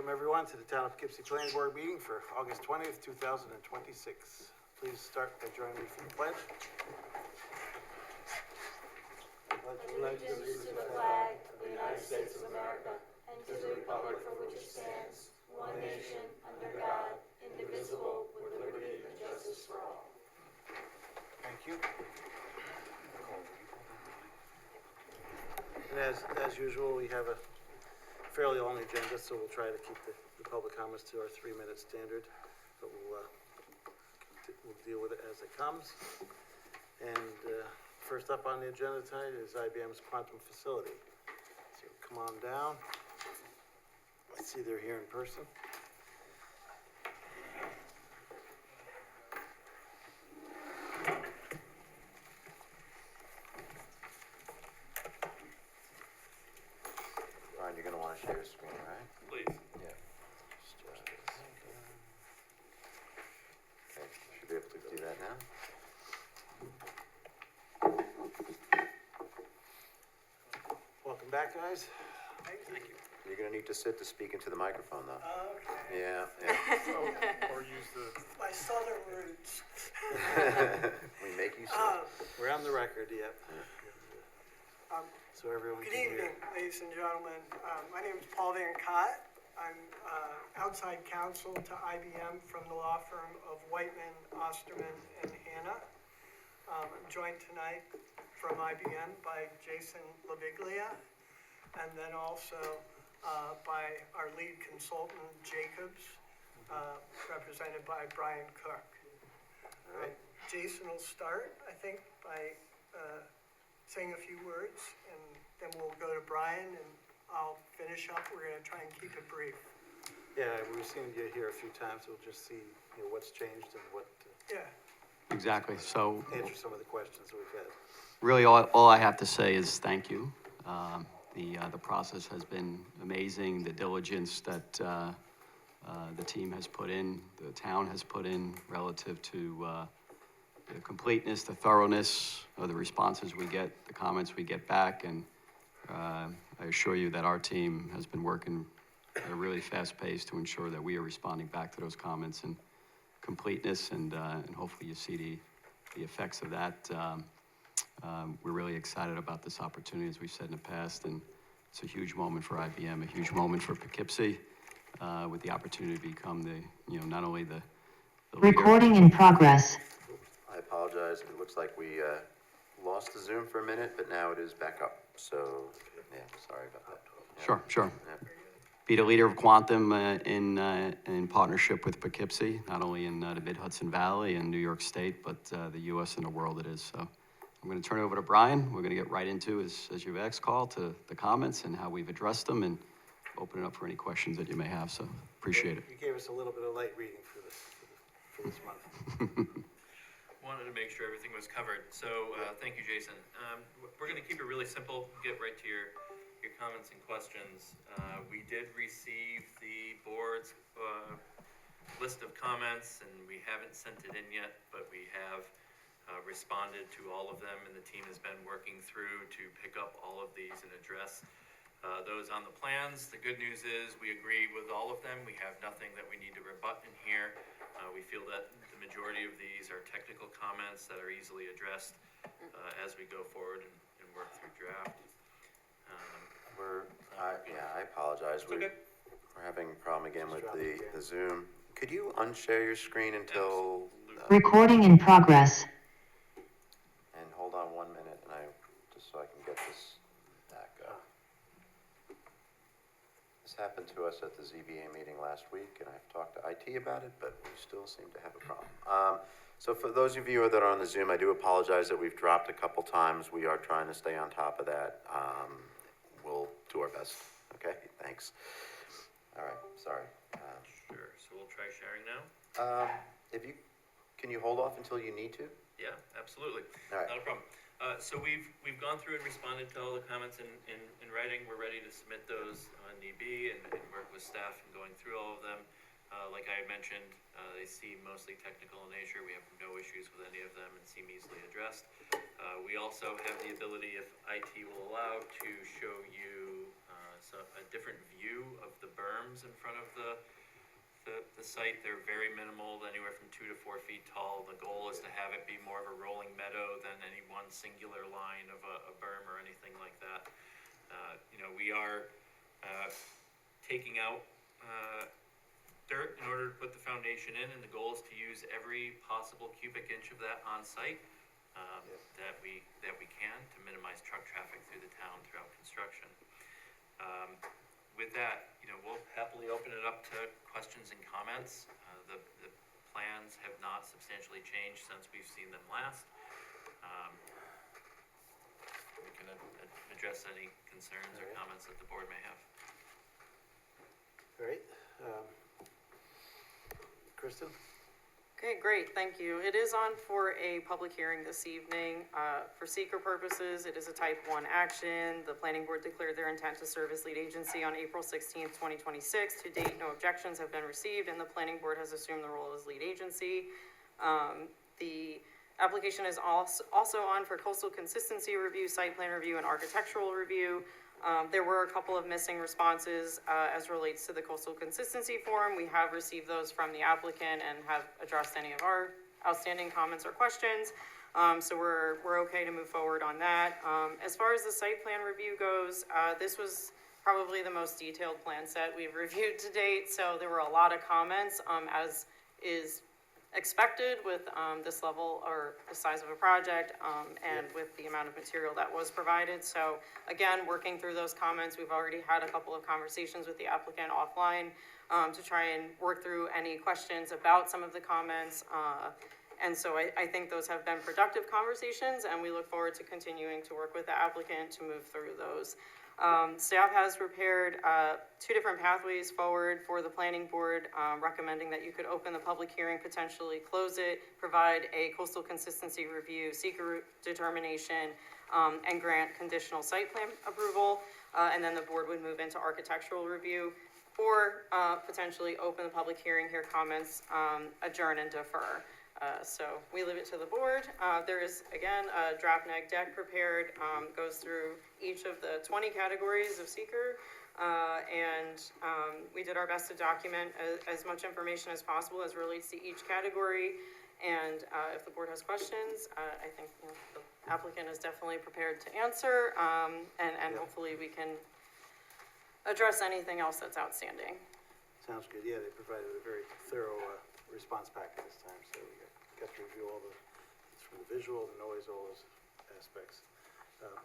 Welcome everyone to the Town of Poughkeepsie Planning Board meeting for August 20th, 2026. Please start by joining me for the pledge. Allegiance to the flag of the United States of America and to the republic for which it stands, one nation, under God, indivisible, with liberty and justice for all. Thank you. And as usual, we have a fairly long agenda, so we'll try to keep the public comments to our 3-minute standard, but we'll deal with it as it comes. And first up on the agenda tonight is IBM's quantum facility. So come on down. Let's see, they're here in person. Brian, you're going to want to share your screen, right? Please. Yeah. Okay, you should be able to do that now. Welcome back, guys. Thank you. You're going to need to sit to speak into the microphone, though. Okay. Yeah. Or use the. My southern roots. We make you sit. We're on the record, yep. So everyone Good can hear. evening, ladies and gentlemen. My name is Paul Van Cott. I'm outside counsel to IBM from the law firm of Whiteman, Osterman, and Hanna. I'm joined tonight from IBM by Jason Laviglia, and then also by our lead consultant, Jacobs, represented by Brian Cook. All right. Jason will start, I think, by saying a few words, and then we'll go to Brian, and I'll finish up. We're going to try and keep it brief. Yeah, we've seen you here a few times. We'll just see, what's changed and what Yeah. Exactly. So answer some of the questions that we've had. really all I have to say is thank you. The process has been amazing. The diligence that the team has put in, the town has put in relative to the completeness, the thoroughness of the responses we get, the comments we get back. And I assure you that our team has been working at a really fast pace to ensure that we are responding back to those comments in completeness, and hopefully you see the effects of that. We're really excited about this opportunity, as we've said in the past, and it's a huge moment for IBM, a huge moment for Poughkeepsie, with the opportunity to become not only the leader. Recording in progress. I apologize. It looks like we lost the Zoom for a minute, but now it is back up. So, yeah, sorry about that. Yeah. Sure. Yeah. Be the leader of quantum in partnership with Poughkeepsie, not only in the Mid-Hudson Valley and New York State, but the U.S. and the world it is. So I'm going to turn it over to Brian. We're going to get right into, as you've asked, Carl, to the comments and how we've addressed them, and open it up for any questions that you may have. So appreciate it. You gave us a little bit of light reading for this month. Wanted to make sure everything was covered. So thank you, Jason. We're going to keep it really simple. Get right to your comments and questions. We did receive the board's list of comments, and we haven't sent it in yet, but we have responded to all of them, and the team has been working through to pick up all of these and address those on the plans. The good news is we agree with all of them. We have nothing that we need to rebut in here. We feel that the majority of these are technical comments that are easily addressed as we go forward and work through draft. I apologize. Okay. We're having a problem again with the Zoom. Could you unshare your screen until... Recording in progress. And hold on 1 minute, and just so I can get this back up. This happened to us at the ZBA meeting last week, and I've talked to IT about it, but we still seem to have a problem. So for those of you that are on the Zoom, I do apologize that we've dropped a couple times. We are trying to stay on top of that. We'll do our best. Okay, thanks. All right, sorry. Sure. So we'll try sharing now. Can you hold off until you need to? Yeah, absolutely. All right. Not a problem. So we've gone through and responded to all the comments in writing. We're ready to submit those on DB and work with staff in going through all of them. Like I had mentioned, they seem mostly technical in nature. We have no issues with any of them and seem easily addressed. We also have the ability, if IT will allow, to show you a different view of the berms in front of the site. They're very minimal, anywhere from 2 to 4 feet tall. The goal is to have it be more of a rolling meadow than any one singular line of a berm or anything like that. We are taking out dirt in order to put the foundation in, and the goal is to use every possible cubic inch of that on site that we can to minimize truck traffic through the town throughout construction. With that, we'll happily open it up to questions and comments. The plans have not substantially changed since we've seen them last. We can address any concerns or comments that the board may have. All right. Kristen? Okay, great, thank you. It is on for a public hearing this evening. For seeker purposes, it is a type 1 action. The planning board declared their intent to serve as lead agency on April 16th, 2026. To date, no objections have been received, and the planning board has assumed the role as lead agency. The application is also on for coastal consistency review, site plan review, and architectural review. There were a couple of missing responses as relates to the coastal consistency form. We have received those from the applicant and have addressed any of our outstanding comments or questions. So we're okay to move forward on that. As far as the site plan review goes, this was probably the most detailed plan set we've reviewed to date. So there were a lot of comments, as is expected with this level or the size of a project and with the amount of material that was provided. So again, working through those comments, we've already had a couple of conversations with the applicant offline to try and work through any questions about some of the comments. And so I think those have been productive conversations, and we look forward to continuing to work with the applicant to move through those. Staff has prepared 2 different pathways forward for the planning board, recommending that you could open the public hearing, potentially close it, provide a coastal consistency review, seeker determination, and grant conditional site plan approval, and then the board would move into architectural review, or potentially open the public hearing, hear comments, adjourn and defer. So we leave it to the board. There is, again, a draft neg deck prepared, goes through each of the 20 categories of seeker, and we did our best to document as much information as possible as relates to each category. And if the board has questions, I think the applicant is definitely prepared to answer, and hopefully we can address anything else that's outstanding. Sounds good. Yeah, they provided a very thorough response packet this time, so we got to review all from the visual, the noise, all those aspects.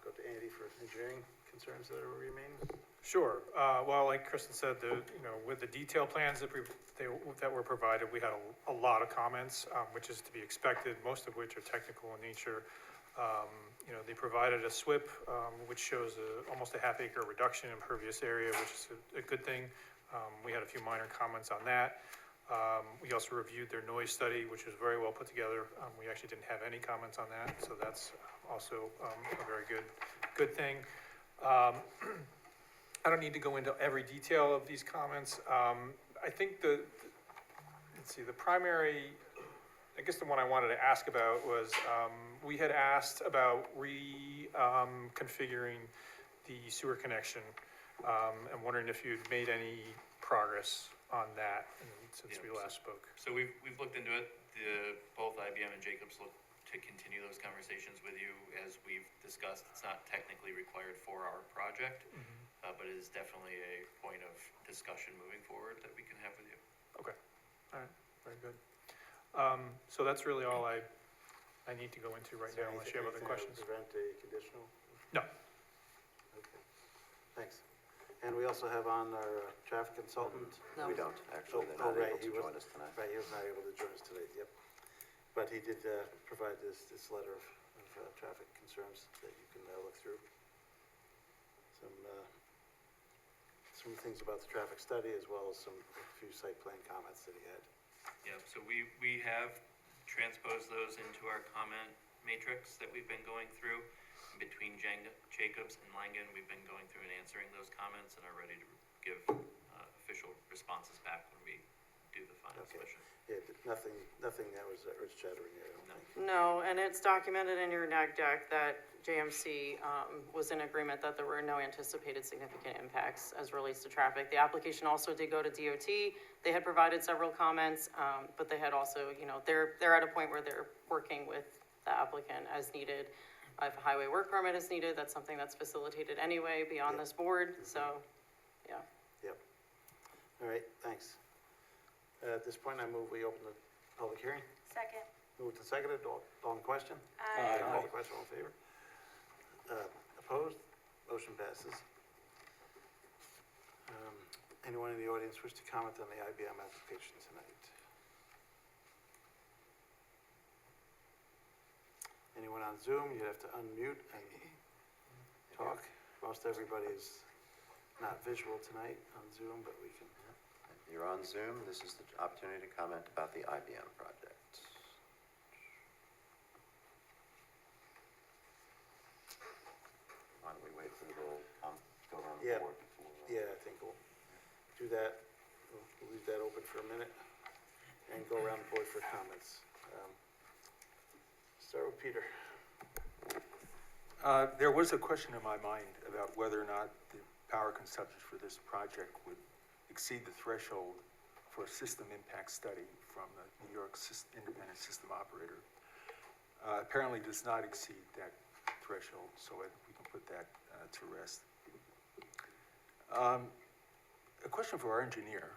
Go to Andy for engineering concerns that are remaining. Sure. Well, like Kristen said, with the detail plans that were provided, we had a lot of comments, which is to be expected, most of which are technical in nature. They provided a SWIP, which shows almost a half-acre reduction in impervious area, which is a good thing. We had a few minor comments on that. We also reviewed their noise study, which was very well put together. We actually didn't have any comments on that, so that's also a very good thing. I don't need to go into every detail of these comments. I think the primary, I guess the one I wanted to ask about was, we had asked about reconfiguring the sewer connection. I'm wondering if you'd made any progress on that since we last spoke. So we've looked into it. Both IBM and Jacobs look to continue those conversations with you. As we've discussed, it's not technically required for our project, but it is definitely a point of discussion moving forward that we can have with you. Okay, all right, very good. So that's really all I need to go into right now, unless you have other questions. Prevent a conditional? No. Okay, thanks. And we also have on our traffic consultant. We don't, actually, they're not right, able to he join wasn't- us tonight. Right, he was not able to join us today, yep. But he did provide this letter of traffic concerns that you can look through. Some things about the traffic study, as well as a few site plan comments that he had. Yeah, so we have transposed those into our comment matrix that we've been going through. Between Jacobs and Langen, we've been going through and answering those comments and are ready to give official responses back when we do the final submission. Yeah, nothing that was earth shattering there, I don't think. No, and it's documented in your neg deck that JMC was in agreement that there were no anticipated significant impacts as relates to traffic. The application also did go to DOT. They had provided several comments, but they had also, they're at a point where they're working with the applicant as needed. If a highway work permit is needed, that's something that's facilitated anyway beyond this board, so, yeah. Yep. All right, thanks. At this point, I move we open the public hearing. Second. Moved and seconded, all in question? Aye. All in question, all in favor? Opposed? Motion passes. Anyone in the audience wish to comment on the IBM application tonight? Anyone on Zoom, you have to unmute and talk. Most everybody is not visual tonight on Zoom, but we can. You're on Zoom, this is the opportunity to comment about the IBM project. Why don't we wait for the little, go around the Yeah. board before? Yeah, I think we'll do that. We'll leave that open for a minute and go around the board for comments. Start with Peter. There was a question in my mind about whether or not the power consumption for this project would exceed the threshold for a system impact study from the New York Independent System Operator. Apparently does not exceed that threshold, so I think we can put that to rest. A question for our engineer,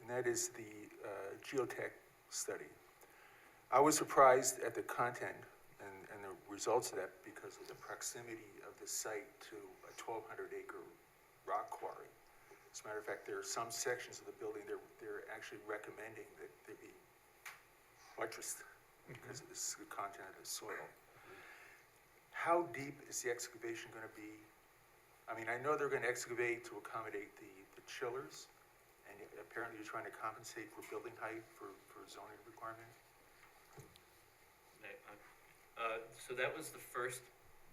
and that is the geotech study. I was surprised at the content and the results of that because of the proximity of the site to a 1,200-acre rock quarry. As a matter of fact, there are some sections of the building they're actually recommending that they be buttressed because of this, the content of the soil. How deep is the excavation going to be? I mean, I know they're going to excavate to accommodate the chillers, and apparently you're trying to compensate for building height for zoning requirement. So that was the first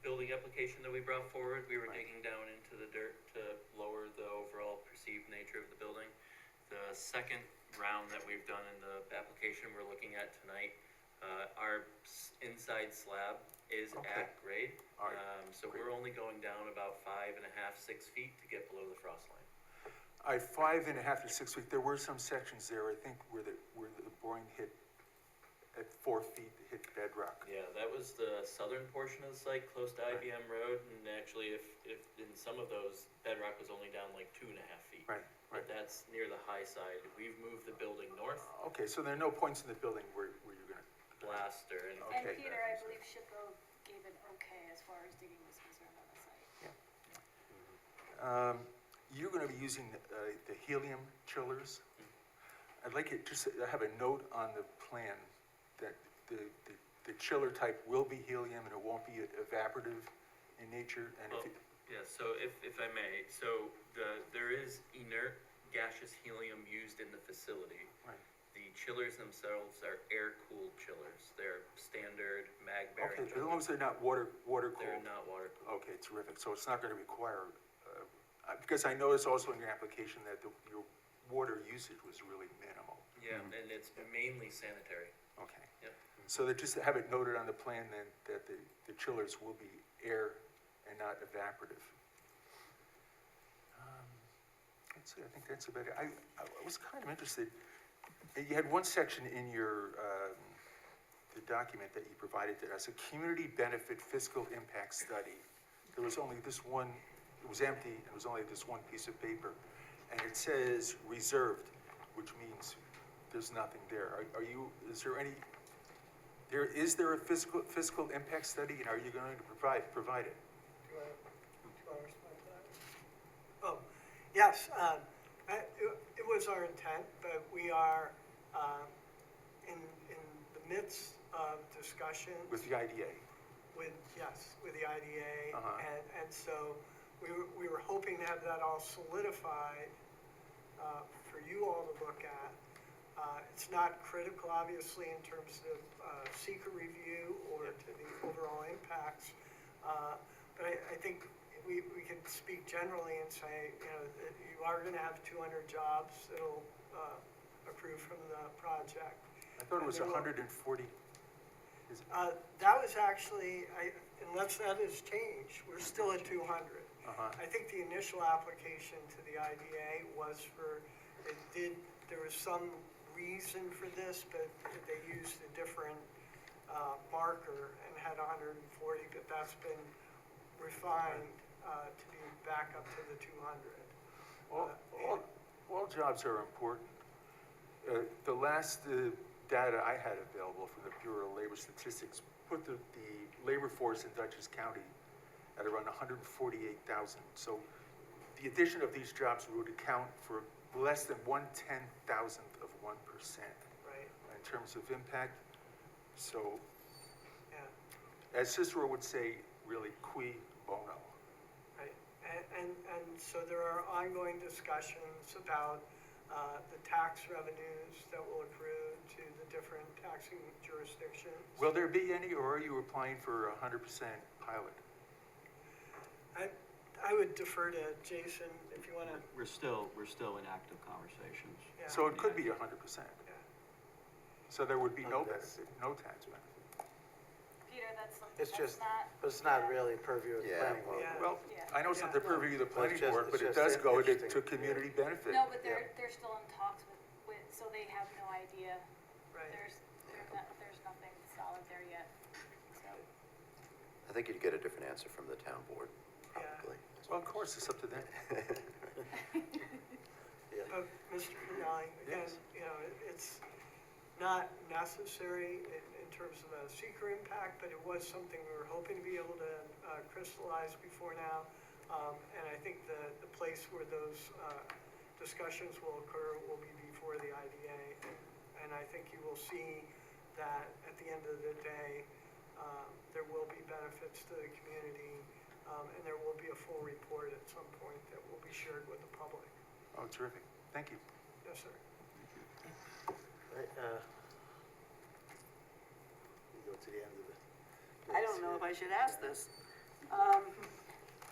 building application that we brought forward. We were Right. digging down into the dirt to lower the overall perceived nature of the building. The second round that we've done in the application we're looking at tonight, our inside slab is Okay. at grade. All right. So Great. we're only going down about 5.5, 6 feet to get below the frost line. 5.5 to 6 feet. There were some sections there, I think, where the boring hit at 4 feet, hit bedrock. Yeah, that was the southern portion of the site, close to IBM Road, and actually if in some of those, bedrock was only down like 2.5 feet. Right, But right. that's near the high side. We've moved the building north, Okay, so there are no points in the building where you're gonna, blaster, and. Okay. And Peter, I believe SHPO gave an okay as far as digging was concerned on the site. you're gonna be using the helium chillers. I'd like it, just to have a note on the plan that the chiller type will be helium and it won't be evaporative in nature, and if Oh, it, yeah, so if I may, so there is inert gaseous helium used in the facility. right. The chillers themselves are air-cooled chillers. They're standard mag-bearing Okay, as chillers. long as they're not water cooled. They're not water-cooled. Okay, terrific. So it's not going to require, because I noticed also in your application that your water usage was really minimal. Yeah, and it's mainly sanitary. Okay. Yep. So that just to have it noted on the plan then that the chillers will be air and not evaporative. Let's see, I think that's about it. I was kind of interested, you had one section in your, the document that you provided to us, a community benefit fiscal impact study. There was only this one, it was empty, and it was only this one piece of paper. And it says reserved, which means there's nothing there. Is there a fiscal impact study, and are you going to provide it? Do you want to respond to that? Oh, yes, it was our intent, but we are in the midst of discussions. With the IDA? With the IDA. Uh-huh. And so we were hoping to have that all solidified for you all to look at. It's not critical, obviously, in terms of seeker review or to the overall impacts. But I think we can speak generally and say, that you are going to have 200 jobs that'll accrue from the project. I thought it was 140. That was actually, unless that has changed, we're still at 200. I think the initial application to the IDA was there was some reason for this, but they used a different marker and had 140, but that's been refined to be back up to the 200. All jobs are important. The last data I had available from the Bureau of Labor Statistics put the labor force in Dutchess County at around 148,000. So the addition of these jobs would account for less than 1/10,000 of 1%. Right. In terms of impact. So, Yeah. as Cicero would say, really, cui bono. Right, and so there are ongoing discussions about the tax revenues that will accrue to the different taxing jurisdictions. Will there be any, or are you applying for 100% pilot? I would defer to Jason if you want to. We're still in active conversations. Yeah. So it could be 100%. Yeah. So there would be no benefit, no tax benefit. Peter, that's something It's that's just, not. but it's not really purview of the Yeah, planning board. Yeah. Well, Yeah. I know it's not the purview of the planning just- board, but it's it does just go to interesting. community benefit. No, but they're still in talks with, so they have no idea. Right. There's nothing solid there yet, so. I think you'd get a different answer from the town board, Yeah. probably. Well, of course, it's up to them. Yeah. But Mr. Pinelli, again, Yes. it's not necessary in terms of a seeker impact, but it was something we were hoping to be able to crystallize before now. And I think the place where those discussions will occur will be before the IDA. And I think you will see that at the end of the day, there will be benefits to the community, and there will be a full report at some point that will be shared with the public. Oh, terrific. Thank you. Yes, sir. Right, we go to the end of it. I don't know if I should ask this.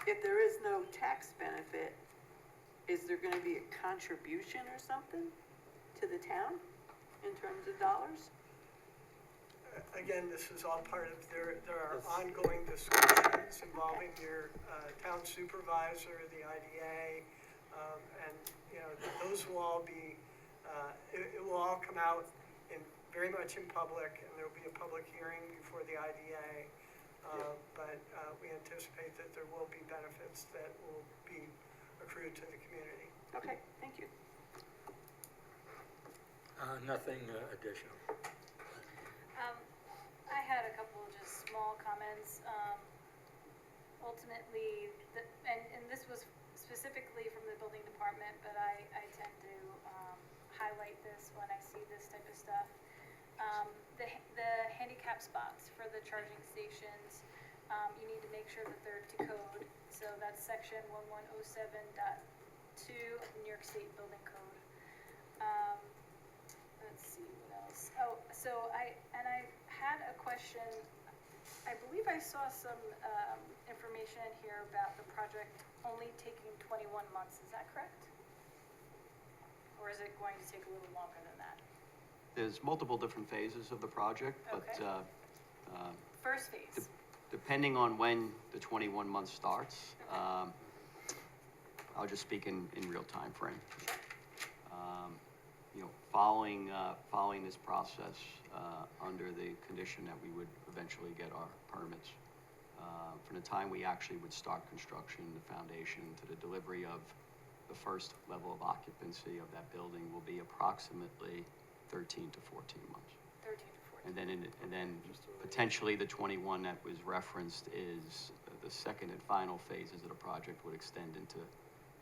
If there is no tax benefit, is there gonna be a contribution or something to the town in terms of dollars? Again, this is all part of, there are ongoing discussions involving your town supervisor, the IDA, and, those will all be, it will all come out very much in public, and there'll be a public hearing before the IDA. But we anticipate that there will be benefits that will be accrued to the community. Okay, thank you. Nothing additional. I had a couple of just small comments. Ultimately, and this was specifically from the building department, but I tend to highlight this when I see this type of stuff. The handicap spots for the charging stations, you need to make sure that they're to code. So that's section 1107.2 New York State Building Code. Let's see what else. Oh, so I had a question. I believe I saw some information in here about the project only taking 21 months. Is that correct? Or is it going to take a little longer than that? There's multiple different phases of the project, but Okay. First phase. depending on when the 21 months starts, I'll just speak in real time frame. Following this process, under the condition that we would eventually get our permits, from the time we actually would start construction, the foundation, to the delivery of the first level of occupancy of that building will be approximately 13 to 14 months. 13 to 14. And then potentially the 21 that was referenced is the second and final phases of the project would extend into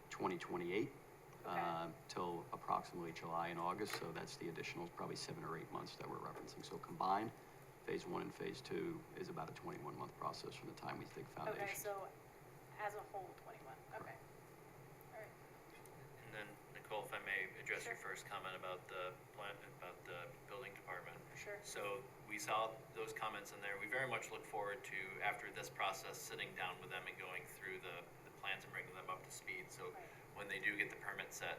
2028 till approximately July and August. So that's the additional probably 7 or 8 months that we're referencing. So combined, phase 1 and phase 2 is about a 21-month process from the time we dig foundation. Okay, so as a whole, 21. Okay. All right. And then, Nicole, if I may address your Sure. first comment about the plan, about the building department. Sure. So we saw those comments in there. We very much look forward to, after this process, sitting down with them and going through the plans and bringing them up to speed. So Right. when they do get the permit set,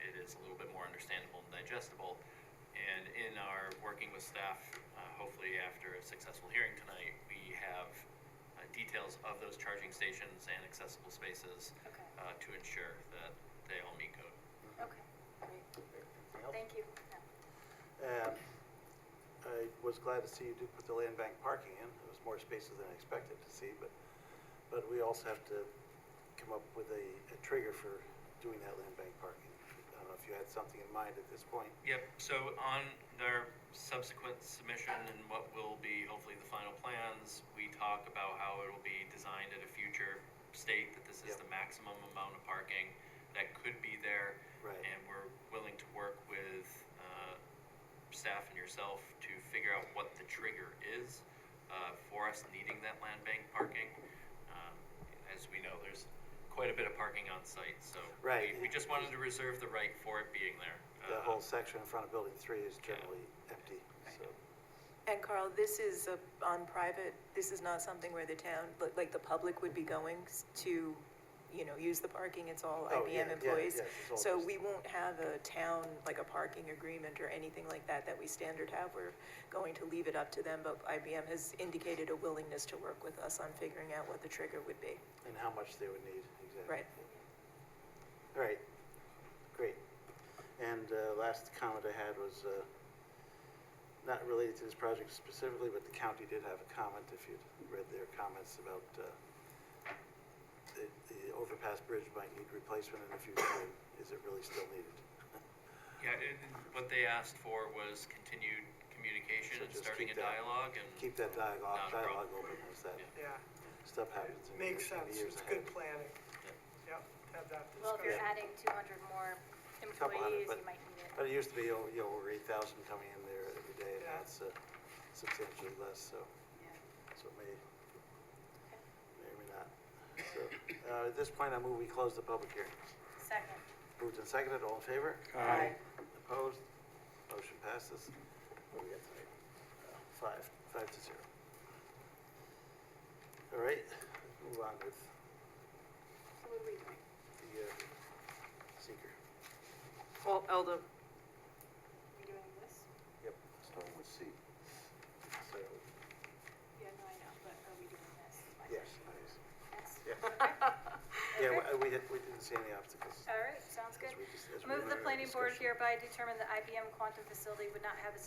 it is a little bit more understandable and digestible. And in our working with staff, hopefully after a successful hearing tonight, we have details of those charging stations and accessible spaces Okay, to ensure that they all meet code. okay, great, Anything else? thank you. No. And I was glad to see you did put the land bank parking in. It was more spaces than I expected to see, but we also have to come up with a trigger for doing that land bank parking. I don't know if you had something in mind at this point. Yep, so on our subsequent submission and what will be hopefully the final plans, we talk about how it will be designed at a future state, that this is Yep. the maximum amount of parking that could be there. Right. And we're willing to work with staff and yourself to figure out what the trigger is for us needing that land bank parking. As we know, there's quite a bit of parking on site, so Right. we just wanted to reserve the right for it being there. The whole section in front of Building 3 is generally empty, so. And Carl, this is on private, this is not something where the town, like the public would be going to, you know, use the parking, it's all Oh, yeah, IBM yeah, employees. yes, it's all So just- we won't have a town, like a parking agreement or anything like that we standard have. We're going to leave it up to them, but IBM has indicated a willingness to work with us on figuring out what the trigger would be. And how much they would need, exactly. Right. All right, great. And last comment I had was not related to this project specifically, but the county did have a comment, if you'd read their comments about the overpass bridge might need replacement in the future, and is it really still needed? Yeah, and what they asked for was continued communication So and just starting a keep that- dialogue and. Keep that Not a dialogue problem. open, as that Yeah. Yeah, stuff happens in the makes in the sense, years it's ahead. good planning. Yep, have that Well, if you're discussion. adding 200 more Couple hundred, employees, but- you might need it. But it used to be, over 8,000 coming in there every day, and Yeah. now it's substantially less, so Yeah. it may or may not. So, at this point, I move we close the public hearing. Second. Moved and seconded, all in favor? Aye. Opposed? Motion passes. What do we got tonight? Five to zero. All right, move on with So what are we doing? the seeker. Well, Elda, We doing this? Yep, Starting with C. so, Yeah, no, I know, but are we doing this? is my yes, question. please. Yes. Yeah. Yeah, Okay. we didn't see any obstacles. All right, sounds good. As we just- as we Move were the in our planning board discussion. hereby determine the IBM Quantum facility would not have a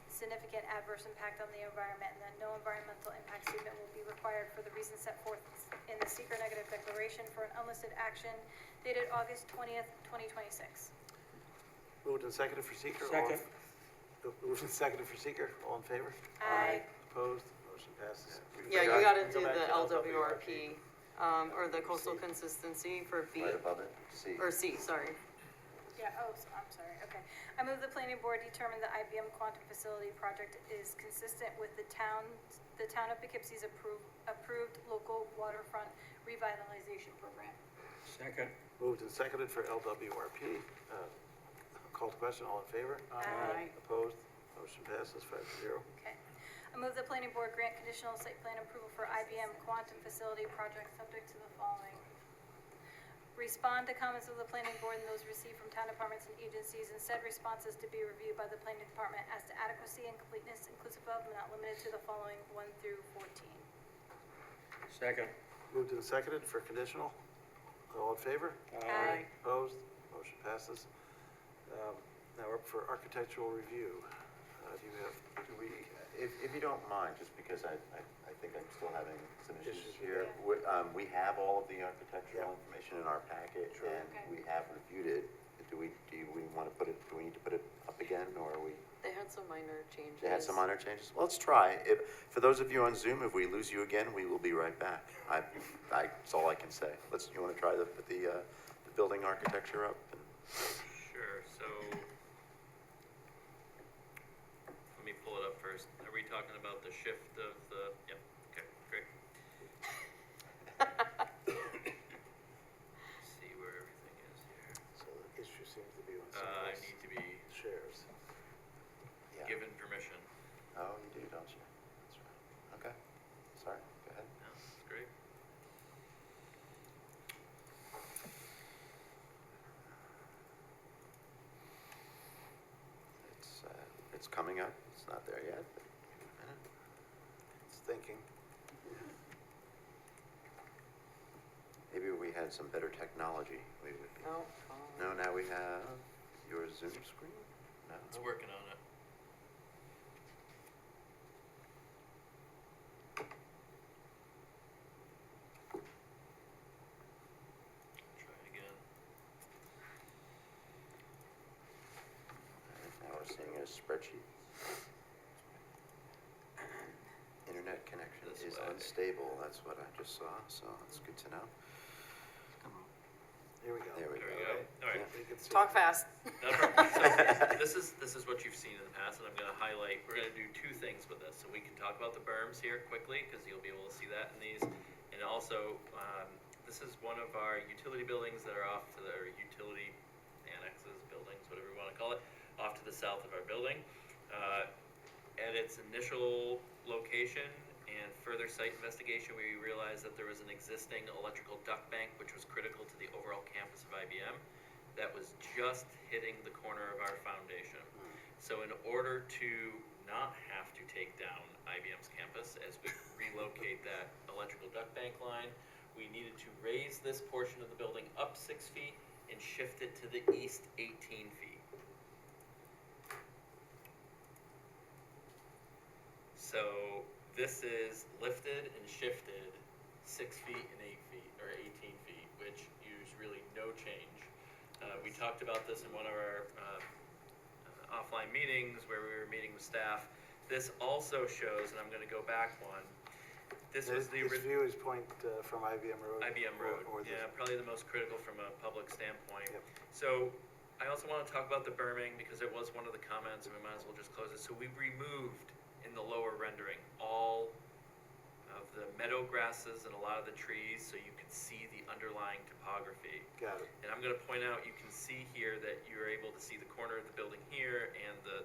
significant adverse impact on the environment, and that no environmental impact statement will be required for the reasons set forth in the secret negative declaration for an unlisted action dated August 20th, 2026. Moved and seconded for seeker. Second. Moved and seconded for seeker, all in favor? Aye. Opposed? Motion passes. We yeah, you forgot- gotta we do go back the to LWRP, or the coastal consistency for B, Right above it, C. or C, sorry. Yeah, I'm sorry, okay. I move the planning board determine the IBM Quantum facility project is consistent with the town of Poughkeepsie's approved local waterfront revitalization program. Second. Moved and seconded for LWRP. Called question, all in favor? Aye. Opposed? Motion passes 5-0. Okay. I move the planning board grant conditional site plan approval for IBM Quantum facility project subject to the following. Respond to comments of the planning board and those received from town departments and agencies, and said responses to be reviewed by the planning department as to adequacy and completeness inclusive of, but not limited to, the following 1 through 14. Second. Moved and seconded for conditional. All in favor? Aye. Opposed? Motion passes. Now we're up for architectural review. Do we, if you don't mind, just because I think I'm still having some issues Issues, here. We have all of the architectural information in our packet, and Okay. we have reviewed it. Do we want to put it, do we need to put it up again, or are we? They had some minor changes. They had some minor changes? Well, let's try. For those of you on Zoom, if we lose you again, we will be right back. That's all I can say. You want to try put the building architecture up? Sure, so, let me pull it up first. Are we talking about the shift of the, yeah, okay, great. See where everything is here. So the issue seems to be when I someone else need to be shares. Yeah. given permission. Oh, you do, don't you? That's right. Okay. Sorry, go ahead. No, that's great. It's coming coming up. It's not there yet, but It's thinking. maybe if we had some better technology, we would. No. No, now we have your Zoom screen? No. It's working on it. Try it again. Now we're seeing a spreadsheet. Internet connection This is way. unstable, that's what I just saw, so it's good to know. Here we go. There we There go. we go. All right. We can see. Talk fast. No problem. So this is what you've seen in the past, and I'm gonna highlight, we're gonna do two things with this. So we can talk about the berms here quickly, because you'll be able to see that in these. And also, this is one of our utility buildings that are off to the, or utility annexes, buildings, whatever you wanna call it, off to the south of our building. At its initial location and further site investigation, we realized that there was an existing electrical duct bank, which was critical to the overall campus of IBM, that was just hitting the corner of our foundation. So in order to not have to take down IBM's campus as we relocate that electrical duct bank line, we needed to raise this portion of the building up 6 feet and shift it to the east 18 feet. So this is lifted and shifted 6 feet and 8 feet, or 18 feet, which use really no change. We talked about this in one of our offline meetings where we were meeting with staff. This also shows, and I'm gonna go back one, this was the This view is point from IBM Road. IBM Road, or the- yeah, probably the most critical from a public standpoint. Yep. So I also want to talk about the berming because it was one of the comments, and we might as well just close it. So we removed in the lower rendering all of the meadow grasses and a lot of the trees so you could see the underlying topography. Got it. And I'm going to point out, you can see here that you're able to see the corner of the building here and the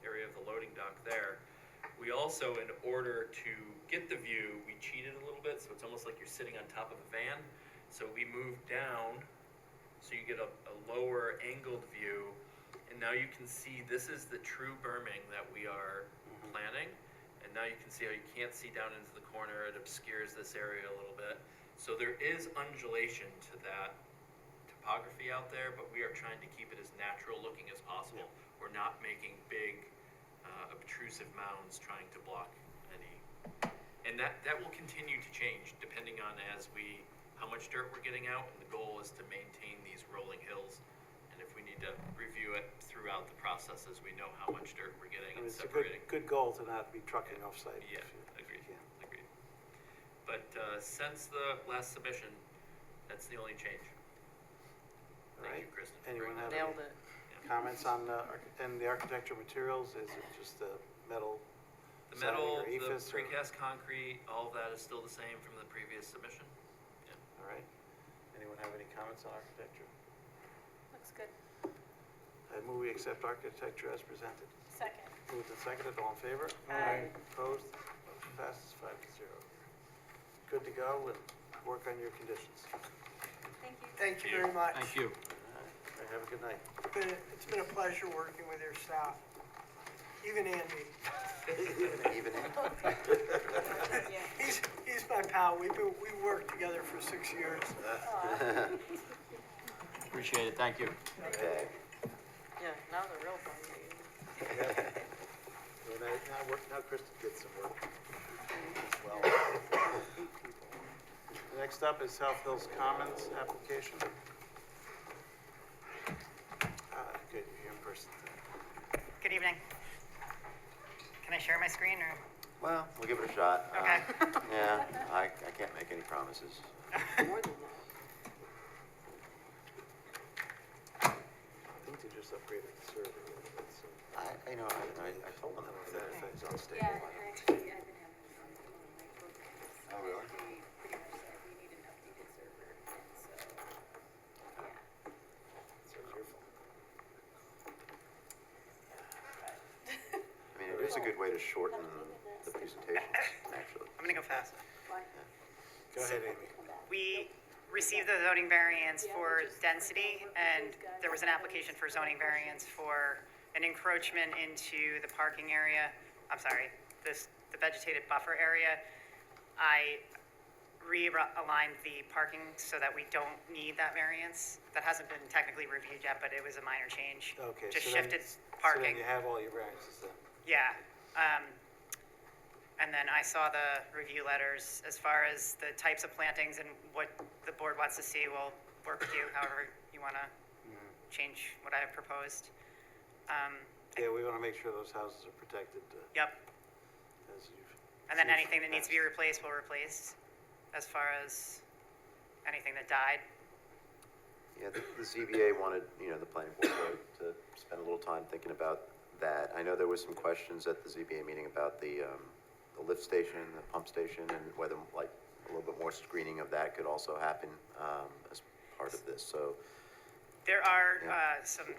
area of the loading dock there. We also, in order to get the view, we cheated a little bit, so it's almost like you're sitting on top of a van. So we moved down, so you get a lower angled view, and now you can see this is the true berming that we are planning. And now you can see how you can't see down into the corner, it obscures this area a little bit. So there is undulation to that topography out there, but we are trying to keep it as natural looking as possible. We're not making big obtrusive mounds trying to block any. And that will continue to change depending on how much dirt we're getting out, and the goal is to maintain these rolling hills. And if we need to review it throughout the process as we know how much dirt we're getting I mean, and it's a separating. good goal to not be trucking off-site. Yeah, if you can. agreed. But since the last submission, that's the only change. All right. Thank you, Kristen. for Anyone bringing have Nailed any it. comments on, and the architecture materials? Is it just the metal The siding metal, or the ephes or- precast concrete, all of that is still the same from the previous submission. Yeah. All right. Anyone have any comments on architecture? Looks good. I move we accept architecture as presented. Second. Moved and seconded, all in favor? Aye. Opposed? Motion passes 5-0. Good to go, and work on your conditions. Thank you. Thank you very much. Thank you. All right, have a good night. It's been a pleasure working with your staff, even Andy. Even in? He's my pal. We worked together for 6 years. Appreciate it, thank you. Okay. Yeah, now the real fun meeting. Now Kristen gets some work as well. Next up is South Hills Commons application. Good, you're here in person. Good evening. Can I share my screen or? Well, we'll give it a shot. Okay. Yeah, I can't make any promises. More than that. I think they just upgraded the server a little bit, so. I told them I don't that. know if it's unstable. Yeah, and actually, I've been having this on one of my programs. Oh, really? They pretty much said we need an updated server, and so, yeah. So it's your fault. I mean, it is a good way to shorten the presentations, actually. I'm gonna go fast. Go ahead, Amy. We received the zoning variance for density, and there was an application for zoning variance for an encroachment into the parking area, the vegetated buffer area, I realigned the parking so that we don't need that variance. That hasn't been technically reviewed yet, but it was a minor change. Okay. Just so then- shifted So parking. then you have all your variances then. Yeah. And then I saw the review letters as far as the types of plantings and what the board wants to see. We'll work with you however you want to change what I have proposed. Yeah, we want to make sure those houses are protected, Yep. as you've. And then seen anything from that the needs to be past. replaced, we'll replace, as far as anything that died. Yeah, the ZBA wanted, the planning board to spend a little time thinking about that. I know there was some questions at the ZBA meeting about the lift station, the pump station, and whether like a little bit more screening of that could also happen, as part of this, so. There are Yeah. some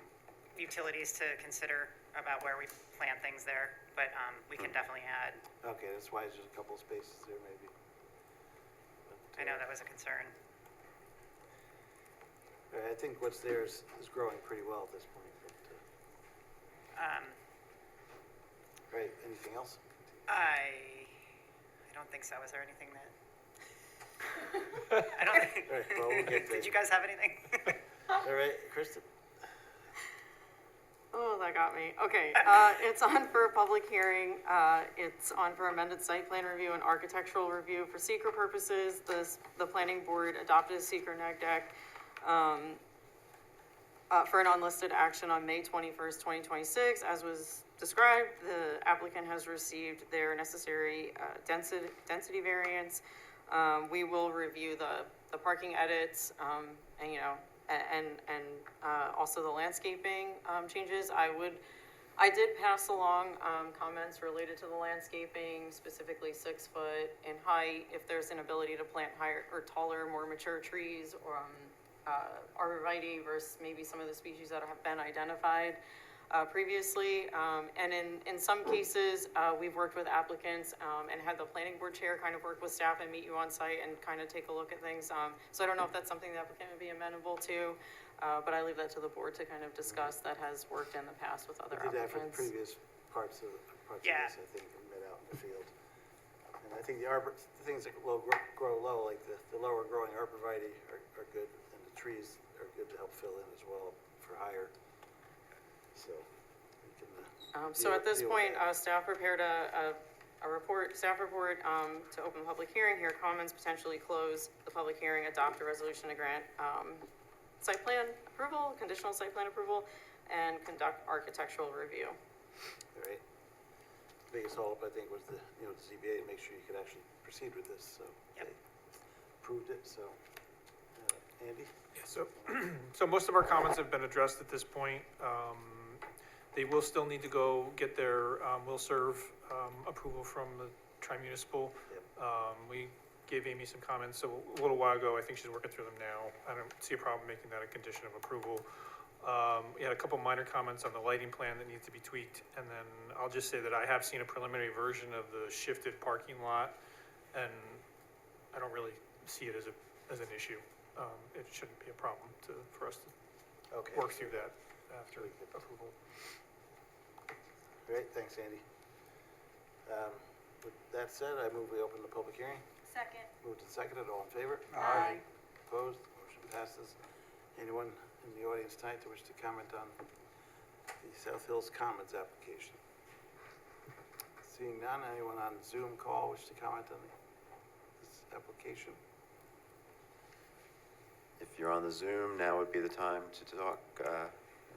utilities to consider about where we plant things there, but we can definitely add. Okay, that's why there's just a couple of spaces there maybe. But, I know that was a concern. I think what's there is growing pretty well at this point, but, right, anything else? I don't think so. Is there anything that? I don't think. All right, well, we'll get there. Did you guys have anything? All right, Kristen? Oh, that got me. Okay, it's on for a public hearing. It's on for amended site plan review and architectural review. For secret purposes, the planning board adopted a secret neg deck for an unlisted action on May 21st, 2026. As was described, the applicant has received their necessary density variance. We will review the parking edits, and, and also the landscaping changes. I did pass along comments related to the landscaping, specifically 6 foot in height, if there's an ability to plant higher or taller, more mature trees, or arborvitae versus maybe some of the species that have been identified previously. And in some cases, we've worked with applicants and had the planning board chair kind of work with staff and meet you on site and kind of take a look at things. So I don't know if that's something the applicant would be amenable to, but I leave that to the board to kind of discuss. That has worked in the past with other We did that for the applicants. previous parts of Yeah. this, I think, and met out in the field. And I think the things that grow low, like the lower growing arborvitae are good, and the trees are good to help fill in as well for higher. So we can. So at this deal with point, that. staff prepared a staff report to open the public hearing, hear comments, potentially close the public hearing, adopt a resolution to grant site plan approval, conditional site plan approval, and conduct architectural review. All right. Biggest holdup, I think, was the ZBA to make sure you could actually proceed with this, so. Yep. They approved it, so. Andy? So most of our comments have been addressed at this point. They will still need to go get their will serve approval from the tri-municipal. Yep. We gave Amy some comments a little while ago. I think she's working through them now. I don't see a problem making that a condition of approval. We had a couple minor comments on the lighting plan that needs to be tweaked. And then I'll just say that I have seen a preliminary version of the shifted parking lot, and I don't really see it as an issue. It shouldn't be a problem for us to Okay. work through that after approval. Great, thanks, Andy. With that said, I move we open the public hearing. Second. Moved and seconded, all in favor? Aye. Opposed? Motion passes. Anyone in the audience tonight to wish to comment on the South Hills Commons application? Seeing none, anyone on Zoom call wish to comment on this application? If you're on the Zoom, now would be the time to talk,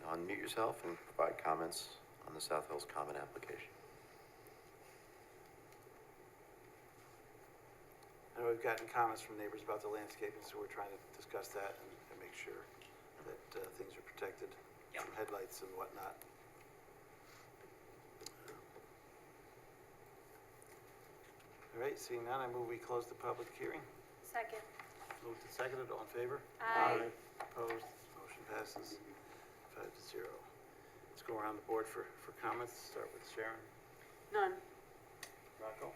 unmute yourself and provide comments on the South Hills Common application. I know we've gotten comments from neighbors about the landscaping, so we're trying to discuss that and make sure that things are protected from headlights and whatnot. All right, seeing none, I move we close the public hearing. Second. Moved and seconded, all in favor? Aye. Opposed? Motion passes 5-0. Let's go around the board for comments. Start with Sharon. None. Rocco?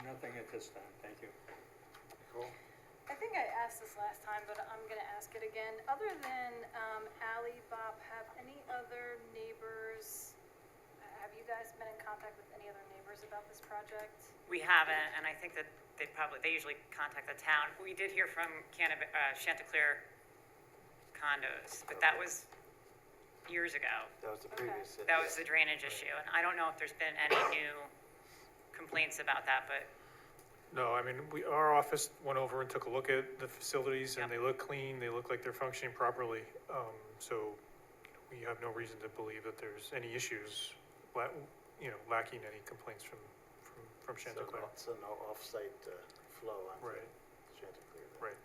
Nothing at this time, thank you. Nicole? I think I asked this last time, but I'm gonna ask it again. Other than Ally, Bob, have any other neighbors you guys been in contact with any other neighbors about this project? We haven't, and I think that they usually contact the town. We did hear from Chanticleer condos, but that was years ago. That was the previous. That was the drainage issue, and I don't know if there's been any new complaints about that, but No, I mean, our office went over and took a look at the facilities, and Yep. they look clean, they look like they're functioning properly. So we have no reason to believe that there's any issues, lacking any complaints from Chanticleer. So no off-site flow on Right. Chanticleer. Right.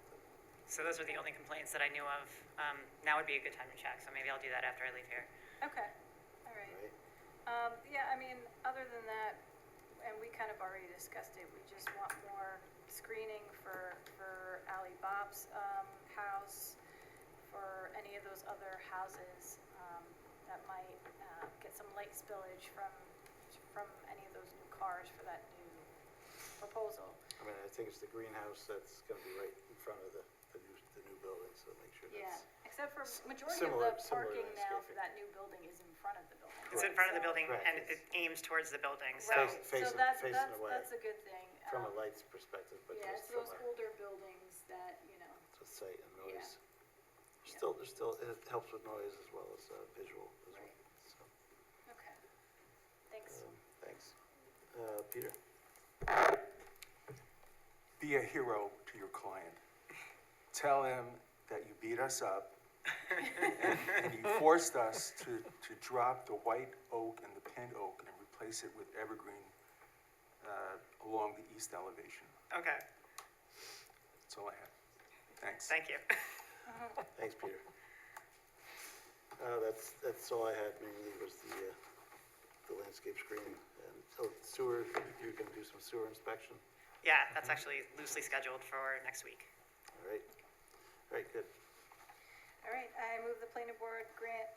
so those were the only complaints that I knew of. Now would be a good time to check, so maybe I'll do that after I leave here. Okay, all right. Right? Yeah, I mean, other than that, and we kind of already discussed it, we just want more screening for Ali Bob's, house, for any of those other houses, that might, get some light spillage from any of those new cars for that new proposal. I mean, I think it's the greenhouse that's gonna be right in front of the new building, so make sure Yeah, that's. except for majority Similar- of the similar parking now landscaping. for that new building is in front of the building. It's in front of the building, Correct. and it aims towards the building, so. Right, Facing- so that's away. that's a good thing. From a lights perspective, but Yeah, just it's from those a older buildings that, sight and noise. Yeah. There's still, it helps with noise as well as visual as well, Right. so, okay. Thanks. thanks. Peter? Be a hero to your client. Tell him that you beat us up and you forced us to drop the white oak and the pin oak and replace it with evergreen along the east elevation. Okay, That's all I have. Thanks. thank you. Thanks, Peter. That's all I had mainly was the landscape screening. And sewer, you're gonna do some sewer inspection? Yeah, that's actually loosely scheduled for next week. All right, good. All right, I move the planning board grant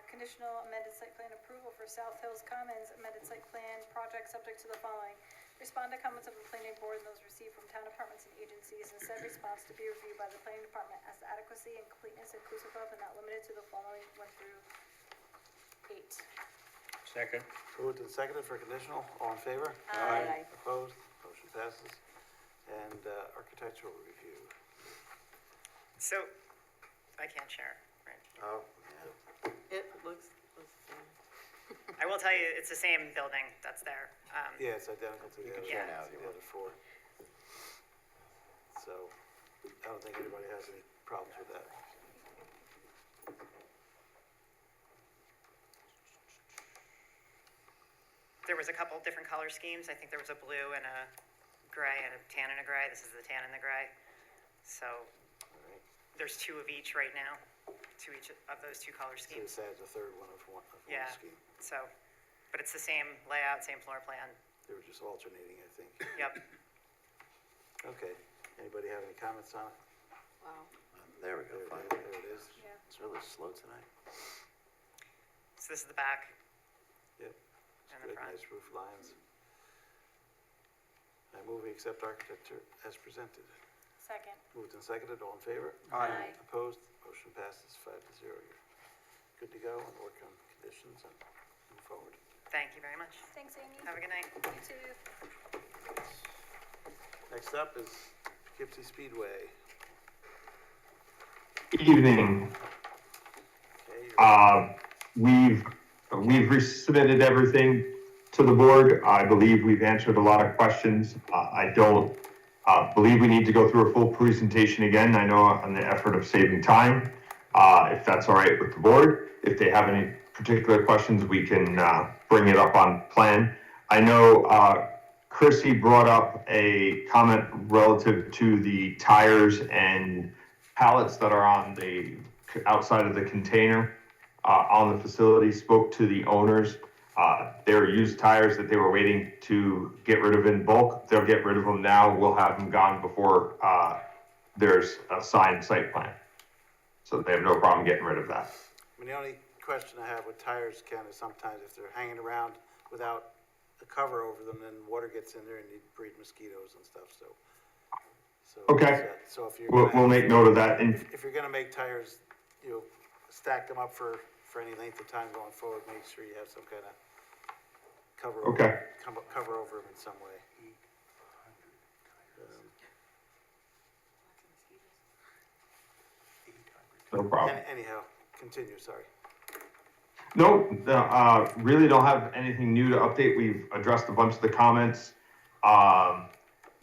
conditional amended site plan approval for South Hills Commons amended site plan project subject to the following. Respond to comments of the planning board and those received from town departments and agencies, and said response to be reviewed by the planning department as to adequacy and completeness inclusive of and not limited to the following 1 through 8. Second. Moved and seconded for conditional, all in favor? Aye. Opposed, motion passes. And architectural review. So, I can't share, right? Oh, yeah. It looks I will tell you, it's the same building that's there. Yeah, it's identical to the other. share now if the you other four. So, I don't think anybody has any problems with that. There was a couple different color schemes. I think there was a blue and a gray and a tan and a gray. This is the tan and the gray. So, All right. there's 2 of each right now, 2 each of those 2 color So schemes. this adds a third one of one Yeah. scheme. So, but it's the same layout, same floor plan. They were just alternating, I think. Yep. Okay, anybody have any comments on it? wow. There we go, fine. There it is. Yeah. It's really slow tonight. So this is the back. Yep. And the Good, front. nice roof lines. I move we accept architecture as presented. Second. Moved and seconded, all in favor? Aye. Opposed? Motion passes 5-0. You're good to go and work on conditions and move forward. Thank you very much. Thanks, Amy. Have a good night. You too. Next up is Poughkeepsie Speedway. Evening. Okay, We've resubmitted everything to the board. I believe we've answered a lot of questions. I don't believe we need to go through a full presentation again. I know on the effort of saving time, if that's all right with the board. If they have any particular questions, we can bring it up on plan. I know Chrissy brought up a comment relative to the tires and pallets that are on the outside of the container on the facility, spoke to the owners. They were used tires that they were waiting to get rid of in bulk. They'll get rid of them now. We'll have them gone before there's a signed site plan. So they have no problem getting rid of that. I mean, the only question I have with tires, Ken, is sometimes if they're hanging around without a cover over them, then water gets in there and you breed mosquitoes and stuff, so. Okay. So if you're We'll gonna, make note of that. And if you're gonna make tires, stack them up for any length of time going forward, make sure you have some kind of cover Okay. cover over them in some way. No problem. Anyhow, continue, sorry. No, really don't have anything new to update. We've addressed a bunch of the comments,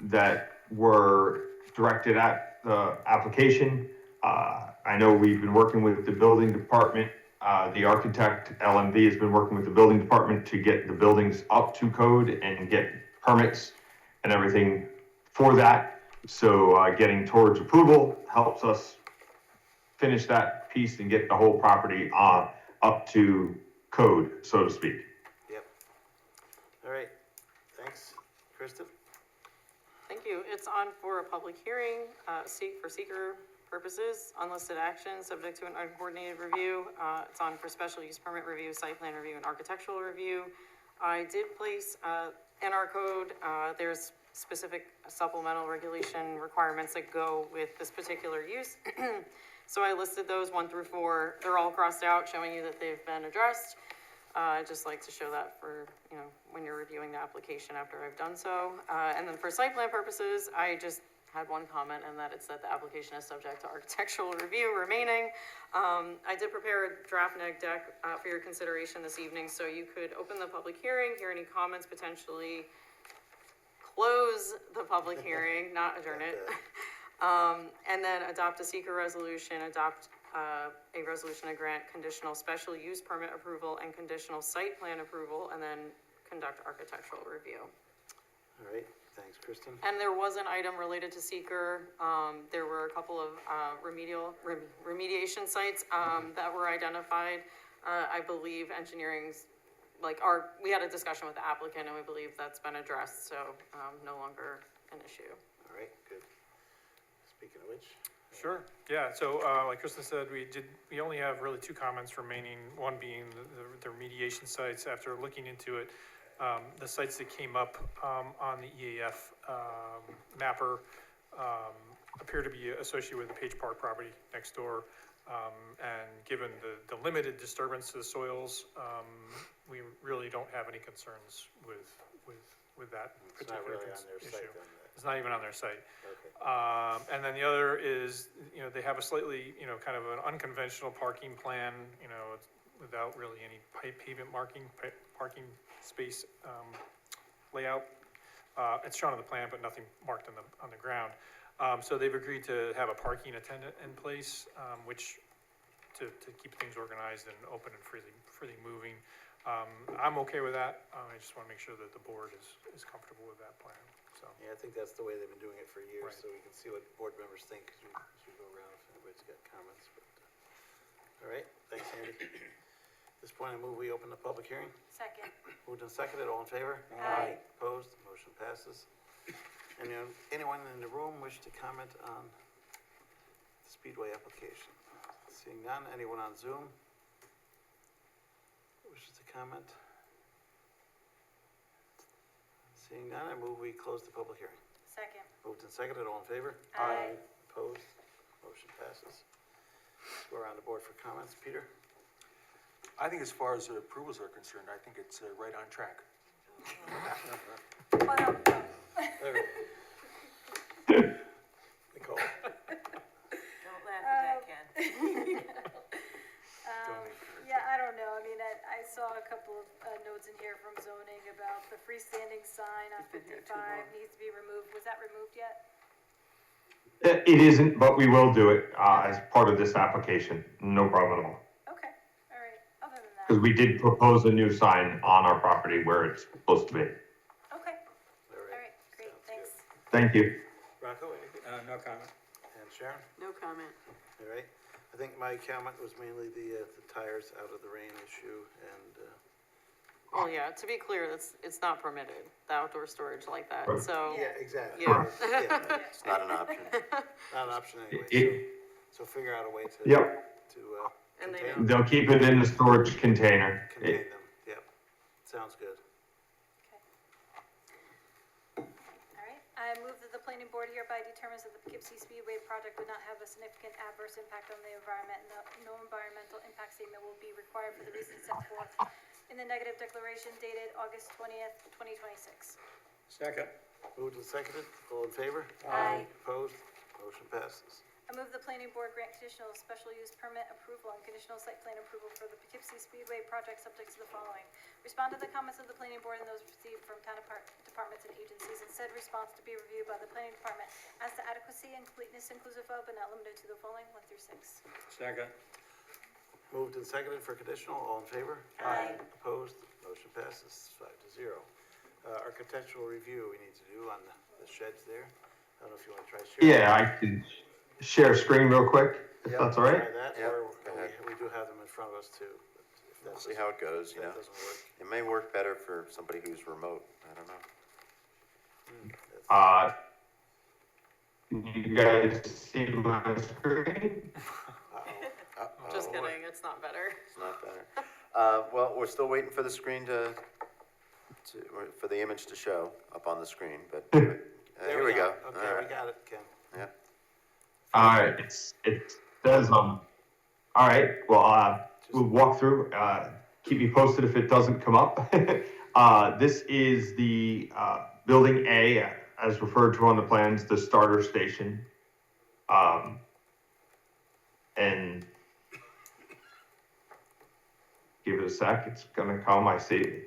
that were directed at the application. I know we've been working with the building department. The architect, LMV, has been working with the building department to get the buildings up to code and get permits and everything for that. So, getting towards approval helps us finish that piece and get the whole property up to code, so to speak. Yep. All right, thanks. Kristen? Thank you. It's on for a public hearing, for seeker purposes, unlisted action, subject to an uncoordinated review. It's on for special use permit review, site plan review, and architectural review. I did place, in our code, there's specific supplemental regulation requirements that go with this particular use. So I listed those 1 through 4. They're all crossed out, showing you that they've been addressed. I'd just like to show that for, when you're reviewing the application after I've done so. And then for site plan purposes, I just had one comment, and that it's that the application is subject to architectural review remaining. I did prepare a draft neg deck for your consideration this evening, so you could open the public hearing, hear any comments, potentially close the public hearing, not adjourn it. And then adopt a seeker resolution, adopt a resolution to grant conditional special use permit approval and conditional site plan approval, and then conduct architectural review. All right, thanks, Kristen. And there was an item related to seeker. There were a couple of remediation sites that were identified. I believe engineering's, we had a discussion with the applicant, and we believe that's been addressed, so no longer an issue. All right, good. Speaking of which. Sure, yeah, so, like Kristen said, we only have really 2 comments remaining, one being the remediation sites. After looking into it, the sites that came up, on the EAF, mapper, appear to be associated with the Page Park property next door. And given the limited disturbance to the soils, we really don't have any concerns with that It's not particular really on their issue. site then. It's not even on their site. Okay. And then the other is, they have a slightly, kind of an unconventional parking plan, it's without really any pavement parking space, layout. It's shown on the plan, but nothing marked on the ground. So they've agreed to have a parking attendant in place, which, to keep things organized and open and freely moving. I'm okay with that. I just want to make sure that the board is comfortable with that plan, so. Yeah, I think that's the way they've been doing it for years, Right. so we can see what board members think as we go around, if anybody's got comments, but, all right, thanks, Andy. At this point, I move we open the public hearing. Second. Moved and seconded, all in favor? Aye. Opposed, motion passes. Anyone in the room wish to comment on the Speedway application? Seeing none, anyone on Zoom wishes to comment? Seeing none, I move we close the public hearing. Second. Moved and seconded, all in favor? Aye. Opposed, motion passes. Go around the board for comments. Peter? I think as far as the approvals are concerned, I think it's right on track. Nicole? Don't laugh at that, Ken. Yeah, I don't know, I mean, I saw a couple of notes in here from zoning about the freestanding sign on 55 needs to be removed. Was that removed yet? It isn't, but we will do it, as part of this application. No problem at all. Okay, all right, other than that. Because we did propose a new sign on our property where it's supposed to be. Okay, all right, great, thanks. Thank you. Rocco, anything? No comment. And Sharon? No comment. All right. I think my comment was mainly the tires out of the rain issue and, Well, yeah, to be clear, it's not permitted, the outdoor storage like that, Right. so. yeah, exactly. Yeah. Yeah, It's not an option. not an option anyway, It- so figure out a way to. Yep. To, And they contain They'll keep it in the storage container. them, yep. Sounds good. All right, I move that the planning board hereby determines that the Poughkeepsie Speedway project would not have a significant adverse impact on the environment, and no environmental impact statement will be required for the reasons set forth in the negative declaration dated August 20th, 2026. Second. Moved and seconded, all in favor? Aye. Opposed? Motion passes. I move the planning board grant conditional special use permit approval and conditional site plan approval for the Poughkeepsie Speedway project subject to the following. Respond to the comments of the planning board and those received from town departments and agencies, and said response to be reviewed by the planning department as to adequacy and completeness inclusive of, but not limited to, the following 1 through 6. Second. Moved and seconded for conditional, all in favor? Aye. Opposed? Motion passes 5-0. Architectural review we need to do on the sheds there. I don't know if you want to try sharing. Yeah, I can share screen real quick, if that's all right. Try that, Yep, or go ahead. we do have them in front of us too. But if We'll that see how it goes, you know. doesn't work. It may work better for somebody who's remote, I don't know. You guys see my screen? Just kidding, it's not better. It's not better. Well, we're still waiting for the screen for the image to show up on the screen, but here we go. Okay, All we right. got it, Ken. Yeah. All right, it says, all right, well, we'll walk through, keep me posted if it doesn't come up. This is the, building A, as referred to on the plans, the starter station. And give it a sec, it's gonna come, I see,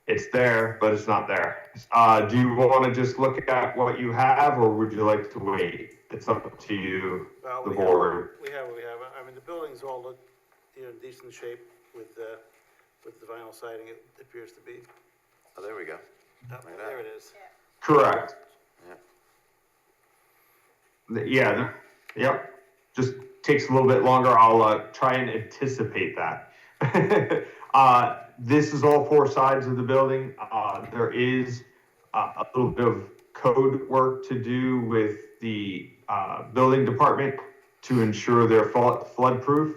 it's there, but it's not there. Do you wanna just look at what you have, or would you like to wait? It's up to you, Well, the we board. have what we have. I mean, the buildings all look, in decent shape with the vinyl siding, it appears to be. Oh, there we go. Oh, Look at that. there it is. Correct. Yeah. Yep, just takes a little bit longer, I'll, try and anticipate that. This is all 4 sides of the building, there is a little bit of code work to do with the, building department to ensure they're flood-proof,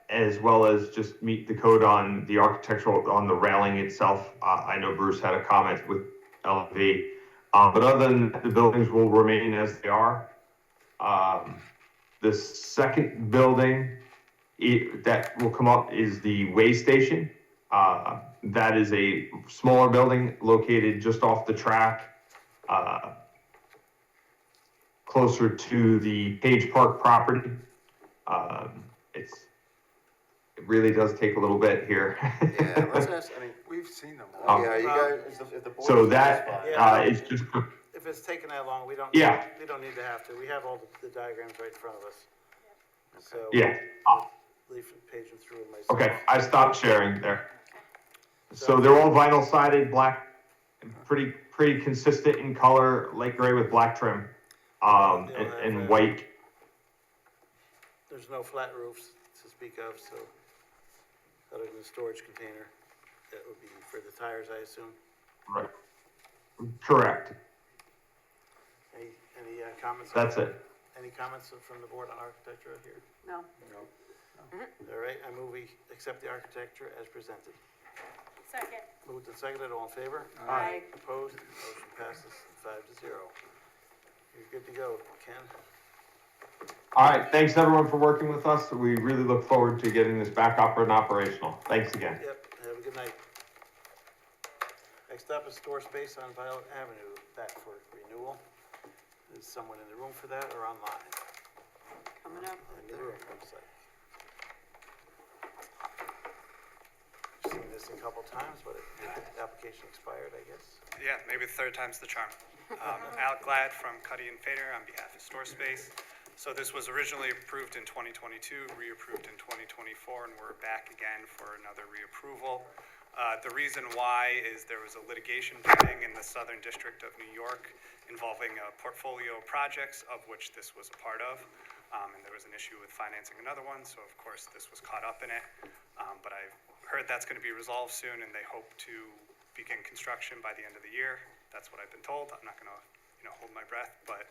as well as just meet the code on the architectural, on the railing itself. I know Bruce had a comment with LV. But other than that, the buildings will remain as they are. The second building that will come up is the way station. That is a smaller building located just off the track, closer to the Page Park property. It really does take a little bit here. Yeah, let's ask, I mean, We've seen them. yeah, you guys, if the board. So that, Yeah. is just, If it's taking that long, we don't Yeah. need to have to. We have all the diagrams right in front of us. So. yeah. Leave paging through them myself. Okay, I stopped sharing there. So they're all vinyl sided, black, pretty consistent in color, light gray with black trim, and white. There's no flat roofs to speak of, so, other than the storage container, that would be for the tires, I assume. Right. Correct, Any comments? that's it. Any comments from the board on architecture here? No. All right, I move we accept the architecture as presented. Second. Moved and seconded, all in favor? Aye. Opposed? Motion passes 5-0. You're good to go, Ken. All right, thanks everyone for working with us. We really look forward to getting this back up and operational. Thanks again. Yep, have a good night. Next up is store space on Violet Avenue, back for renewal. Is someone in the room for that or online? Coming up. In the room, looks like. I've seen this a couple times, but the application expired, I guess. Yeah, maybe the third time's the charm. Alec Glad from Cuddy and Fader on behalf of Store Space. So this was originally approved in 2022, reapproved in 2024, and we're back again for another reapproval. The reason why is there was a litigation pending in the Southern District of New York involving a portfolio of projects, of which this was a part of. And there was an issue with financing another one, so of course this was caught up in it. But I've heard that's going to be resolved soon, and they hope to begin construction by the end of the year. That's what I've been told. I'm not going to, hold my breath, but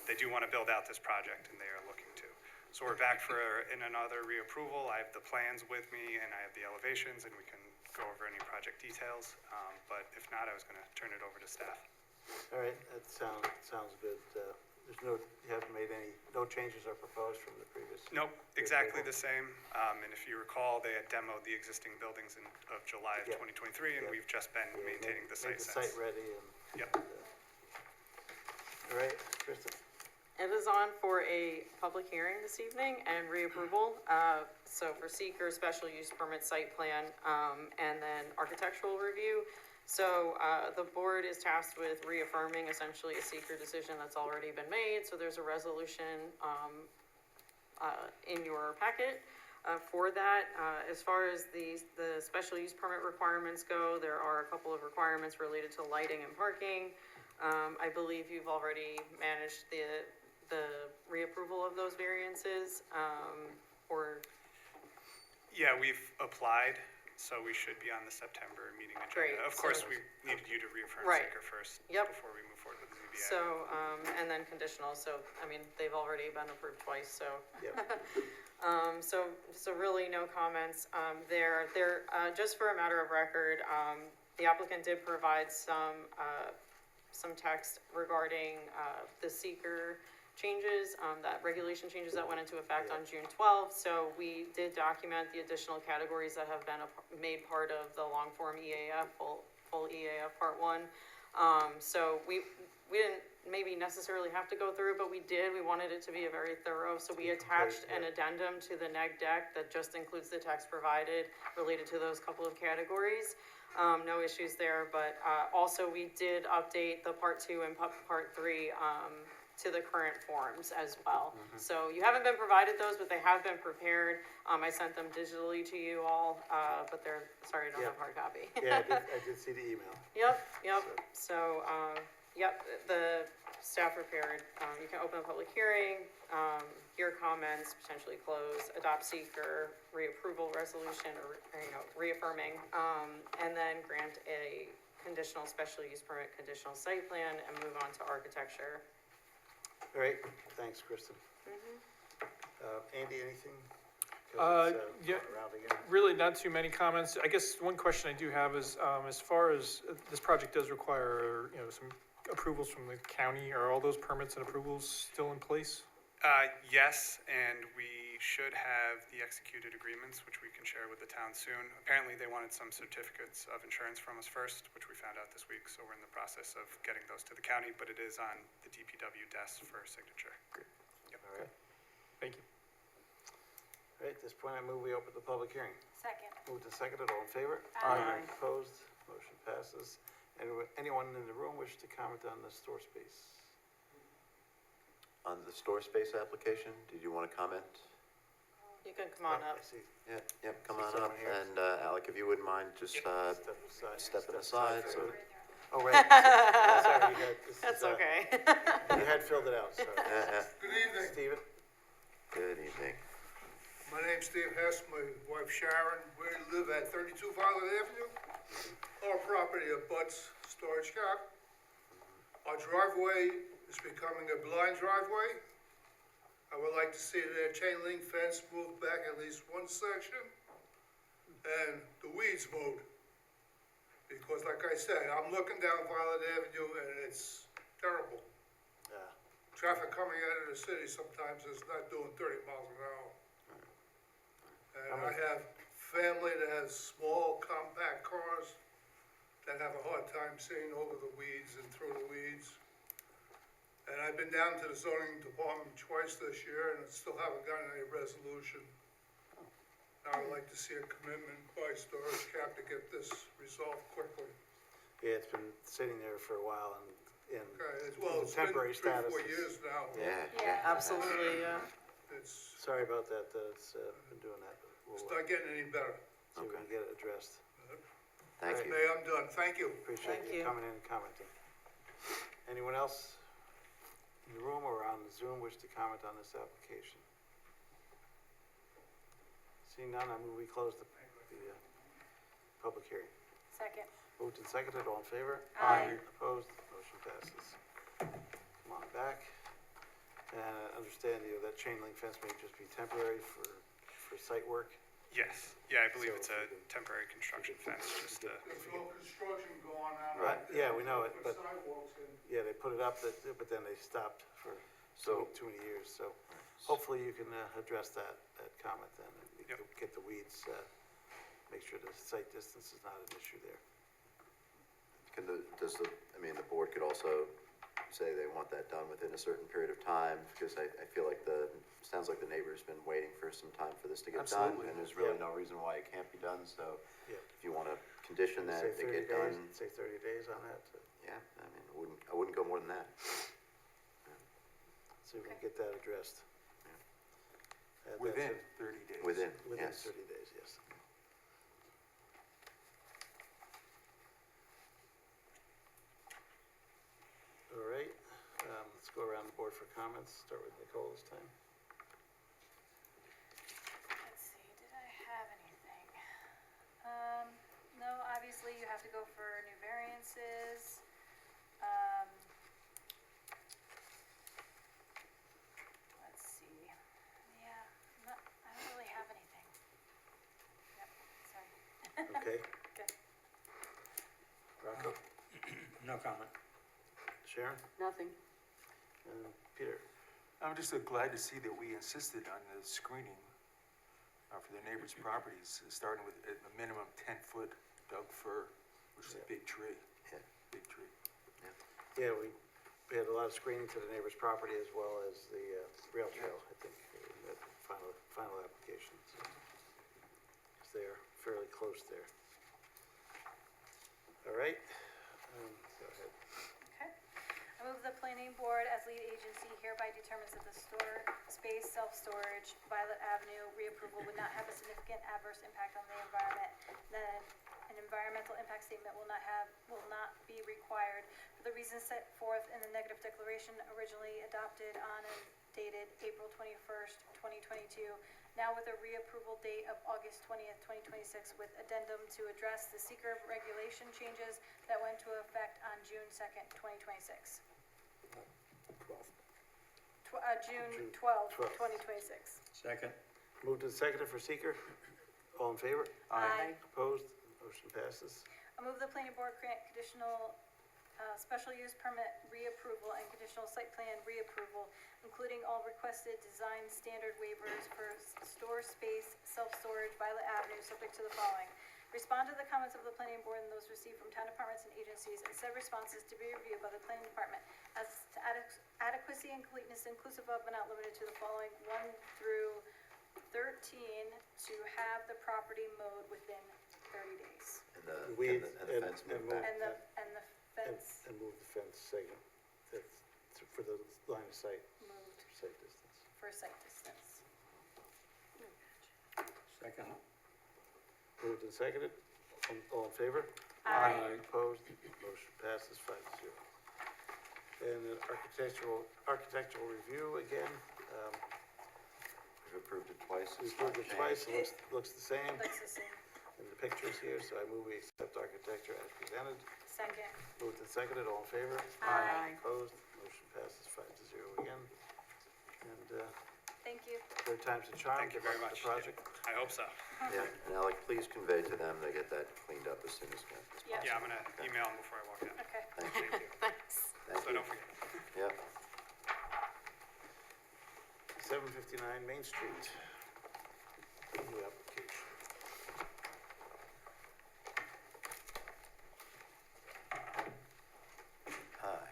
they do want to build out this project, and they are looking to. So we're back for another reapproval. I have the plans with me, and I have the elevations, and we can go over any project details. But if not, I was going to turn it over to staff. All right, that sounds good. you haven't made no changes are proposed from the previous? Nope, exactly the same. And if you recall, they had demoed the existing buildings of July of Yeah. 2023, and Yeah. we've just been Yeah, maintaining the site Made the since. site ready and, Yep. all right, Kristen? It is on for a public hearing this evening and reapproval. So for seeker, special use permit, site plan, and then architectural review. So, the board is tasked with reaffirming essentially a seeker decision that's already been made. So there's a resolution, in your packet, for that. As far as the special use permit requirements go, there are a couple of requirements related to lighting and parking. I believe you've already managed the reapproval of those variances, or, Yeah, we've applied, so we should be on the September meeting agenda. Great, Of course, so- we needed you to reaffirm Right. seeker first. Yep. Before we move forward with the ZBA. so, and then conditional, so, I mean, they've already been approved twice, so. Yep. So really no comments, there, just for a matter of record, the applicant did provide some text regarding, the seeker changes, that regulation changes that went into effect on June 12th. So we did document the additional categories that have been made part of the long form EAF, full EAF Part 1. So we didn't maybe necessarily have to go through, but we did. We wanted it to be a very thorough, so we attached an addendum to the neg deck that just includes the text provided related to those couple of categories. No issues there, but also we did update the Part 2 and Part 3 to the current forms as well. So you haven't been provided those, but they have been prepared. I sent them digitally to you all, but they're, sorry, I don't have hard copy. Yeah, I did see the email. Yep, so, the staff prepared, you can open a public hearing, hear comments, potentially close, adopt seeker, reapproval resolution, or, reaffirming, and then grant a conditional special use permit, conditional site plan, and move on to architecture. All right, thanks, Kristen. Andy, anything? 'Cause it's, Yeah, around again. really not too many comments. I guess one question I do have is, as far as, this project does require, some approvals from the county, are all those permits and approvals still in place? Yes, and we should have the executed agreements, which we can share with the town soon. Apparently, they wanted some certificates of insurance from us first, which we found out this week, so we're in the process of getting those to the county, but it is on the DPW desk for signature. Great. All right, Thank you. all right, at this point, I move we open the public hearing. Second. Moved and seconded, all in favor? Aye. Opposed, motion passes. Anyone in the room wish to comment on the store space? On the store space application, did you want to comment? You can come on up. I see. Yeah, come See on someone up, here. and Alec, if you wouldn't mind just stepping aside, so. Oh, right. Yeah, sorry, you had, That's okay. You had filled it out, so. Good evening. Steven? Good evening. My name's Steve Hess, my wife Sharon. We live at 32 Violet Avenue. Our property abuts storage shop. Our driveway is becoming a blind driveway. I would like to see the chain link fence moved back at least one section and the weeds mowed. Because like I said, I'm looking down Violet Avenue and it's terrible. Yeah. Traffic coming out of the city sometimes is not doing 30 miles an hour. And I have family that has small compact cars that have a hard time seeing over the weeds and through the weeds. And I've been down to the zoning department twice this year and still haven't gotten any resolution. Now I'd like to see a commitment by Storage Cap to get this resolved quickly. Yeah, it's been sitting there for a while and Okay, well, in it's been temporary 3 status. or 4 years now. Yeah, absolutely, yeah. It's, Sorry about that, it's been doing that. it's We'll not getting any better. see if we can get it addressed. Thank you. Hey, I'm done, thank you. Appreciate Thank you you. coming in and commenting. Anyone else in the room or on Zoom wish to comment on this application? Seeing none, I move we close the public hearing. Second. Moved and seconded, all in favor? Aye. Opposed, motion passes. Come on back. And I understand that chain link fence may just be temporary for site work. Yes, yeah, I believe So it's if a we could- temporary construction fence, just to, There's no construction going on Right, out there. yeah, we know it, For but- sidewalks and Yeah, they put it up, but then they stopped for too many years, so hopefully you can address that comment then, and we can get the weeds, make sure the site distance is not an issue there. The board could also say they want that done within a certain period of time, because I feel like sounds like the neighbor's been waiting for some time for this to get done, Absolutely. and there's really no reason why it can't be done, so Yeah. if you wanna condition that, Say they 30 get days, done, say 30 days on that, yeah, I wouldn't go more than that. so we can get that addressed. Add that Within to- 30 days. Within, Within yes. 30 days, yes. All right, let's go around the board for comments. Start with Nicole this time. Let's see, did I have anything? No, obviously you have to go for new variances. Let's see, yeah, I don't really have anything. Yep, sorry. Okay. Okay. Rocco, No comment. Sharon, Nothing. and Peter. I'm just glad to see that we insisted on the screening for the neighbors' properties, starting with a minimum 10-foot Doug fir, which is a big tree. Yeah. Big tree. Yeah, we had a lot of screening to the neighbor's property as well as the rail trail, I think, in that final application. So, 'cause they are fairly close there. All right, go ahead. Okay. I move the planning board as lead agency hereby determines that the space self-storage Violet Avenue reapproval would not have a significant adverse impact on the environment. Then an environmental impact statement will not be required for the reasons set forth in the negative declaration originally adopted on and dated April 21st, 2022. Now with a reapproval date of August 20th, 2026, with addendum to address the seeker regulation changes that went into effect on June 2nd, 2026. June 12th, 2026. Second. Moved and seconded for seeker. All in favor? Aye. Opposed? Motion passes. I move the planning board grant conditional, special use permit reapproval and conditional site plan reapproval, including all requested design standard waivers for store space, self-storage, Violet Avenue, subject to the following. Respond to the comments of the planning board and those received from town departments and agencies, and said responses to be reviewed by the planning department as to adequacy and completeness inclusive of but not limited to the following 1 through 13, to have the property mowed within 30 days. And the Weeds fence moved back. And the fence And move the fence segment, for the line of sight, moved sight distance. for site distance. Second. Moved and seconded. All in favor? Aye. Opposed? Motion passes 5-0. And then architectural review again. We've approved it twice. We It's not approved it changed. twice, it looks the same Looks the same. in the pictures here, so I move we accept architecture as presented. Second. Moved and seconded, all in favor? Aye. Opposed? Motion passes 5-0 again. And Thank you. third time's the charm. Thank you Good very luck with much. the project. I hope so. Yeah, and Alec, please convey to them, they get that cleaned up as soon as possible. Yeah. Yeah, I'm gonna email them before I walk in. Okay. Thank you. Thank you. Thanks. Thank So you. don't forget. Yep. 759 Main Street. New application.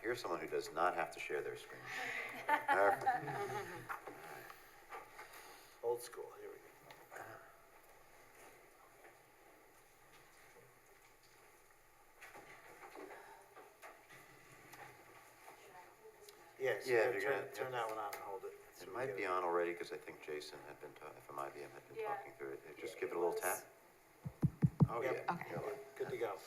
Here's someone who does not have to share their screen. Perfect. Old school, here we go. Yes, Yeah, you you're gotta gonna- turn that one on and hold it. so It we might get be on already, because I think Jason had been, from IBM had been Yeah. talking through it. Just Yeah, give it a it little was. tap. Oh, Yep. yeah. Okay. You're like- Good to go.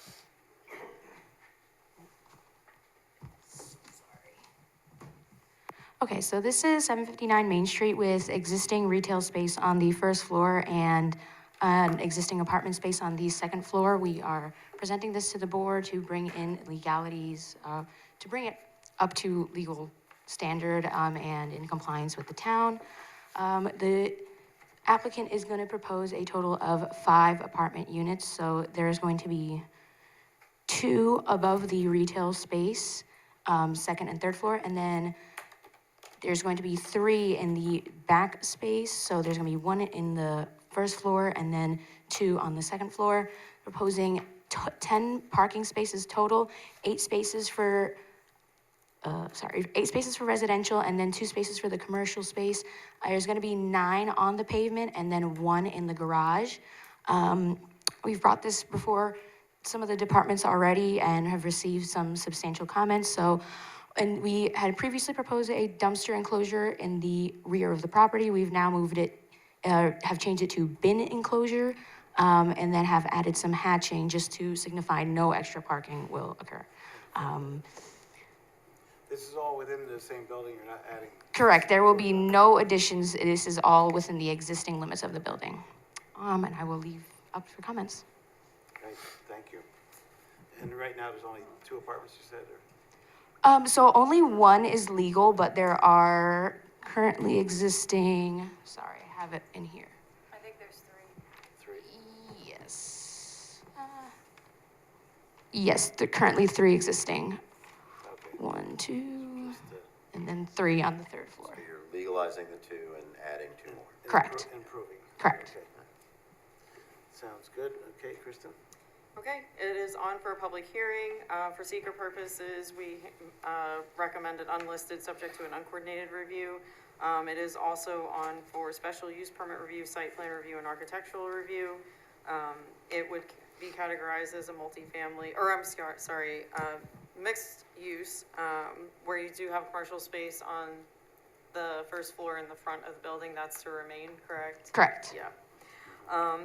Okay, so this is 759 Main Street with existing retail space on the first floor and an existing apartment space on the second floor. We are presenting this to the board to bring in legalities, to bring it up to legal standard and in compliance with the town. The applicant is going to propose a total of 5 apartment units, so there's going to be 2 above the retail space, second and third floor, and then There's going to be 3 in the back space, so there's gonna be 1 in the first floor and then 2 on the second floor. Proposing 10 parking spaces total, 8 spaces for 8 spaces for residential and then 2 spaces for the commercial space. There's gonna be 9 on the pavement and then 1 in the garage. We've brought this before some of the departments already and have received some substantial comments, so, and we had previously proposed a dumpster enclosure in the rear of the property. We've now moved it, have changed it to bin enclosure, and then have added some hatching just to signify no extra parking will occur. This is all within the same building, you're not adding? Correct, there will be no additions, this is all within the existing limits of the building. And I will leave up for comments. Okay, thank you. And right now, there's only 2 apartments, you said, or? So only 1 is legal, but there are currently existing, sorry, I have it in here. I think there's 3. 3? Yes. Yes, there are currently 3 existing. Okay. 1, 2, Just, and then 3 on the 3rd floor. So you're legalizing the 2 and adding 2 more. Correct. Improving. Correct. Okay. Sounds good. Okay, Kristen? Okay, it is on for a public hearing. For seeker purposes, we recommended unlisted, subject to an uncoordinated review. It is also on for special use permit review, site plan review, and architectural review. It would be categorized as a multifamily, or I'm sorry, mixed use, where you do have commercial space on the first floor in the front of the building. That's to remain, correct? Correct. Yeah.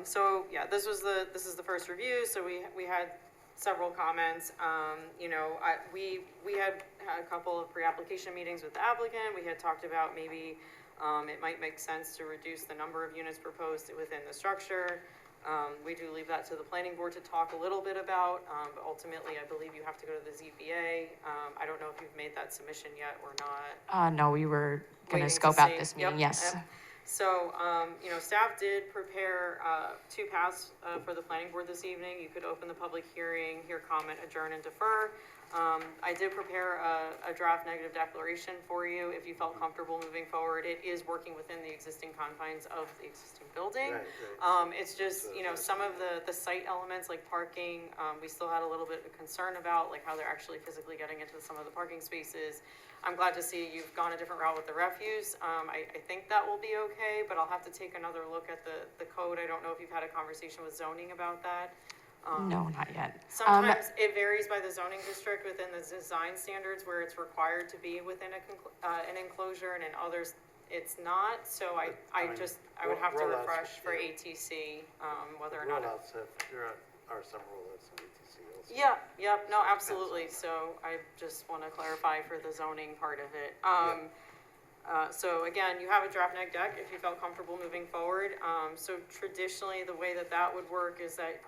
So yeah, this is the first review, so we had several comments. You know, we had a couple of pre-application meetings with the applicant. We had talked about maybe it might make sense to reduce the number of units proposed within the structure. We do leave that to the planning board to talk a little bit about, but ultimately I believe you have to go to the ZBA. I don't know if you've made that submission yet or not. No, we were Waiting gonna to scope out see. this meeting, Yep, yes. yep. So, you know, staff did prepare 2 paths for the planning board this evening. You could open the public hearing, hear comment, adjourn, and defer. I did prepare a draft negative declaration for you if you felt comfortable moving forward. It is working within the existing confines of the existing building. Right. It's just, you know, some of the site elements like parking, we still had a little bit of concern about, like how they're actually physically getting into some of the parking spaces. I'm glad to see you've gone a different route with the refuse. I think that will be okay, but I'll have to take another look at the code. I don't know if you've had a conversation with zoning about that. No, not yet. Sometimes it varies by the zoning district within the design standards where it's required to be within an enclosure, and in others it's not. So I would have to rollouts, refresh for yeah. ATC, whether or not. Rollouts, there are some rollouts in ATC also. Yeah, yep, no, absolutely. So I just want to clarify for the zoning part of it. So again, you have a draft neg deck if you felt comfortable moving forward. So traditionally, the way that would work is that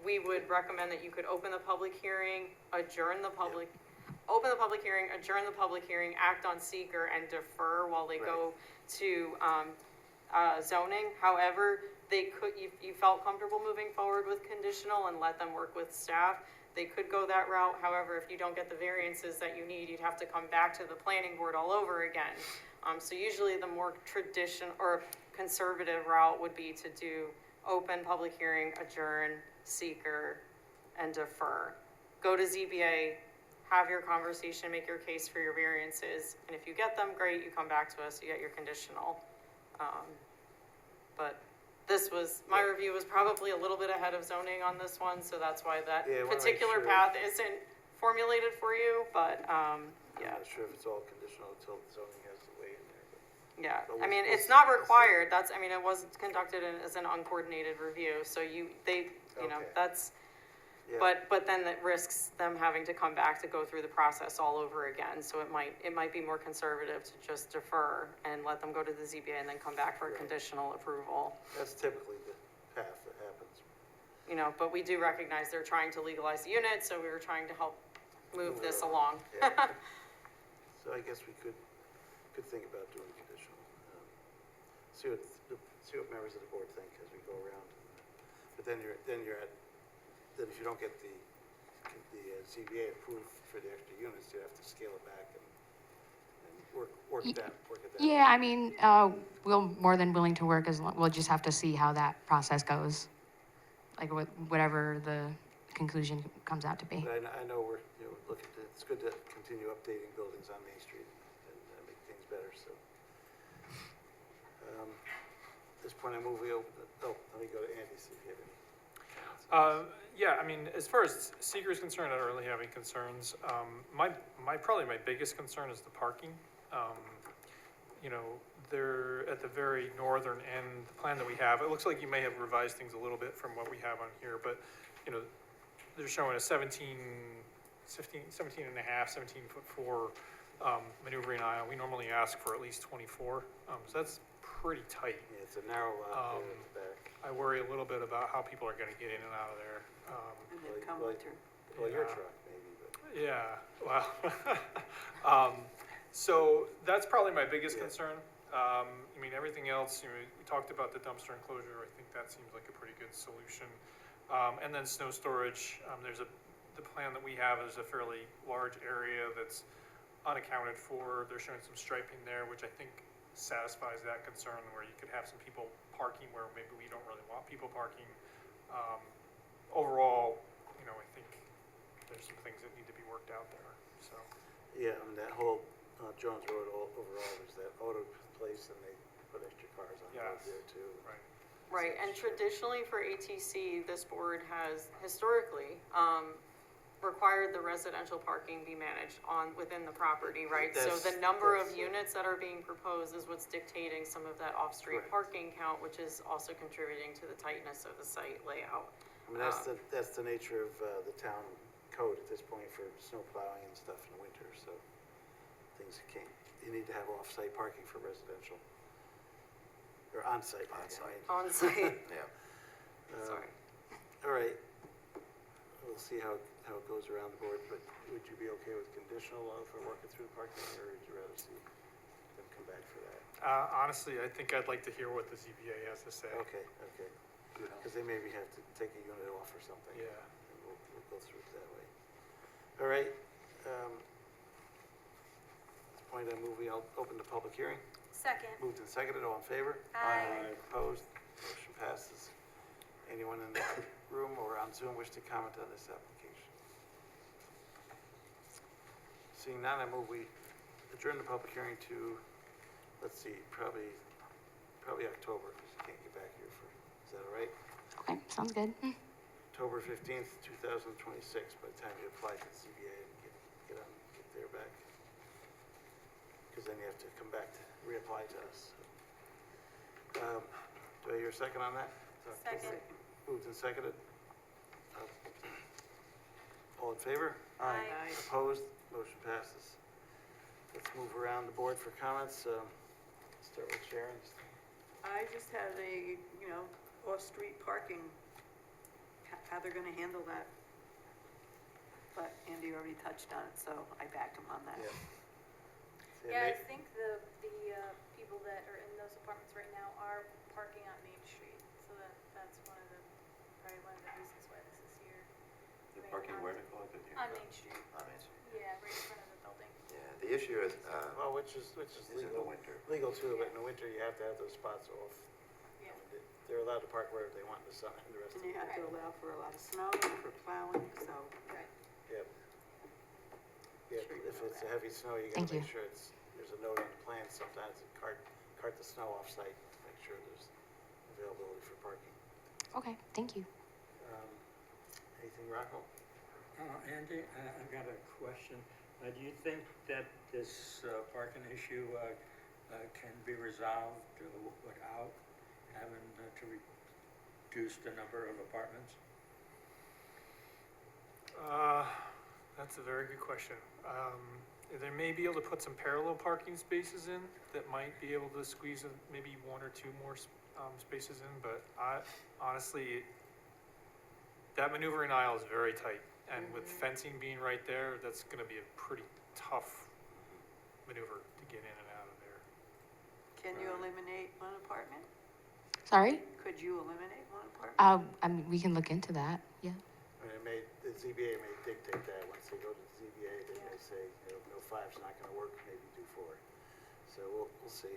we would recommend that you could open the public hearing, open the public hearing, adjourn the public hearing, act on seeker, and defer while they go to zoning. However, they could, you felt comfortable moving forward with conditional and let them work with staff. They could go that route. However, if you don't get the variances that you need, you'd have to come back to the planning board all over again. So usually the more traditional or conservative route would be to do open public hearing, adjourn, seeker, and defer. Go to ZBA, have your conversation, make your case for your variances, and if you get them, great, you come back to us, you get your conditional. But my review was probably a little bit ahead of zoning on this one, so that's why that particular path isn't formulated for you, but, I'm not sure if it's all conditional until the zoning has the way in there, but. yeah, But I mean, we'll it's see. not required, it wasn't conducted as an uncoordinated review, so you know, Okay. that's, Yeah. but then that risks them having to come back to go through the process all over again, so it might be more conservative to just defer and let them go to the ZBA and then come back for a conditional approval. That's typically the path that happens. You know, but we do recognize they're trying to legalize the unit, so we were trying to help move this along. Yeah. So I guess we could think about doing conditional. See what members of the board think as we go around. But then if you don't get the ZBA approved for the extra units, you have to scale it back and work at that. Yeah, I mean, we're more than willing to work we'll just have to see how that process goes. Like whatever the conclusion comes out to be. But I know we're, looking to, it's good to continue updating buildings on Main Street and make things better, so. At this point, I move we open let me go to Andy, see if you have any. Yeah, I mean, as far as seeker is concerned, I don't really have any concerns. Probably my biggest concern is the parking. They're at the very northern end, the plan that we have, it looks like you may have revised things a little bit from what we have on here, but, they're showing a 17 and a half, 17'4" maneuvering aisle. We normally ask for at least 24, so that's pretty tight. Yeah, it's a narrow lot there at the back. I worry a little bit about how people are gonna get in and out of there. And then come winter. Well, your Yeah. truck maybe, but. Yeah, well, so that's probably my biggest concern. I mean, everything else, we talked about the dumpster enclosure. I think that seems like a pretty good solution. And then snow storage, the plan that we have is a fairly large area that's unaccounted for. They're showing some striping there, which I think satisfies that concern, where you could have some people parking where maybe we don't really want people parking. Overall, I think there's some things that need to be worked out there, so. Yeah, I mean, that whole Jones Road overall, there's that auto place and they put extra cars on the road Yes. there too. Right. Right, and traditionally for ATC, this board has historically, required the residential parking be managed within the property, right? So the number of units that are being proposed is what's dictating some of that off-street parking count, which is also contributing to the tightness of the site layout. I mean, that's the nature of the town code at this point for snow plowing and stuff in the winter, so things you need to have off-site parking for residential. Or on-site parking. On-site, Yeah. sorry. All right, we'll see how it goes around the board, but would you be okay with conditional for working through the parking, or would you rather see them come back for that? Honestly, I think I'd like to hear what the ZBA has to say. Okay, because they maybe have to take a unit off or something. Yeah. And we'll go through it that way. All right, at this point, I move we open the public hearing. Second. Moved and seconded, all in favor? Aye. Opposed? Motion passes. Anyone in the room or on Zoom wish to comment on this application? Seeing none, I move we adjourn the public hearing to, let's see, probably October, because you can't get back here is that all right? Okay, sounds good. October 15th, 2026, by the time you apply to the CBA and get there back. Because then you have to come back to reapply to us. Do I hear a second on that? Second. Moved and seconded. All in favor? Aye. Opposed? Motion passes. Let's move around the board for comments. Start with Sharon. I just have a, off-street parking, how they're gonna handle that. But Andy already touched on it, so I back him on that. Yeah, I think the people that are in those apartments right now are parking on Main Street, so that's probably one of the reasons why this is here. They're parking where, Nicole? On Main Street, On Main Street. yeah, right in front of the building. Yeah, the issue is, Well, which is in legal. the winter. Legal too, but in the winter, you have to have those spots off. Yeah. They're allowed to park wherever they want in the sun and the rest of And you the have to allow for a lot of snow and for plowing, so. Right. Yep. Yeah, Sure you if know it's that. a heavy snow, you Thank gotta you. make sure there's a note on the plan sometimes to cart the snow off-site to make sure there's availability for parking. Okay, thank you. Anything, Rocco? Andy, I've got a question. Do you think that this parking issue can be resolved without having to reduce the number of apartments? That's a very good question. They may be able to put some parallel parking spaces in that might be able to squeeze maybe one or two more spaces in, but honestly, that maneuvering aisle is very tight. And with fencing being right there, that's gonna be a pretty tough maneuver to get in and out of there. Can you eliminate one apartment? Sorry? Could you eliminate one apartment? I mean, we can look into that, yeah. I mean, the ZBA may dictate that once they go to the ZBA, they may say, no, five's not gonna work, maybe do four. So we'll see.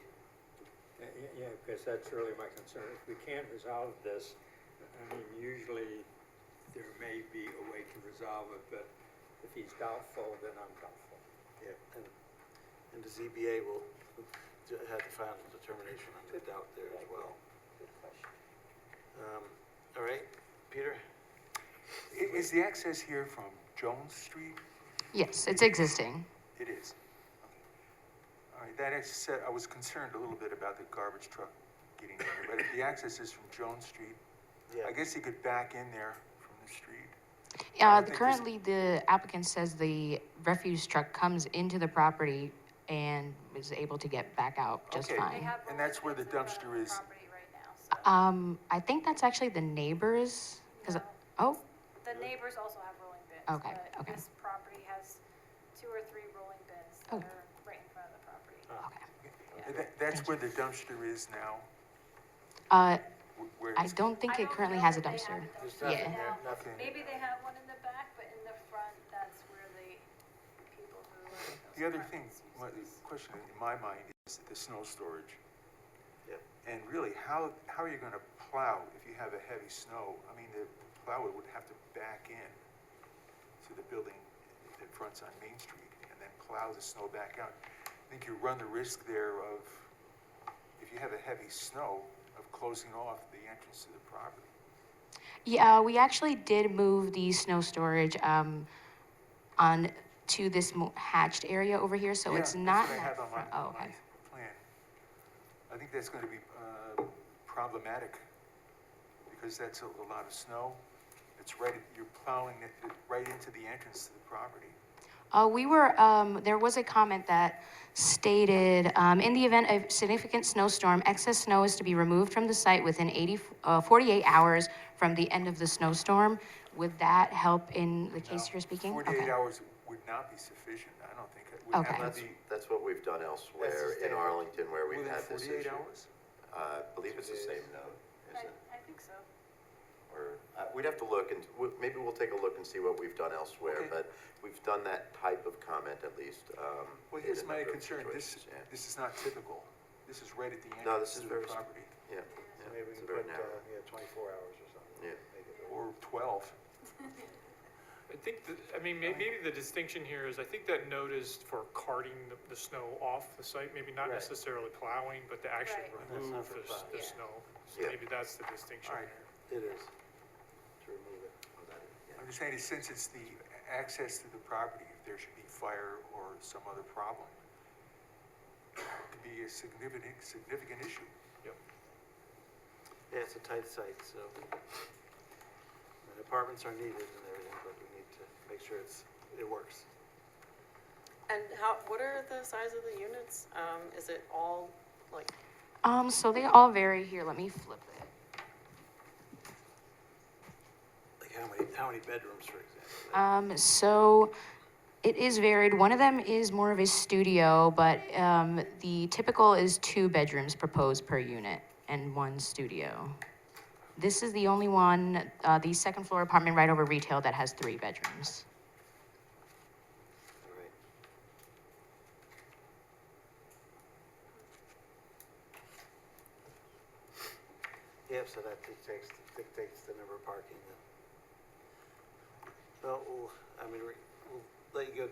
Yeah, because that's really my concern. If we can't resolve this, I mean, usually there may be a way to resolve it, but if he's doubtful, then I'm doubtful. Yeah, and the ZBA will have the final determination on the doubt there as well. Good question. All right, Peter? Is the access here from Jones Street? Yes, it's existing. It is. Okay. All right, that is said, I was concerned a little bit about the garbage truck getting in there, but if the access is from Jones Street, Yeah. I guess he could back in there from the street. Currently, the applicant says the refuse truck comes into the property and is able to get back out just Okay. fine. And that's where the dumpster is. Property right now, so. I think that's actually the neighbors, because, oh, The neighbors also have rolling bins. Okay, but okay. This property has 2 or 3 rolling bins that Okay. are right in front of the property. okay. That's where the dumpster is now? Uh, Where I it's- don't think it don't currently know has a that they dumpster. have There's dumpster nothing Yeah. there, now. nothing. Maybe they have one in the back, but in the front, that's where the people who are. The other thing, the question in my mind is the snow storage. Yeah. And really, how are you gonna plow if you have a heavy snow? I mean, the plower would have to back in to the building that fronts on Main Street and then plow the snow back out. I think you run the risk there of, if you have a heavy snow, of closing off the entrance to the property. Yeah, we actually did move the snow storage on to this hatched area over here, so it's not. That's what I have on my, oh, on my okay. plan. I think that's gonna be problematic because that's a lot of snow. It's right, you're plowing it right into the entrance to the property. There was a comment that stated, in the event of significant snowstorm, excess snow is to be removed from the site within 48 hours from the end of the snowstorm. Would that help in the case you're speaking? 48 Okay. hours would not be sufficient. I don't think it would Okay. have to be. That's what we've done elsewhere in standard. Arlington where we've Within had this 48 issue. hours? I believe it's the same note, is it? I think so. Or, we'd have to look and, maybe we'll take a look and see what we've done elsewhere, Okay. but we've done that type of comment at least. Well, in here's a my number of concern. This situations, is not typical. This is right at the No, this entrance is to the very property. Yeah, So yeah, maybe we it's can very put, narrow. 24 hours or something. Yeah. Make it Or 12. I think, I mean, maybe the distinction here is, I think that note is for carting the snow off the site, maybe not Right. necessarily plowing, but to actually Right. That's not remove for plowing. the Yeah. snow. So Yeah. maybe that's the distinction All right. there. It is, to remove it. I'm just saying, since it's the access to the property, if there should be fire or some other problem, it could be a significant issue. Yep. Yeah, it's a tight site, so. And apartments are needed and everything, but we need to make sure it works. And what are the size of the units? Is it all like, So they all vary. Here, let me flip it. Like how many bedrooms, for example? So it is varied. One of them is more of a studio, but the typical is 2 bedrooms proposed per unit and 1 studio. This is the only one, the second floor apartment right over retail that has 3 bedrooms. All right. Yep, so that dictates the number of parking. Well, we'll let you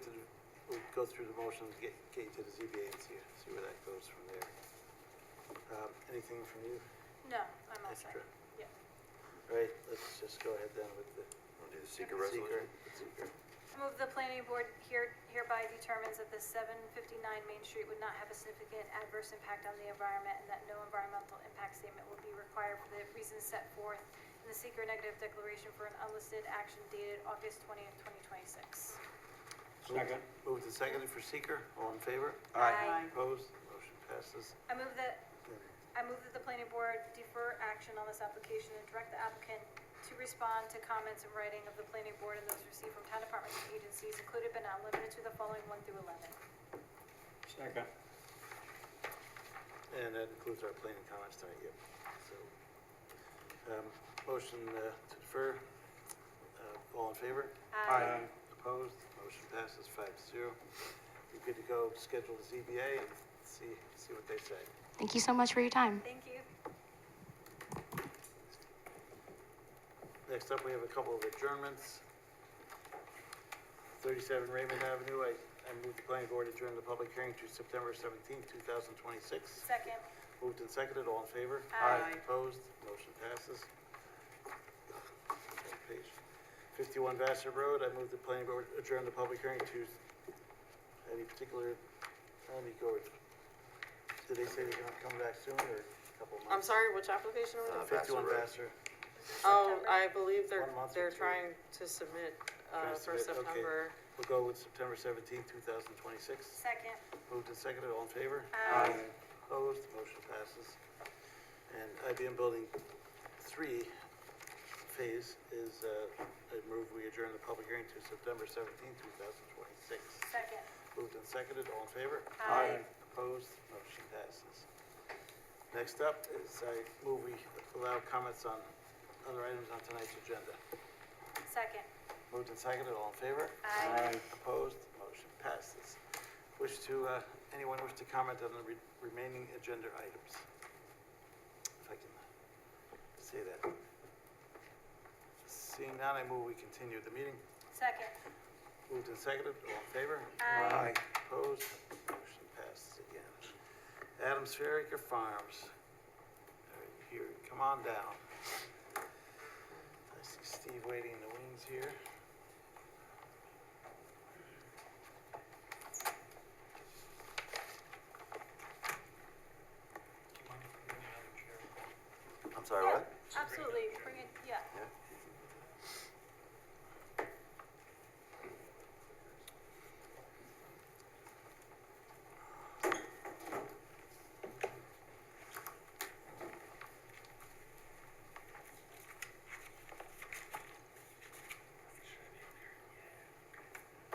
we'll go through the motions, get you to the ZBA and see where that goes from there. Anything from you? No, I'm all set. Extra? Yeah. All right, let's just go ahead then with the Want to do the seeker resolution? Seeker. I move the planning board hereby determines that the 759 Main Street would not have a significant adverse impact on the environment and that no environmental impact statement will be required for the reasons set forth in the seeker negative declaration for an unlisted action dated August 20th, 2026. Second. Moved and seconded for seeker, all in favor? Aye. Opposed? Motion passes. I move that the planning board defer action on this application and direct the applicant to respond to comments in writing of the planning board and those received from town departments and agencies, included but not limited to the following 1 through 11. Second. And that includes our planning comments tonight, yep. So, motion to defer, all in favor? Aye. Opposed? Motion passes 5-0. You're good to go, schedule the ZBA and see what they say. Thank you so much for your time. Thank you. Next up, we have a couple of adjournments. 37 Raymond Avenue, I move the planning board adjourn the public hearing to September 17th, 2026. Second. Moved and seconded, all in favor? Aye. Opposed, motion passes. Page 51 Vassar Road, I move the planning board adjourn the public hearing to any particular, let me go, did they say they're gonna come back soon or a couple months? I'm sorry, which application are we? 51 Vassar. Oh, I believe 1 month or they're two? trying to submit, Trying to for submit, okay. September. We'll go with September 17th, 2026. Second. Moved and seconded, all in favor? Aye. Opposed, motion passes. And IBM Building 3 phase is, I move we adjourn the public hearing to September 17th, 2026. Second. Moved and seconded, all in favor? Aye. Opposed, motion passes. Next up is I move we allow comments on other items on tonight's agenda. Second. Moved and seconded, all in favor? Aye. Opposed, motion passes. Anyone wish to comment on the remaining agenda items? If I can say that. Seeing none, I move we continue the meeting. Second. Moved and seconded, all in favor? Aye. Opposed, motion passes again. Adams Fairacre Farms. Here, come on down. I see Steve waiting in the wings here. I'm sorry, what? Absolutely. Bring it, yeah. Yeah.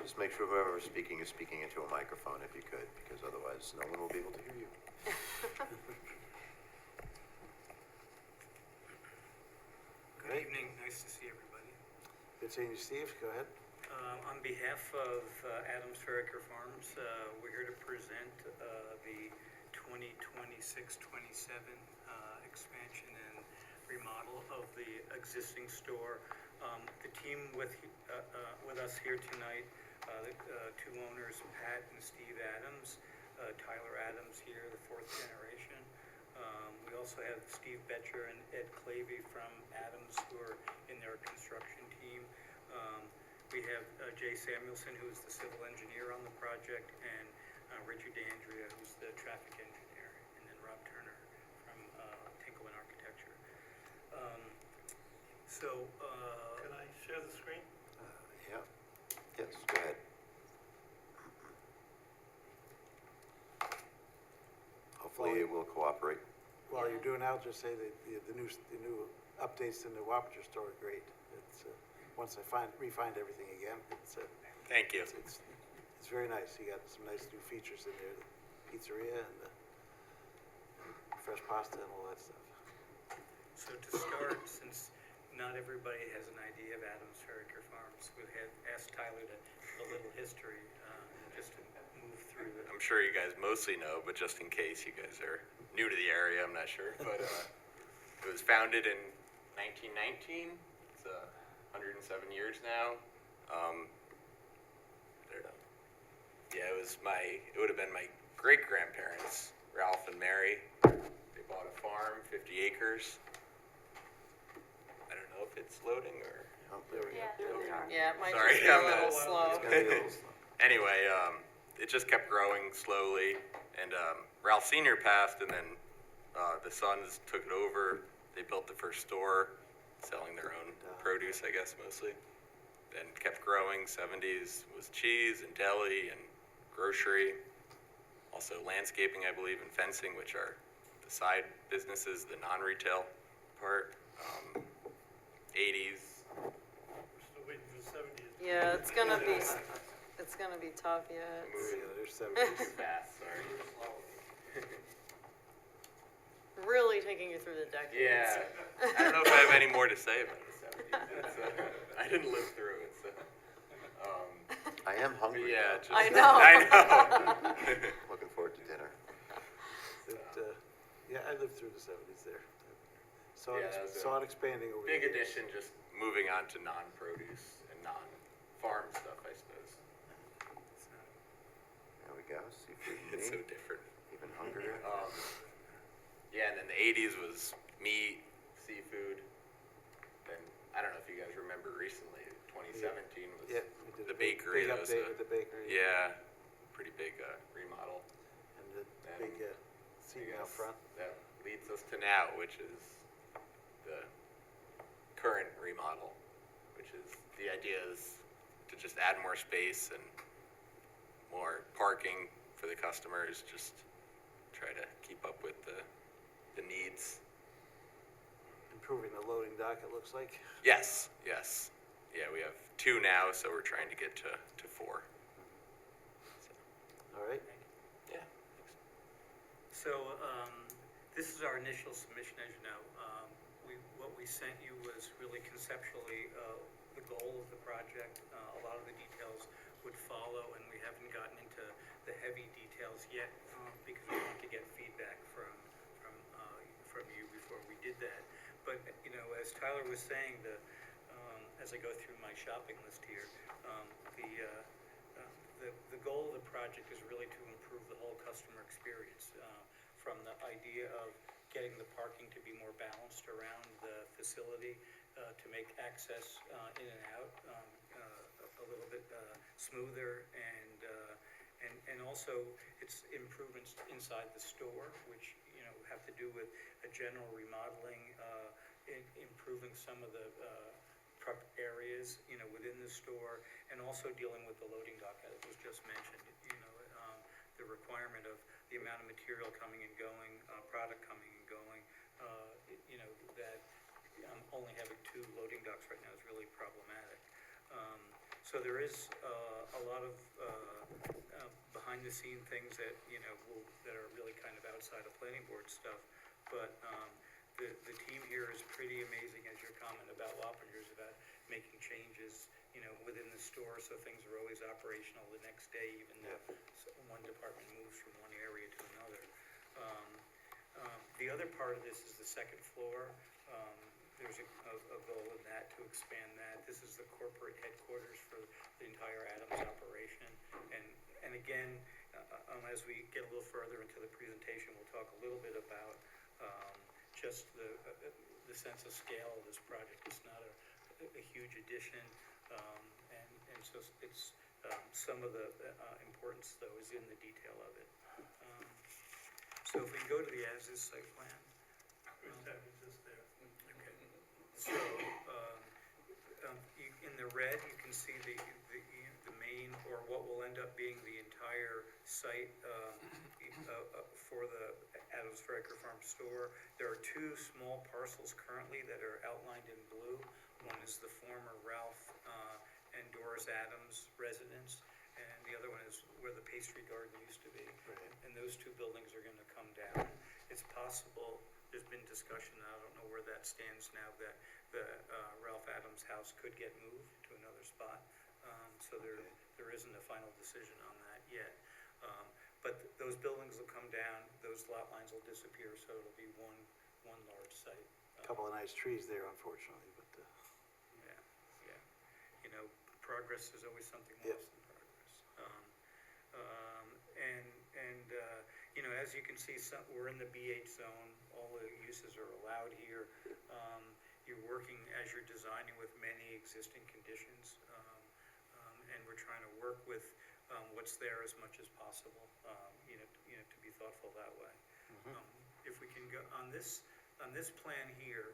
Just make sure whoever is speaking into a microphone if you could, because otherwise no one will be able to hear you. Good evening, nice to see everybody. Good seeing you, Steve. Go ahead. On behalf of Adams Fairacre Farms, we're here to present the 2026-27 expansion and remodel of the existing store. The team with us here tonight, the two owners, Pat and Steve Adams, Tyler Adams here, the fourth generation. We also have Steve Betcher and Ed Clavey from Adams who are in their construction team. We have Jay Samuelson, who's the civil engineer on the project, and Richard DeAndrea, who's the traffic engineer, and then Rob Turner from Tinkleman Architecture. Can I share the screen? Yeah. Yes, go ahead. Hopefully it will cooperate. While you're doing that, I'll just say that the new updates in the Wappinger store are great. It's, once I refind everything again, it's, Thank you. it's very nice. You got some nice new features in there, the pizzeria and the fresh pasta and all that stuff. So to start, since not everybody has an idea of Adams Fairacre Farms, we had asked Tyler to a little history, just to move through the. I'm sure you guys mostly know, but just in case you guys are new to the area, I'm not sure. But it was founded in 1919. It's 107 years now. I don't know. Yeah, it would have been my great grandparents, Ralph and Mary. They bought a farm, 50 acres. I don't know if it's loading or. Oh, there we go. Yeah, it might Sorry, just be a I'm little slow. It's gonna be a little slow. Anyway, it just kept growing slowly, and Ralph Sr. passed, and then the sons took it over. They built the first store, selling their own produce, I guess, mostly. Then kept growing. 70s was cheese and deli and grocery. Also landscaping, I believe, and fencing, which are the side businesses, the non-retail part. 80s. We're still waiting for the 70s. Yeah, it's gonna be tough yet. There's 70s. Fast, sorry. Really taking you through the decades. Yeah. I don't know if I have any more to say about the 70s. I didn't live through it, so. I am hungry. Yeah, now. just, I know. I know. Looking forward to dinner. Yeah, I lived through the seventies there. Saw Yeah, it, that was a saw it expanding over the Big years. addition, just moving on to non-produce and non-farm stuff, I suppose. There we go, seafood and It's so meat, different. even hungrier. Yeah, and then the 80s was meat, seafood. Then I don't know if you guys remember recently, 2017 was Yeah, we did a the big bakery. That was update a- with the bakery. Yeah, pretty big remodel. And the And big I seating out guess front. That leads us to now, which is the current remodel, which is the idea is to just add more space and more parking for the customers, just try to keep up with the needs. Improving the loading dock, it looks like. Yes, yes. Yeah, we have 2 now, so we're trying to get to 4. All right. Yeah. So, this is our initial submission, as you know. What we sent you was really conceptually, the goal of the project. A lot of the details would follow, and we haven't gotten into the heavy details yet, because we want to get feedback from you before we did that. But, you know, as Tyler was saying, as I go through my shopping list here, the goal of the project is really to improve the whole customer experience, from the idea of getting the parking to be more balanced around the facility, to make access in and out a little bit smoother, and also it's improvements inside the store, which, you know, have to do with a general remodeling, improving some of the prep areas, you know, within the store, and also dealing with the loading dock, as was just mentioned, you know, the requirement of the amount of material coming and going, product coming and going, you know, that only having 2 loading docks right now is really problematic. So there is a lot of behind-the-scene things that, you know, that are really kind of outside of planning board stuff, but the team here is pretty amazing, as your comment about Loppinger's, about making changes, you know, within the store, so things are always operational the next day, even if one department moves from one area to another. The other part of this is the second floor. There's a goal in that to expand that. This is the corporate headquarters for the entire Adams operation. And again, as we get a little further into the presentation, we'll talk a little bit about just the sense of scale of this project. It's not a huge addition, and so it's some of the importance, though, is in the detail of it. So if we go to the as-is site plan. Okay. So, in the red, you can see the main, or what will end up being the entire site for the Adams Freiker Farm store. There are 2 small parcels currently that are outlined in blue. One is the former Ralph and Doris Adams residence, and the other one is where the pastry garden used to be. Right. And those 2 buildings are going to come down. It's possible, there's been discussion, I don't know where that stands now, that the Ralph Adams house could get moved to another spot. So there isn't a final decision on that yet. But those buildings will come down, those lot lines will disappear, so it'll be one large site. Couple of nice trees there, unfortunately, but, Yeah. You know, progress is always something Yep. less than progress. You know, as you can see, we're in the B8 zone. All the uses are allowed here. You're working as you're designing with many existing conditions, and we're trying to work with what's there as much as possible. You know, to be thoughtful that way. If we can go on this plan here,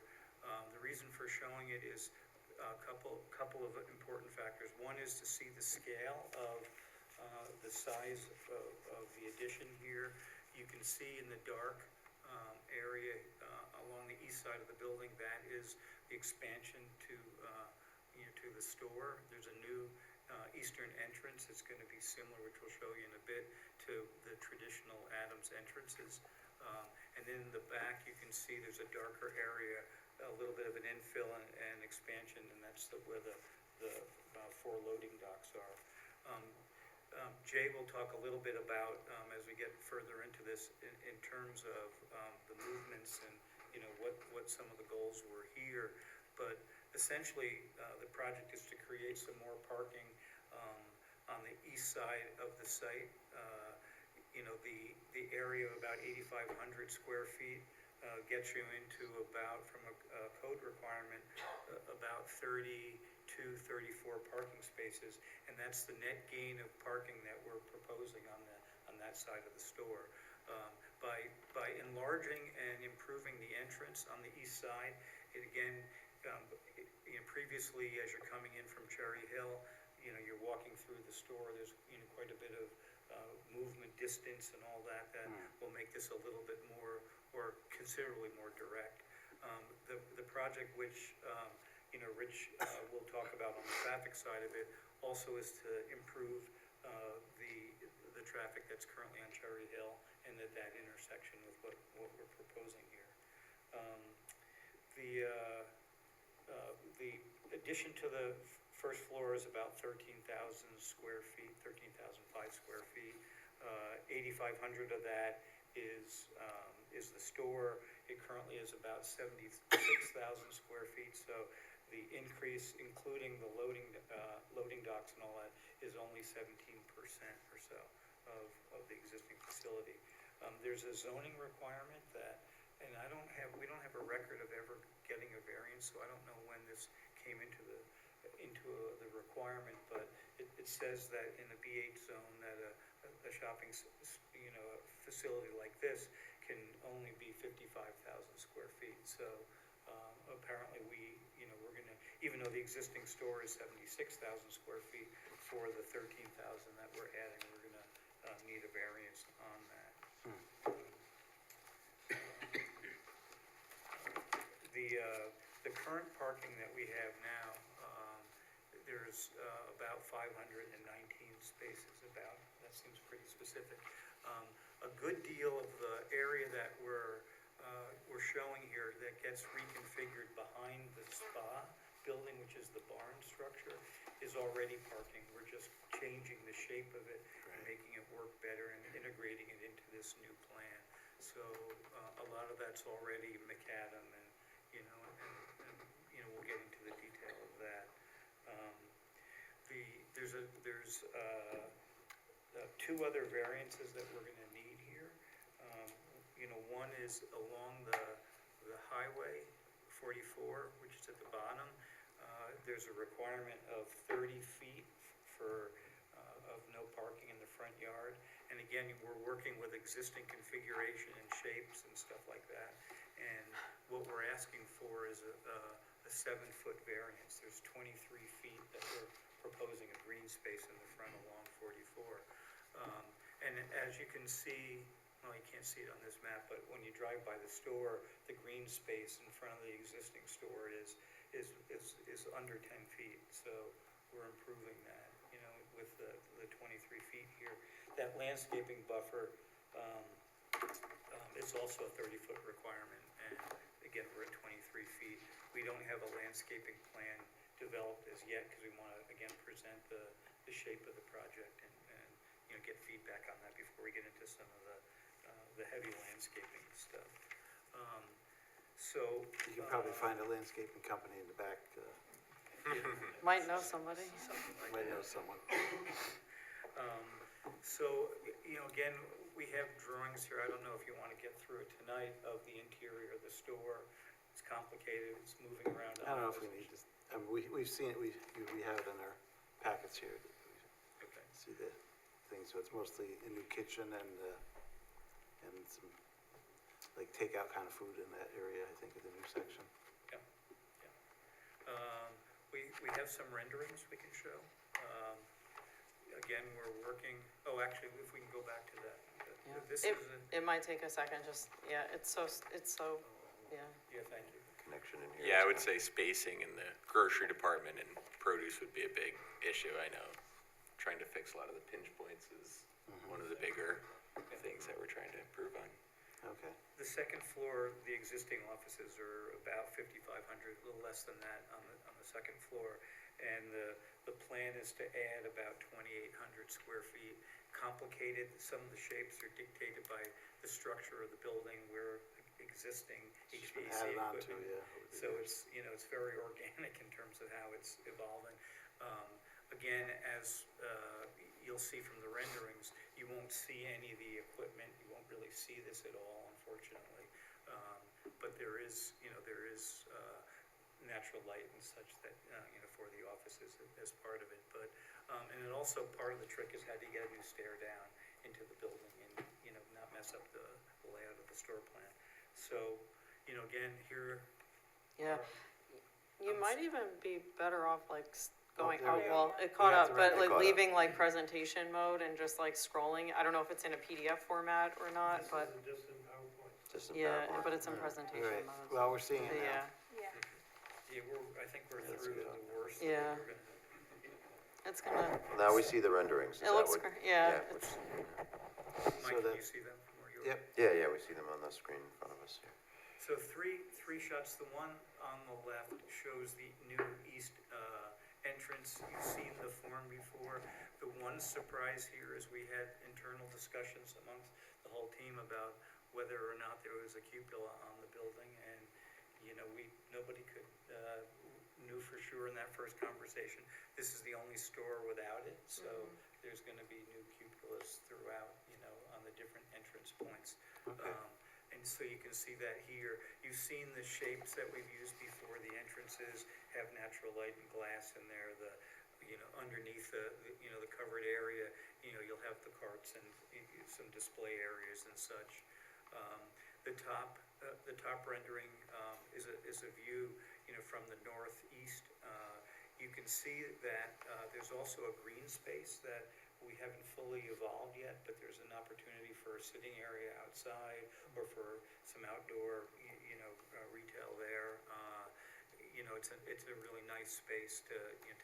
the reason for showing it is a couple of important factors. One is to see the scale of the size of the addition here. You can see in the dark area along the east side of the building, that is the expansion to to the store. There's a new eastern entrance. It's going to be similar, which we'll show you in a bit, to the traditional Adams entrances. And then in the back, you can see there's a darker area, a little bit of an infill and expansion, and that's where the 4 loading docks are. Jay will talk a little bit about, as we get further into this, in terms of the movements and, you know, what some of the goals were here. But essentially, the project is to create some more parking on the east side of the site. You know, the area of about 8,500 square feet gets you into about, from a code requirement, about 32, 34 parking spaces, and that's the net gain of parking that we're proposing on that side of the store. By enlarging and improving the entrance on the east side, it again, you know, previously, as you're coming in from Cherry Hill, you know, you're walking through the store, there's, you know, quite a bit of movement, distance, and all that will make this a little bit more, or considerably more direct. The project which, you know, Rich will talk about on the traffic side of it, also is to improve the traffic that's currently on Cherry Hill and that intersection with what we're proposing here. The addition to the first floor is about 13,000 square feet, 13,005 square feet. 8,500 of that is the store. It currently is about 76,000 square feet, so the increase, including the loading docks and all that, is only 17% or so of the existing facility. There's a zoning requirement that, and we don't have a record of ever getting a variance, so I don't know when this came into the requirement, but it says that in the B8 zone that a shopping, you know, a facility like this can only be 55,000 square feet. So apparently you know, we're gonna, even though the existing store is 76,000 square feet, for the 13,000 that we're adding, we're gonna need a variance on that. The current parking that we have now, there's about 519 spaces about. That seems pretty specific. A good deal of the area that we're showing here that gets reconfigured behind the spa building, which is the barn structure, is already parking. We're just changing the shape of it and making it work better and integrating it into this new plan. So a lot of that's already macadam, and you know, and you know, we'll get into the detail of that. There's two other variances that we're going to need here. You know, one is along the highway 44, which is at the bottom. There's a requirement of 30 feet of no parking in the front yard. And again, we're working with existing configuration and shapes and stuff like that. And what we're asking for is a 7-foot variance. There's 23 feet that we're proposing a green space in the front along 44. And as you can see, well, you can't see it on this map, but when you drive by the store, the green space in front of the existing store is under 10 feet. So we're improving that, you know, with the 23 feet here. That landscaping buffer is also a 30-foot requirement, and again, we're at 23 feet. We don't have a landscaping plan developed as yet because we want to, again, present the shape of the project and you know, get feedback on that before we get into some of the heavy landscaping stuff. So you can probably find a landscaping company in the back. Might know somebody. Might know someone. So, you know, again, we have drawings here. I don't know if you want to get through it tonight of the interior of the store. It's complicated. It's moving around. I don't know if we need to. We've seen it. We have it in our packets here. Okay. See the thing. So it's mostly a new kitchen and some like takeout kind of food in that area. I think in the new section. Yeah. We have some renderings we can show. Again, we're working. Oh, actually, if we can go back to that. It might take a second. Just it's so yeah. Yeah, thank you. Connection in here. Yeah, I would say spacing in the grocery department and produce would be a big issue, I know. Trying to fix a lot of the pinch points is one of the bigger things that we're trying to improve on. Okay. The second floor, the existing offices are about 5,500, a little less than that on the second floor. And the plan is to add about 2,800 square feet complicated. Some of the shapes are dictated by the structure of the building where existing It's been HVAC added on to, equipment. yeah, over the So years. it's, it's very organic in terms of how it's evolving. Again, as you'll see from the renderings, you won't see any of the equipment. You won't really see this at all, unfortunately. But there is, natural light and such that, for the offices as part of it. But, and then also part of the trick is how do you get a new stair down into the building and, not mess up the layout of the store plan. So, again, here. Yeah. You might even be better off like going, there we go. well, it caught got up, the but render like caught up. leaving like presentation mode and just like scrolling. I don't know if it's in a PDF format or not, but Just in PowerPoint. Just in yeah, PowerPoint. but it's in All presentation right, mode. well, we're seeing it But now. yeah, Yeah. Yeah, I think we're That's through good. the worst. Yeah. We're gonna- it's gonna, Now we see the renderings. Is it that looks what- great, yeah. which- Mike, So can that- you see them from where you are? Yep, Yeah, we see them on the screen in front of us here. So three shots. The one on the left shows the new east entrance. You've seen the form before. The one surprise here is we had internal discussions amongst the whole team about whether or not there was a cupola on the building, and nobody could knew for sure in that first conversation. This is the only store without it, so there's going to be new cupolas throughout, on the different entrance points. Okay. And so you can see that here. You've seen the shapes that we've used before. The entrances have natural light and glass in there. Underneath the covered area, you'll have the carts and some display areas and such. The top rendering is a view, from the northeast. You can see that there's also a green space that we haven't fully evolved yet, but there's an opportunity for a sitting area outside or for some outdoor, retail there. It's a really nice space to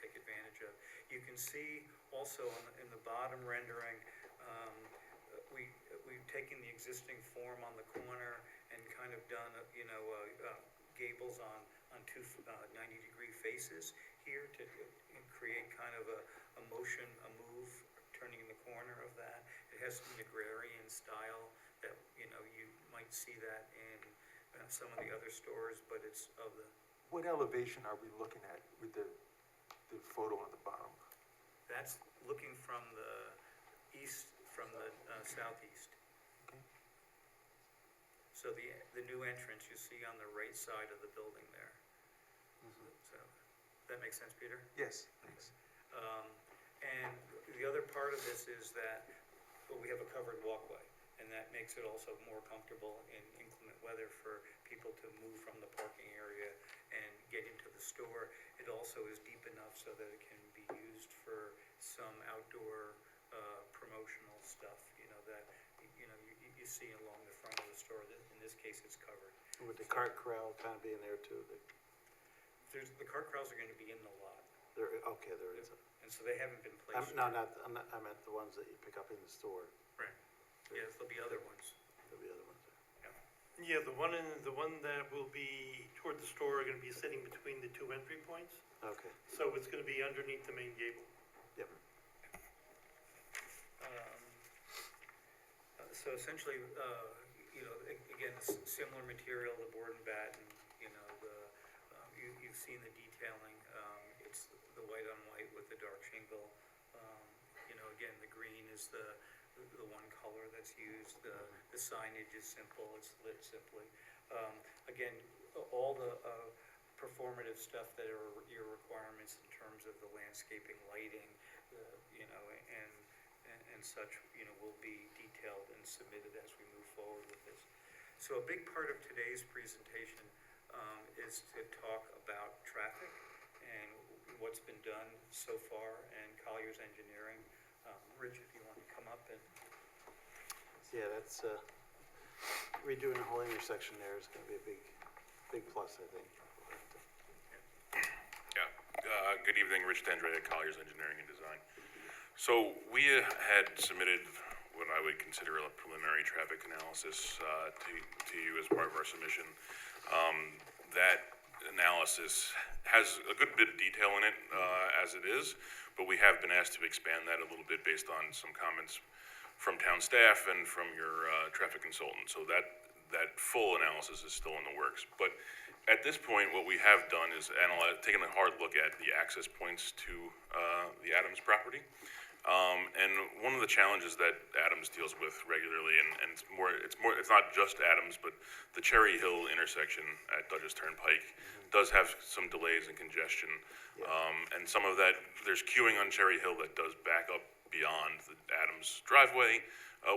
take advantage of. You can see also in the bottom rendering, we've taken the existing form on the corner and kind of done, gables on two 90-degree faces here to create kind of a motion, a move, turning the corner of that. It has an agrarian style that, you might see that in some of the other stores, but it's of the, What elevation are we looking at with the photo on the bottom? that's looking from the east, from the southeast. Okay. So the new entrance you see on the right side of the building there. So, that makes sense, Peter? Yes, thanks. And the other part of this is that we have a covered walkway, and that makes it also more comfortable in inclement weather for people to move from the parking area and get into the store. It also is deep enough so that it can be used for some outdoor promotional stuff, that, you see along the front of the store. In this case, it's covered. Would the cart corral kind of be in there too? The cart corrals are gonna be in the lot, Okay, there is. and so they haven't been placed. No, I meant the ones that you pick up in the store. Right. Yes, there'll be other ones. There'll be other ones there. Yeah, the one that will be toward the store are gonna be sitting between the two entry points, Okay, so it's gonna be underneath the main gable. yep. So essentially, again, similar material, the board and batten, you've seen the detailing. It's the white on white with the dark shingle. Again, the green is the one color that's used. The signage is simple, it's lit simply. Again, all the performative stuff that are your requirements in terms of the landscaping, lighting, and such, will be detailed and submitted as we move forward with this. So a big part of today's presentation is to talk about traffic and what's been done so far and Collier's Engineering. Rich, if you want to come up and. Yeah, that's, redoing the whole intersection there is gonna be a big plus, I think. Yeah, good evening, Rich Dendre at Collier's Engineering and Design. So we had submitted what I would consider a preliminary traffic analysis to you as part of our submission. That analysis has a good bit of detail in it as it is, but we have been asked to expand that a little bit based on some comments from town staff and from your traffic consultant. So that full analysis is still in the works. But at this point, what we have done is taken a hard look at the access points to the Adams property. And one of the challenges that Adams deals with regularly, and it's not just Adams, but the Cherry Hill intersection at Dutchess Turnpike does have some delays and congestion. And some of that, there's queuing on Cherry Hill that does back up beyond the Adams driveway,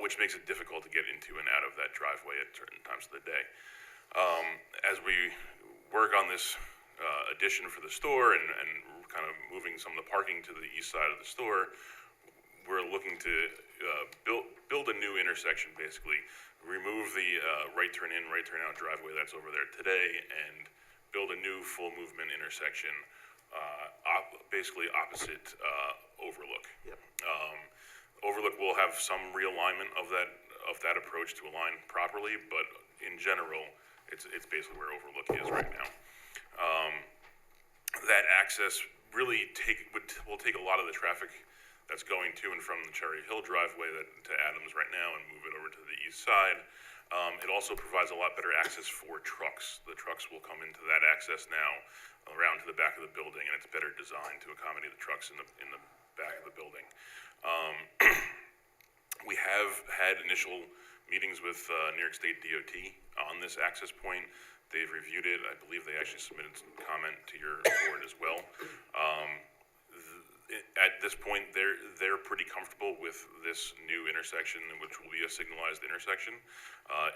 which makes it difficult to get into and out of that driveway at certain times of the day. As we work on this addition for the store and kind of moving some of the parking to the east side of the store, we're looking to build a new intersection, basically, remove the right turn in, right turn out driveway that's over there today, and build a new full movement intersection, basically opposite Overlook. Yep. Overlook will have some realignment of that approach to align properly, but in general, it's basically where Overlook is right now. That access really will take a lot of the traffic that's going to and from the Cherry Hill driveway to Adams right now and move it over to the east side. It also provides a lot better access for trucks. The trucks will come into that access now around to the back of the building, and it's better designed to accommodate the trucks in the back of the building. We have had initial meetings with New York State DOT on this access point. They've reviewed it. I believe they actually submitted some comment to your board as well. At this point, they're pretty comfortable with this new intersection, which will be a signalized intersection.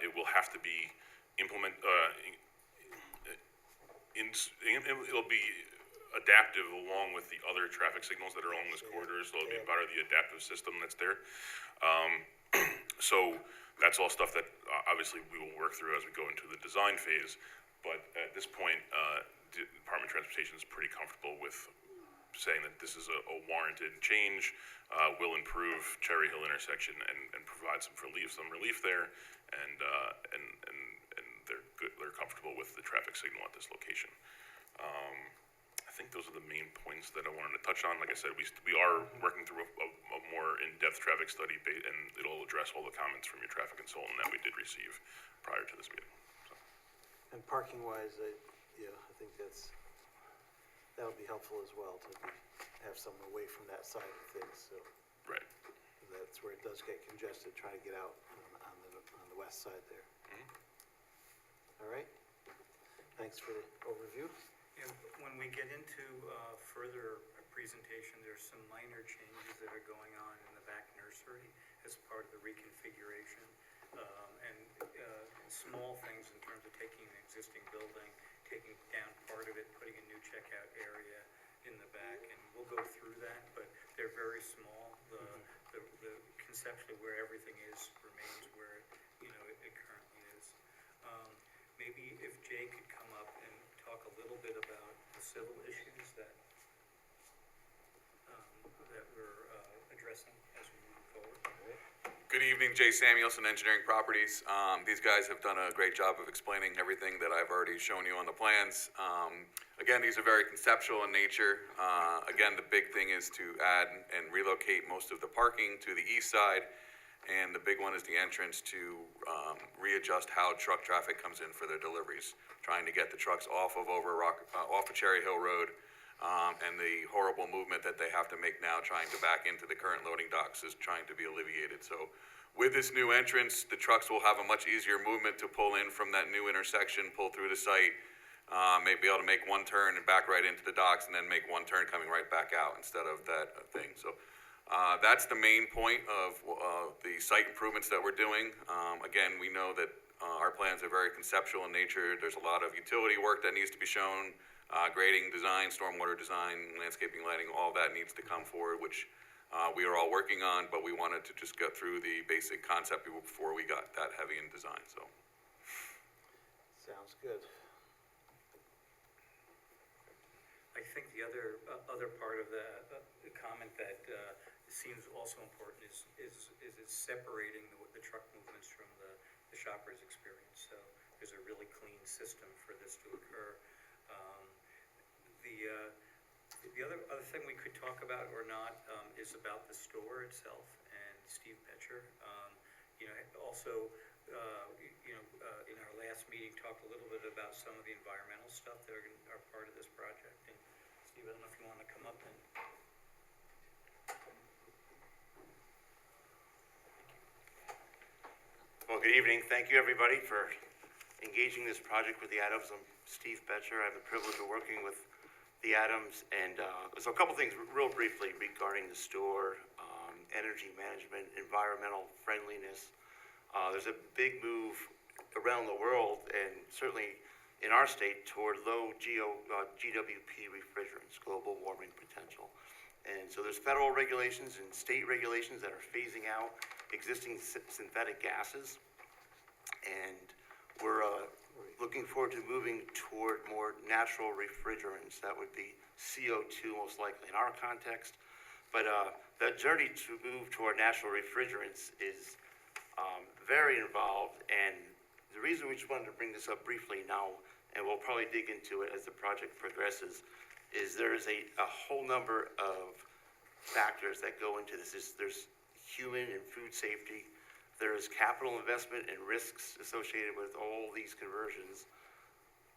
It will have to be it'll be adaptive along with the other traffic signals that are along this corridor, so it'll be part of the adaptive system that's there. So that's all stuff that obviously we will work through as we go into the design phase. But at this point, the Department of Transportation is pretty comfortable with saying that this is a warranted change, will improve Cherry Hill intersection and provide some relief there, and they're comfortable with the traffic signal at this location. I think those are the main points that I wanted to touch on. Like I said, we are working through a more in-depth traffic study, and it'll address all the comments from your traffic consultant that we did receive prior to this meeting. So. And parking-wise, I think that'll be helpful as well to have someone away from that side of things. So right. That's where it does get congested, trying to get out on the west side there. All right. Thanks for the overview. And when we get into further presentation, there's some minor changes that are going on in the back nursery as part of the reconfiguration, and small things in terms of taking an existing building, taking down part of it, putting a new checkout area in the back, and we'll go through that, but they're very small. The conceptually where everything is remains where it currently is. Maybe if Jay could come up and talk a little bit about the civil issues that we're addressing as we move forward. Good evening, Jay Samuelson, Engineering Properties. These guys have done a great job of explaining everything that I've already shown you on the plans. Again, these are very conceptual in nature. Again, the big thing is to add and relocate most of the parking to the east side, and the big one is the entrance to readjust how truck traffic comes in for their deliveries, trying to get the trucks off of Cherry Hill Road, and the horrible movement that they have to make now trying to back into the current loading docks is trying to be alleviated. So with this new entrance, the trucks will have a much easier movement to pull in from that new intersection, pull through the site, maybe be able to make one turn and back right into the docks, and then make one turn coming right back out instead of that thing. So that's the main point of the site improvements that we're doing. Again, we know that our plans are very conceptual in nature. There's a lot of utility work that needs to be shown, grading design, stormwater design, landscaping, lighting, all that needs to come forward, which we are all working on, but we wanted to just go through the basic concept before we got that heavy in design. So sounds good. I think the other part of the comment that seems also important is it's separating the truck movements from the shopper's experience. So there's a really clean system for this to occur. The other thing we could talk about or not is about the store itself and Steve Betcher. You know, also, in our last meeting, talked a little bit about some of the environmental stuff that are part of this project. And Steve, I don't know if you want to come up and. Well, good evening. Thank you, everybody, for engaging this project with the Adams. I'm Steve Betcher. I have the privilege of working with the Adams, and so a couple things real briefly regarding the store, energy management, environmental friendliness. There's a big move around the world, and certainly in our state, toward low GWP refrigerants, global warming potential. And so there's federal regulations and state regulations that are phasing out existing synthetic gases, and we're looking forward to moving toward more natural refrigerants. That would be CO2 most likely in our context. But that journey to move toward natural refrigerants is very involved, and the reason we just wanted to bring this up briefly now, and we'll probably dig into it as the project progresses, is there is a whole number of factors that go into this. There's human and food safety. There is capital investment and risks associated with all these conversions.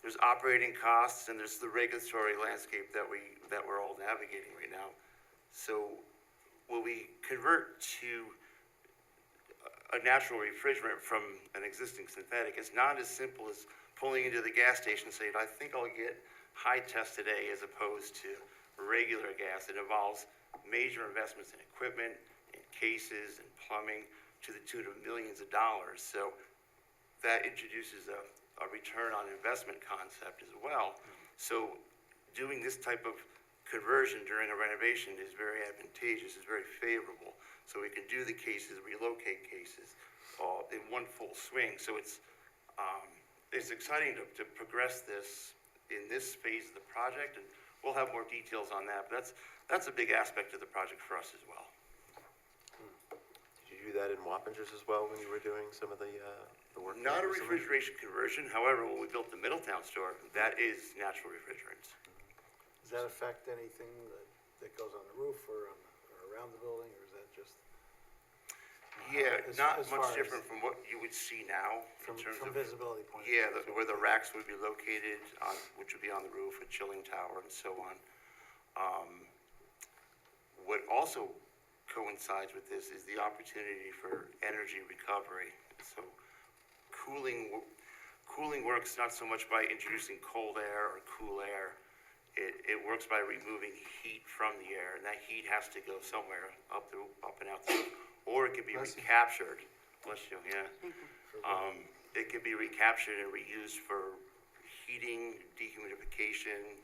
There's operating costs, and there's the regulatory landscape that we're all navigating right now. So when we convert to a natural refrigerant from an existing synthetic, it's not as simple as pulling into the gas station and saying, I think I'll get high test today, as opposed to regular gas. It involves major investments in equipment, in cases, and plumbing, to the tune of millions of dollars. So that introduces a return on investment concept as well. So doing this type of conversion during a renovation is very advantageous, is very favorable. So we can do the cases, relocate cases in one full swing. So it's exciting to progress this in this phase of the project, and we'll have more details on that. But that's a big aspect of the project for us as well. Did you do that in Wappingers as well when you were doing some of the work? Not a refrigeration conversion. However, when we built the Middletown store, that is natural refrigerants. Does that affect anything that goes on the roof or around the building, or is that just? Yeah, as not far much as- different from what you would see now in terms From of visibility point of Yeah, view. where the racks would be located, which would be on the roof, a chilling tower, and so on. What also coincides with this is the opportunity for energy recovery. So cooling works not so much by introducing cold air or cool air. It works by removing heat from the air, and that heat has to go somewhere up and out the roof, or it can be recaptured. Bless you, yeah. It can be recaptured and reused for heating, dehumidification,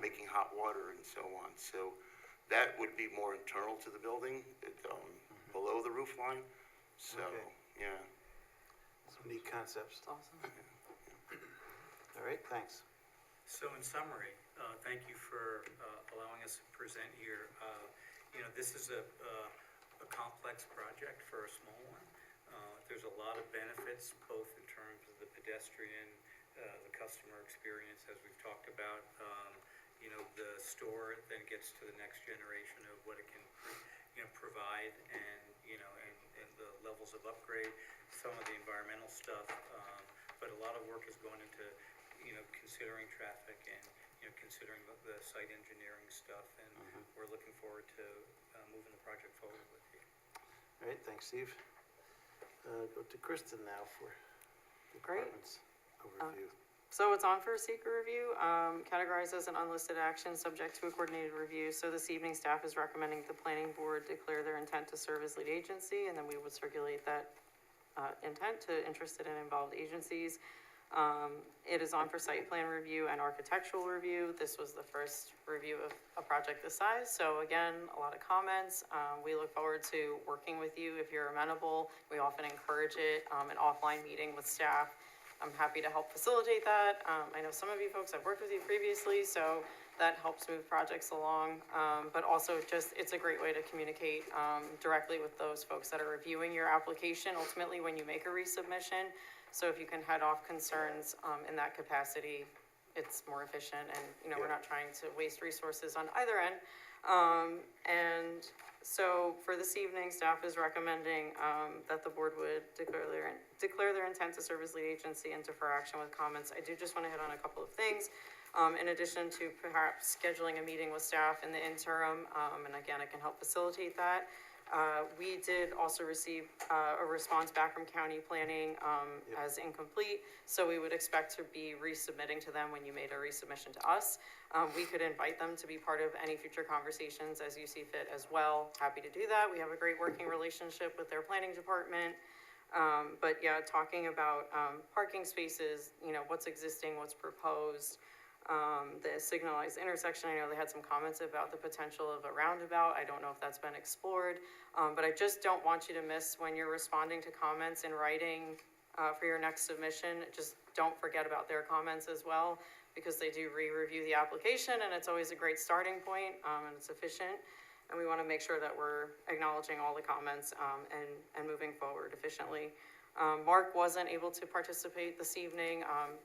making hot water, and so on. So that would be more internal to the building, below the roof line. So, Okay. yeah. Some neat concepts. Awesome. All right, thanks. So in summary, thank you for allowing us to present here. This is a complex project for a small one. There's a lot of benefits, both in terms of the pedestrian, the customer experience, as we've talked about. The store then gets to the next generation of what it can, provide, and the levels of upgrade, some of the environmental stuff. But a lot of work is going into considering traffic and, considering the site engineering stuff, and we're looking forward to moving the project forward with you. All right, thanks, Steve. Go to Kristen now for the Great. department's overview. So it's on for seeker review, categorized as an unlisted action, subject to a coordinated review. So this evening, staff is recommending the planning board declare their intent to serve as lead agency, and then we would circulate that intent to interested and involved agencies. It is on for site plan review and architectural review. This was the first review of a project this size. So again, a lot of comments. We look forward to working with you if you're amenable. We often encourage it, an offline meeting with staff. I'm happy to help facilitate that. I know some of you folks have worked with you previously, so that helps move projects along. But also just, it's a great way to communicate directly with those folks that are reviewing your application, ultimately when you make a resubmission. So if you can head off concerns in that capacity, it's more efficient and, you know, we're not trying to waste resources on either end. And so for this evening, staff is recommending, that the board would declare their intent to serve as lead agency and defer action with comments. I do just want to hit on a couple of things. In addition to perhaps scheduling a meeting with staff in the interim, and again, I can help facilitate that. We did also receive a response back from county planning as incomplete, so we would expect to be resubmitting to them when you made a resubmission to us. We could invite them to be part of any future conversations as you see fit as well. Happy to do that. We have a great working relationship with their planning department. But yeah, talking about parking spaces, you know, what's existing, what's proposed. The signalized intersection, I know they had some comments about the potential of a roundabout. I don't know if that's been explored, but I just don't want you to miss when you're responding to comments in writing for your next submission. Just don't forget about their comments as well, because they do re-review the application, and it's always a great starting point, and it's efficient. And we want to make sure that we're acknowledging all the comments and moving forward efficiently. Mark wasn't able to participate this evening.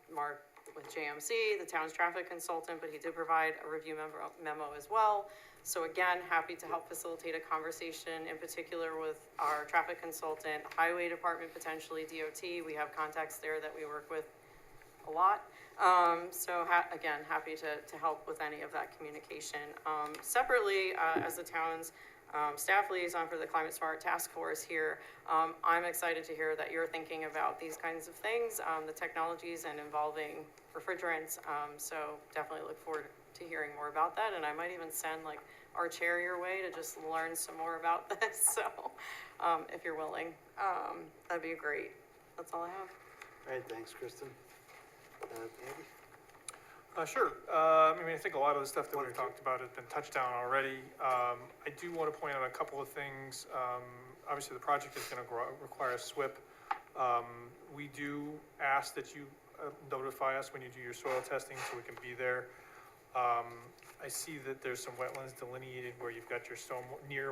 Mark with JMC, the town's traffic consultant, but he did provide a review memo as well. So again, happy to help facilitate a conversation, in particular with our traffic consultant, highway department, potentially DOT. We have contacts there that we work with a lot. So again, happy to help with any of that communication. Separately, as the town's staff liaison for the Climate Smart Task Force here, I'm excited to hear that you're thinking about these kinds of things, the technologies and involving refrigerants. So definitely look forward to hearing more about that. And I might even send like our chair your way to just learn some more about this. So if you're willing, that'd be great. That's all I have. All right, thanks, Kristen. Andy? Sure. I mean, I think a lot of the stuff that we've talked about has been touched on already. I do want to point out a couple of things. Obviously, the project is going to require a SWIP. We do ask that you notify us when you do your soil testing so we can be there. I see that there's some wetlands delineated where you've got your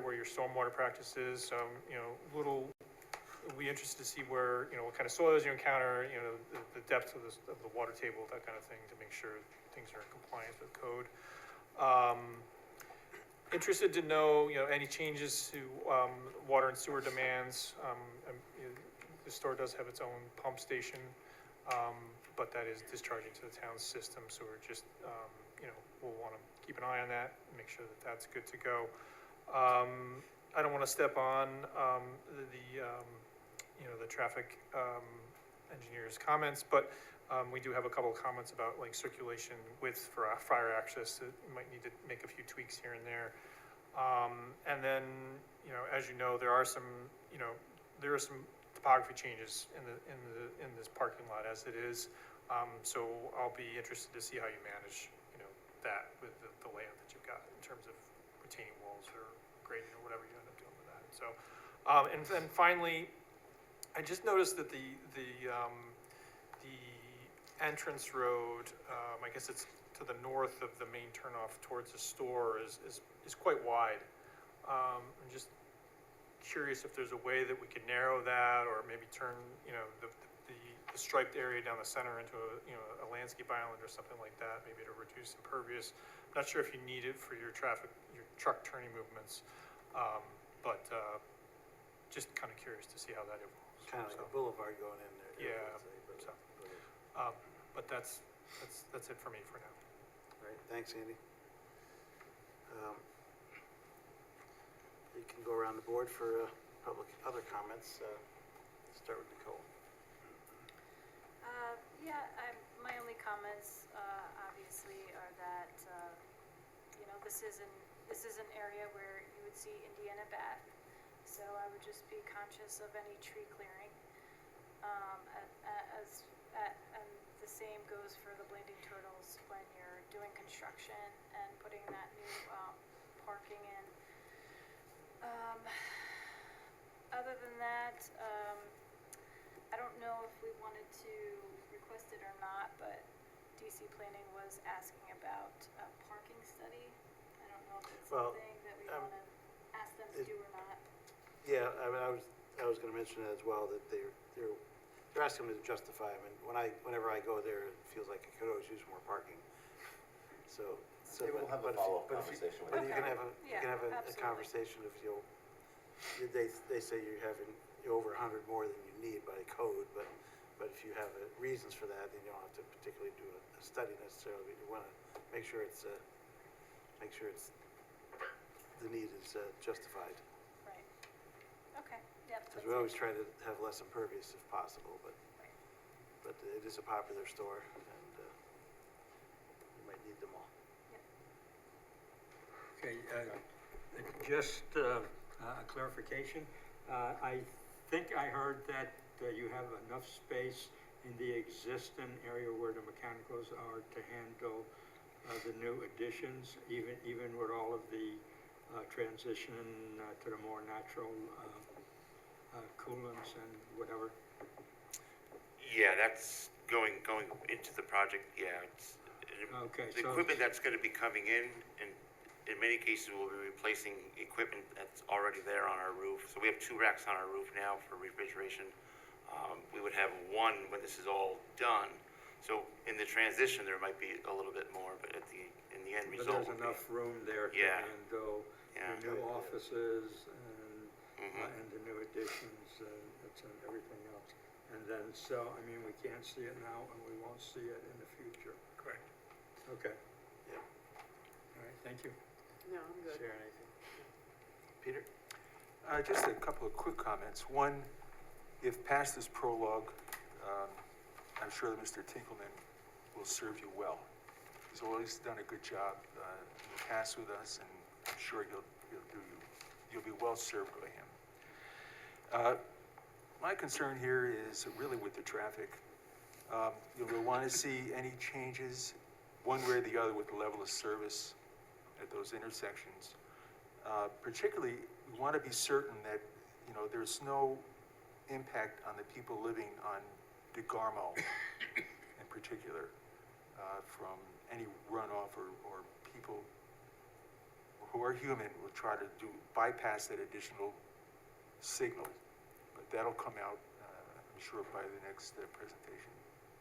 where your stormwater practice is. So, you know, we'll be interested to see where, you know, what kind of soils you encounter, you know, the depth of the water table, that kind of thing, to make sure things are in compliance with code. Interested to know, you know, any changes to water and sewer demands. The store does have its own pump station, but that is discharging to the town's system, so we're just, you know, we'll want to keep an eye on that and make sure that that's good to go. I don't want to step on you know, the traffic engineer's comments, but we do have a couple of comments about like circulation width for fire access that you might need to make a few tweaks here and there. And then, you know, as you know, there are some topography changes in this parking lot as it is. So I'll be interested to see how you manage, you know, that with the layout that you've got in terms of retaining walls or grading or whatever you end up doing with that. So, and then finally, I just noticed that the entrance road, I guess it's to the north of the main turnoff towards the store is quite wide. I'm just curious if there's a way that we could narrow that, or maybe turn, you know, the striped area down the center into a landscape island or something like that, maybe to reduce impervious. Not sure if you need it for your truck turning movements, but just kind of curious to see how that evolves. Kind of like a boulevard going in there. Yeah. But that's it for me for now. All right, thanks, Andy. You can go around the board for other comments. Start with Nicole. Yeah, my only comments, obviously, are that, you know, this is an area where you would see Indiana bat. So I would just be conscious of any tree clearing. And the same goes for the Blanding Turtles when you're doing construction and putting that new parking in. Other than that, I don't know if we wanted to request it or not, but DC Planning was asking about a parking study. I don't know if it's something that we want to ask them to do or not. Yeah, I mean, I was going to mention that as well, that they're they're asking me to justify them, and whenever I go there, it feels like I could always use more parking. So. Maybe we'll have a but if- follow-up but if you- conversation with But you. you can have Yeah, you can have a absolutely. conversation if they say you're having, you're over 100 more than you need by code, but if you have reasons for that, then you don't have to particularly do a study necessarily, but you wanna make sure it's, the need is justified. Right. Okay, yep. Because we always try to have less impervious if possible, but it is a popular store, and you might need them all. Okay, just a clarification. I think I heard that you have enough space in the existing area where the mechanicals are to handle the new additions, even with all of the transition to the more natural coolants and whatever. Yeah, that's going into the project, yeah. Okay, The so equipment that's gonna be coming in many cases, we'll be replacing equipment that's already there on our roof. So we have 2 racks on our roof now for refrigeration. We would have 1 when this is all done. So in the transition, there might be a little bit more, but in the end but result. there's enough room there to Yeah. handle Yeah. the new offices and Mhm. and the new additions, and everything else. And then, so, I mean, we can't see it now, and we won't see it in the future. Correct. Okay, Yeah. all right, thank you. No, I'm good. Share anything? Peter? Just a couple of quick comments. One, if past this prologue, I'm sure that Mr. Tinkleman will serve you well. He's always done a good job in the past with us, and I'm sure you'll be well served by him. My concern here is really with the traffic. You'll want to see any changes, one way or the other, with the level of service at those intersections. Particularly, we want to be certain that, there's no impact on the people living on DeGarmo in particular, from any runoff or people who are human will try to bypass that additional signal. But that'll come out, I'm sure, by the next presentation.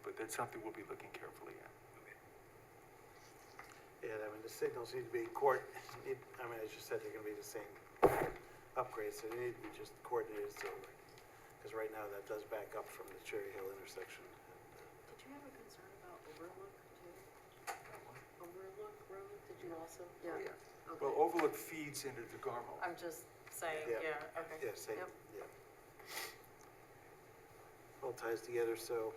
But that's something we'll be looking carefully at. Yeah, I mean, the signals need to be as you said, they're gonna be the same upgrades, so they need to be just coordinated, so, because right now that does back up from the Cherry Hill intersection. Did you have a concern about Overlook too? Overlook Road, did you also? Yeah. Okay. Well, Overlook feeds into DeGarmo. I'm just saying, Yeah. yeah, okay. Yeah, same, Yep. yeah. All ties together, so,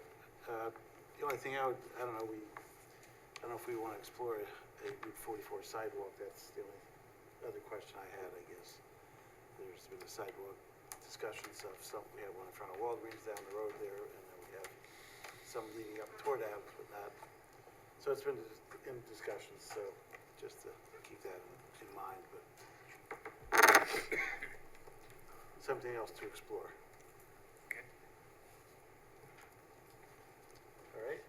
the only thing I don't know if we wanna explore a Route 44 sidewalk, that's the only other question I had, I guess. There's been a sidewalk discussions of we have one in front of Walgreens down the road there, and then we have some leading up toward Adams, but not. So it's been in discussions, so just to keep that in mind, but something else to explore. Okay. All right?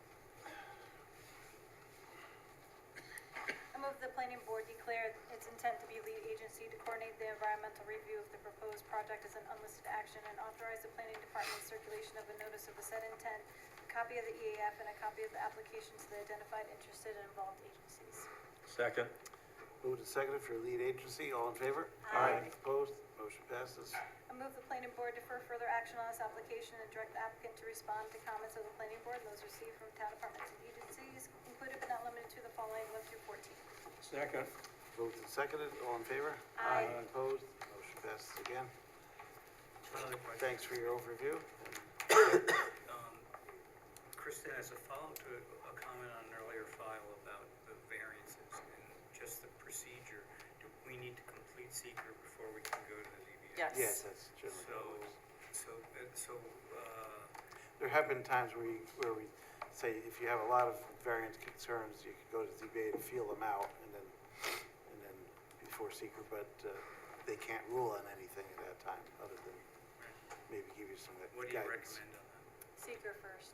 I move the planning board declare its intent to be lead agency to coordinate the environmental review of the proposed project as an unlisted action and authorize the planning department's circulation of a notice of the said intent, a copy of the EAF, and a copy of the application to the identified interested and involved agencies. Second. Moved and seconded for lead agency, all in favor? Aye. Opposed? Motion passes. I move the planning board defer further action on this application and direct the applicant to respond to comments of the planning board and those received from town departments and agencies, included but not limited to the following 1 through 14. Second. Moved and seconded, all in favor? Aye. Opposed? Motion passes again. One other question. Thanks for your overview. Kristen, as a follow-up to a comment on an earlier file about the variances and just the procedure, do we need to complete seeker before we can go to the ZBA? Yes. Yes, that's generally how it works. There have been times where we say, if you have a lot of variance concerns, you could go to ZBA to feel them out, and then before seeker, but they can't rule on anything at that time, other than maybe give you some guidance. What do you recommend on that? Seeker first.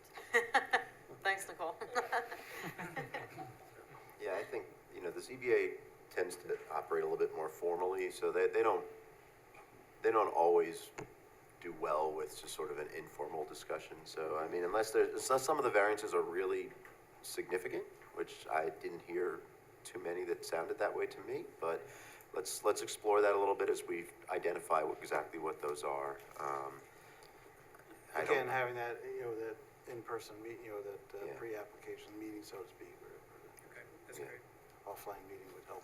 Thanks, Nicole. Yeah, I think, the ZBA tends to operate a little bit more formally, so they don't always do well with just sort of an informal discussion. So, I mean, unless some of the variances are really significant, which I didn't hear too many that sounded that way to me, but let's explore that a little bit as we identify exactly what those are. Again, having that, that in-person meet, that Yeah. pre-application meeting, so to speak, or Okay, that's Yeah. great. offline meeting would help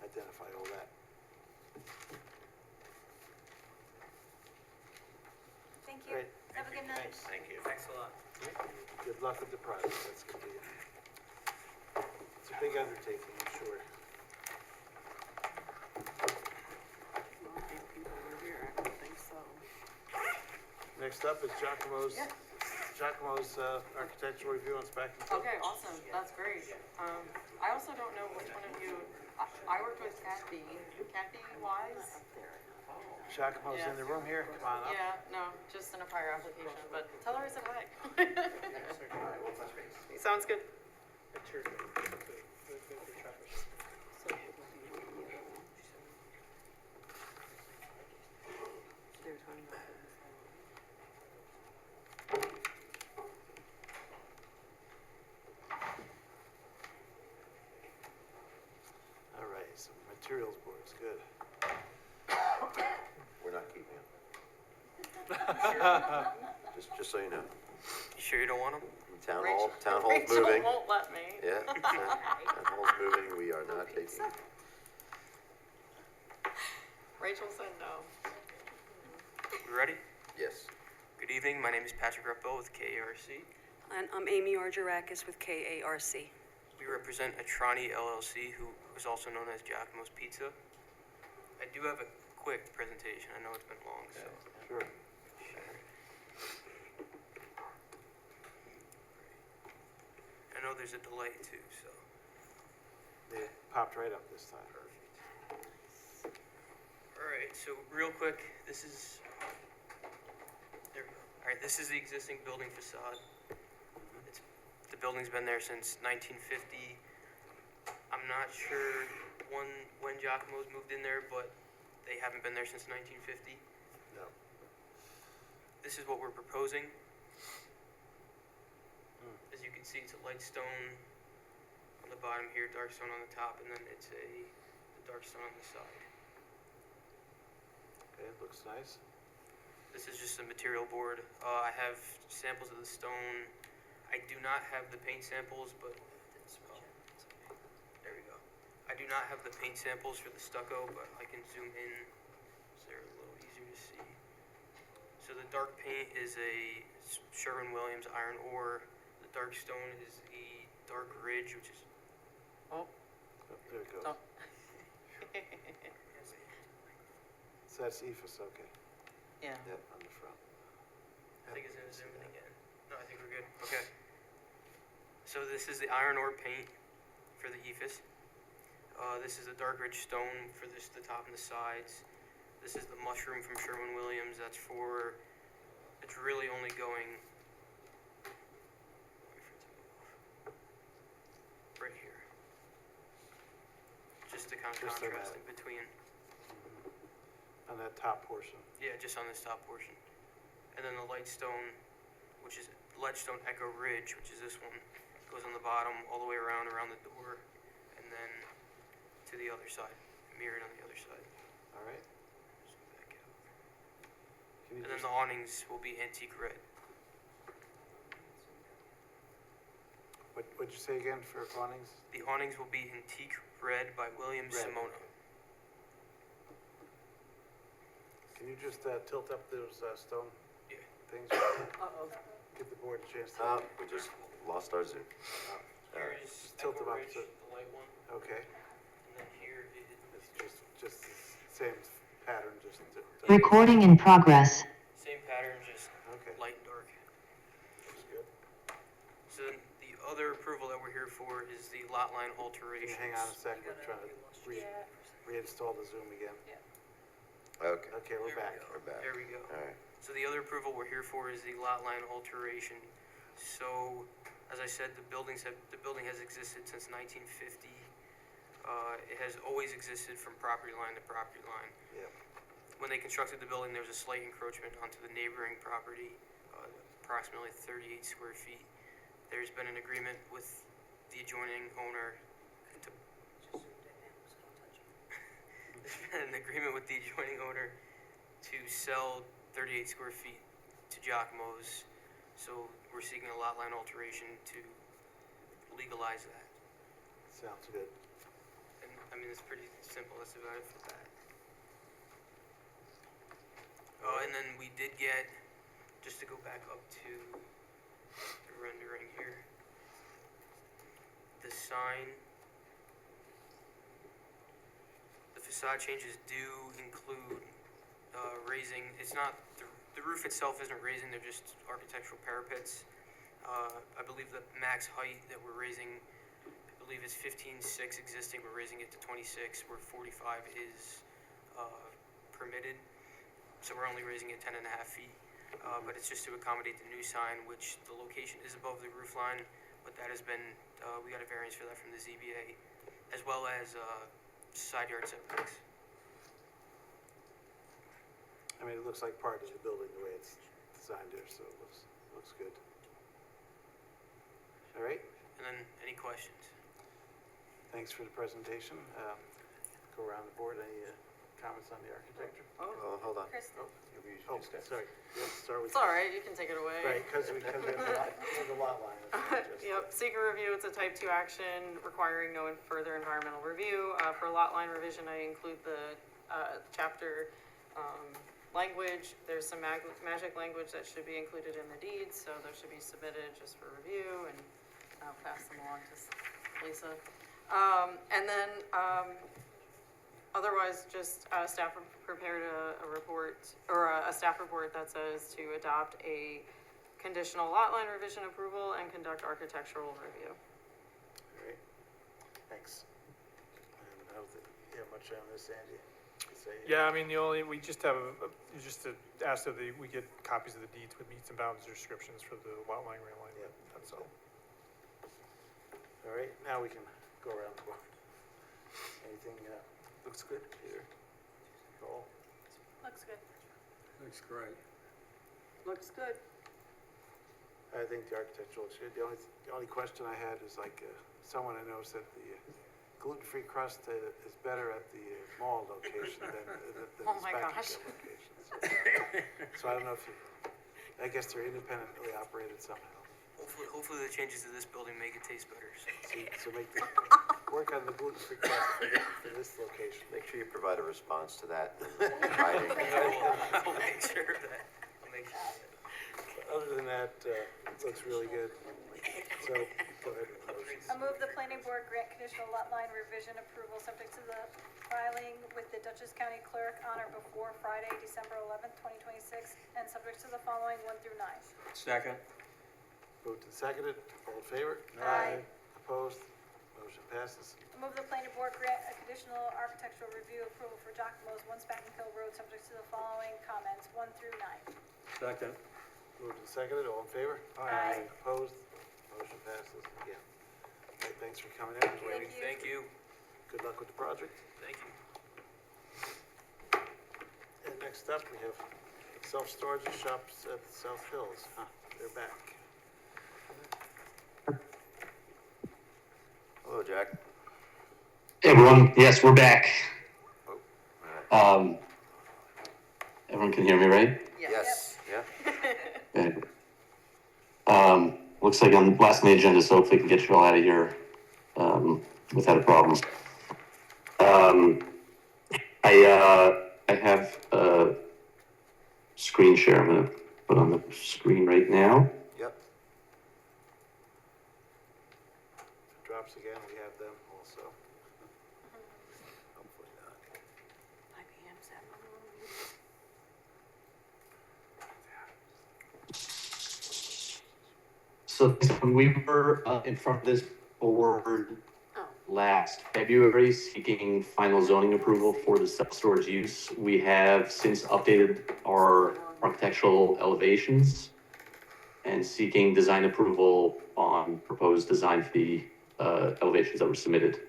identify all that. Thank you. Great. Have a good night. Thanks. Thank you. Thanks a lot. Good luck with the project, that's gonna be, it's a big undertaking, I'm sure. Well, 8 people were here, I don't think so. Next up is Giacomo's architectural review on Spackman Field. Okay, awesome, that's great. I also don't know which one of you, I worked with Kathy Wise. Giacomo's in the room here, come on up. Yeah, no, just in a prior application, but tell her I said hi. Sounds good. They're talking about it. All right, some materials boards, good. We're not keeping them. Just so you know. You sure you don't want them? Town hall's Rachel moving. won't let me. Yeah, town hall's moving, we are not taking them. Rachel said no. We ready? Yes. Good evening, my name is Patrick Repville with KARC. And I'm Amy Argerakis with KARC. We represent Atrani LLC, who is also known as Giacomo's Pizza. I do have a quick presentation, I know it's been long, so. Sure. I know there's a delay too, so. They popped right up this time. All right, so real quick, this is, there we go. All right, this is the existing building facade. The building's been there since 1950. I'm not sure when Giacomo's moved in there, but they haven't been there since 1950. No. This is what we're proposing. As you can see, it's a light stone on the bottom here, dark stone on the top, and then it's the dark stone on the side. Okay, it looks nice. This is just a material board. I have samples of the stone. I do not have the paint samples, but there we go. I do not have the paint samples for the stucco, but I can zoom in so they're a little easier to see. So the dark paint is a Sherwin-Williams iron ore. The dark stone is the dark ridge, which is Oh, there it goes. Oh. So that's EFS, okay. Yeah. Yep, on the front. I think it's gonna zoom in again. No, I think we're good. Okay. So this is the iron ore paint for the ephes. This is the dark ridge stone for the top and the sides. This is the mushroom from Sherwin-Williams. That's for, it's really only going, right here. Just to kind of Just so contrast that- in between. On that top portion. Yeah, just on this top portion. And then the light stone, which is Ledgestone Echo Ridge, which is this one, goes on the bottom all the way around the door, and then to the other side, mirrored on the other side. All right. Zoom back out. Can you And then just, the awnings will be antique red. what'd you say again for awnings? The awnings will be antique red by William Red, Simona. okay. Can you just tilt up those stone Yeah. things? Uh-oh. Give the board a chance to. We just lost our Zoom. Here is Just tilt Echo them up Ridge, so- the light one, Okay, and then here is it's just the same pattern, just. Recording in progress. same pattern, just Okay, light and dark. that's good. So then the other approval that we're here for is the lot line Can alterations. you hang on a sec, we're trying to reinstall the Zoom again. Okay, Okay, we're back. we're back. There we go. All right. So the other approval we're here for is the lot line alteration. So, as I said, the building has existed since 1950. It has always existed from property line to property line. Yep. when they constructed the building, there was a slight encroachment onto the neighboring property, approximately 38 square feet. There's been an agreement with the adjoining owner to there's been an agreement with the adjoining owner to sell 38 square feet to Giacomo's. So we're seeking a lot line alteration to legalize that. Sounds good. And I mean, it's pretty simple. That's about it for that. Oh, and then we did get, just to go back up to the rendering here, the sign, the facade changes do include raising, it's not, the roof itself isn't raising, they're just architectural parapets. I believe the max height that we're raising, I believe is 15.6 existing, we're raising it to 26, where 45 is permitted. So we're only raising it 10.5 feet, but it's just to accommodate the new sign, which the location is above the roof line, but that has been, we got a variance for that from the ZBA, as well as side yard setbacks. I mean, it looks like part of the building the way it's designed there, so it looks good. All right, And then, any questions? thanks for the presentation. Go around the board, any comments on the architecture? Oh, hold on. Kristen. Oh, sorry, let's start with. It's all right, you can take it away. Right, because there's a lot line. It's not just- Yep, seeker review, it's a type 2 action requiring no further environmental review. For lot line revision, I include the chapter language. There's some magic language that should be included in the deeds, so those should be submitted just for review, and I'll pass them along to Lisa. And then otherwise, just staff prepared a report, or a staff report that says to adopt a conditional lot line revision approval and conduct architectural review. All right, thanks. And I don't think you have much on this, Andy. to say? Yeah, I mean, we just have, just to ask that we get copies of the deeds with meets and bounds descriptions for the lot line realignment, that's all. All right, now we can go around the board. Anything, Looks good. Peter? Cole? Looks good. Looks great. Looks good. I think the architectural looks good. The only question I had is like, someone I know said the gluten-free crust is better at the mall location than the Oh my Spectrum gosh. locations. So I don't know if you, I guess they're independently operated somehow. Hopefully the changes to this building make it taste better. So work on the gluten-free crust for this location. Make sure you provide a response to that in writing. I'll make sure of that. Other than that, it looks really good. So, go ahead. I move the planning board grant conditional lot line revision approval subject to the filing with the Dutchess County Clerk on or before Friday, December 11th, 2026, and subject to the following 1 through 9. Second. Moved and seconded, all in favor? Aye. Opposed? Motion passes. I move the planning board grant a conditional architectural review approval for Giacomo's 1 Spacking Hill Road subject to the following comments, 1 through 9. Second. Moved and seconded, all in favor? Aye. Opposed? Motion passes again. Okay, thanks for coming in. Thank you. Good luck with the project. Thank you. And next up, we have self-storage shops at South Hills. They're back. Hello, Jack. Hey, everyone. Yes, we're back. Oh, all right. Everyone can hear me, right? Yes, yeah. Okay. Looks like I'm last on the agenda, so hopefully we can get you all out of here without a problem. I have a screen share I'm going to put on the screen right now. Yep. If it drops again, we have them also. Hopefully not. IBM's having a little meeting. So when we were in front of this board last February seeking final zoning approval for the self-storage use, we have since updated our architectural elevations and seeking design approval on proposed design for the elevations that were submitted.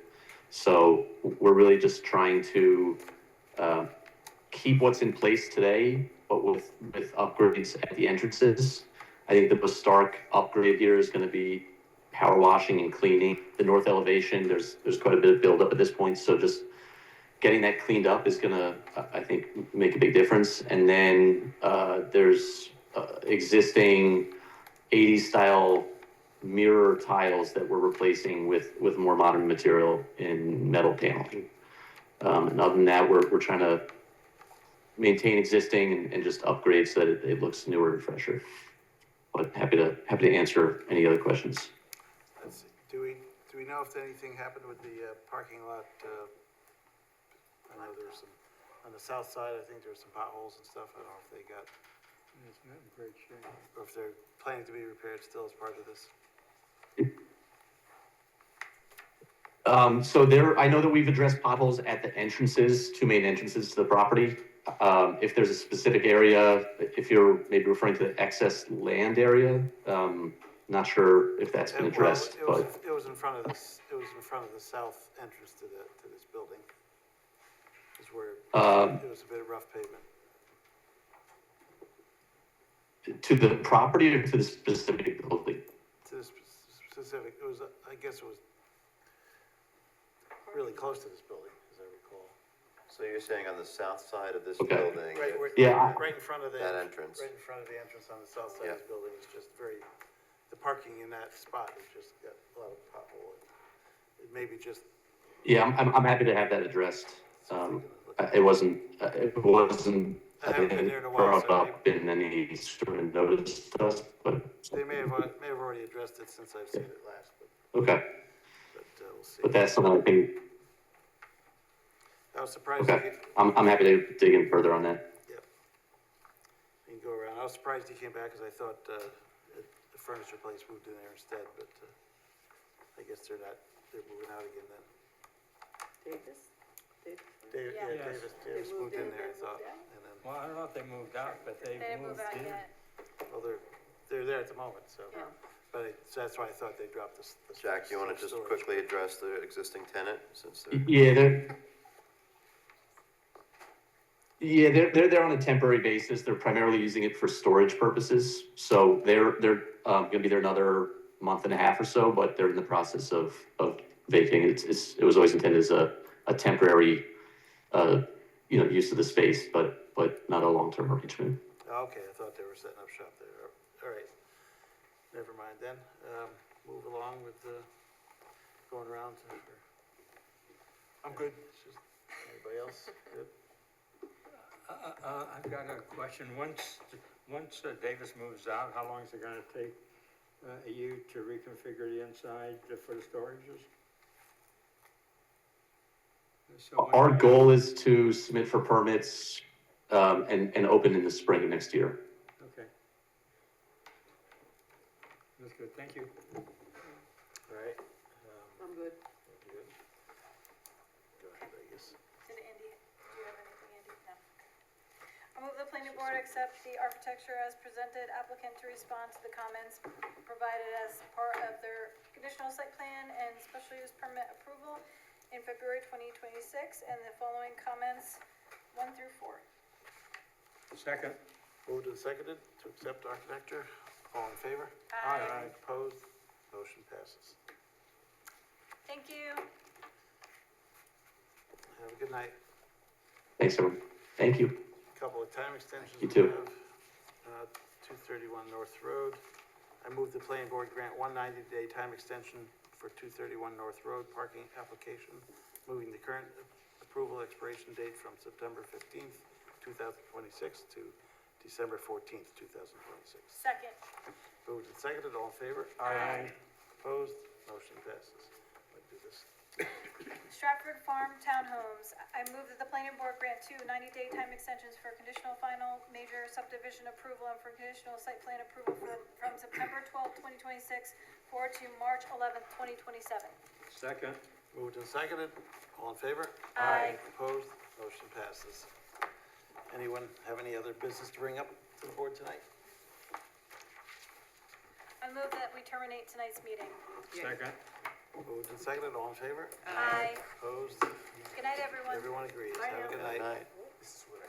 So we're really just trying to keep what's in place today, but with upgrades at the entrances. I think the most stark upgrade here is gonna be power washing and cleaning. The north elevation, there's quite a bit of buildup at this point, so just getting that cleaned up is gonna, I think, make a big difference. And then, there's, existing 80s style mirror tiles that we're replacing with more modern material in metal paneling. And other than that, we're trying to maintain existing and just upgrade so that it looks newer and fresher. But happy to answer any other questions. Let's see, do we know if anything happened with the parking lot? I know there's some, on the south side, I think there's some potholes and stuff. I don't know if they got, It's not in great shape. or if they're planning to be repaired still as part of this. So I know that we've addressed potholes at the entrances, two main entrances to the property. If there's a specific area, if you're maybe referring to the excess land area, not sure if that's been addressed, Well, but. it was in front of this, it was in front of the south entrance to this building. Is where it was a bit of rough pavement. To the property or to the specific building? To this specific, it was, I guess it was really close to this building, as I recall. So you're saying on the south side of this Okay. building? Right in front of the. That entrance. Right in front of the entrance on the south side of this building is just the parking in that spot has just got a lot of pothole. It may be just. Yeah, I'm happy to have that addressed. It wasn't, I haven't been there in a while, brought so up in any sort of notice to us, but, they may have already addressed it since I've seen it last, but okay. we'll see. But that's something I think, I was surprised. okay, I'm happy to dig in further on that. Yeah. You can go around. I was surprised he came back because I thought, the furniture place moved in there instead, but, I guess they're moving out again then. Davis? Davis moved in there, I thought, and then, Well, I don't know if they moved out, but they They didn't move moved out in. yet. well, they're there at the moment, so. Yeah. So that's why I thought they dropped this. Jack, you want to just storage. quickly address the existing tenant since they're? Yeah, they're there on a temporary basis. They're primarily using it for storage purposes. So they're gonna be there another month and a half or so, but they're in the process of vacating. It was always intended as a temporary, use of the space, but not a long-term arrangement. Okay, I thought they were setting up shop there. All right. Never mind then. Move along with going around to. I'm good. Anybody else? Good? I've got a question. Once Davis moves out, how long is it gonna take you to reconfigure the inside for the storages? So when Our you- goal is to submit for permits, and open in the spring of next year. Okay. That's good, thank you. All right. I'm good. Good. Go ahead, I guess. Did Andy, do you have anything, Andy? No. I move the planning board accept the architecture as presented, applicant to respond to the comments provided as part of their conditional site plan and special use permit approval in February 2026, and the following comments, 1 through 4. Second. Moved and seconded to accept architecture. All in favor? Aye. Opposed? Motion passes. Thank you. Have a good night. Thanks, everyone. Thank you. Couple of time extensions. You we too. have. 231 North Road. I move the planning board grant 190-day time extension for 231 North Road parking application, moving the current approval expiration date from September 15th, 2026 to December 14th, 2026. Second. Moved and seconded, all in favor? Aye. Opposed? Motion passes. Let's do this. Stratford Farm Townhomes. I move that the planning board grant 2 90-day time extensions for conditional final major subdivision approval and for conditional site plan approval from September 12th, 2026 forward to March 11th, 2027. Second. Moved and seconded, all in favor? Aye. Opposed? Motion passes. Anyone have any other business to bring up to the board tonight? I move that we terminate tonight's meeting. Second. Moved and seconded, all in favor? Aye. Opposed? Good night, everyone. Everyone agrees. Bye Have a now. good night. Night. This is what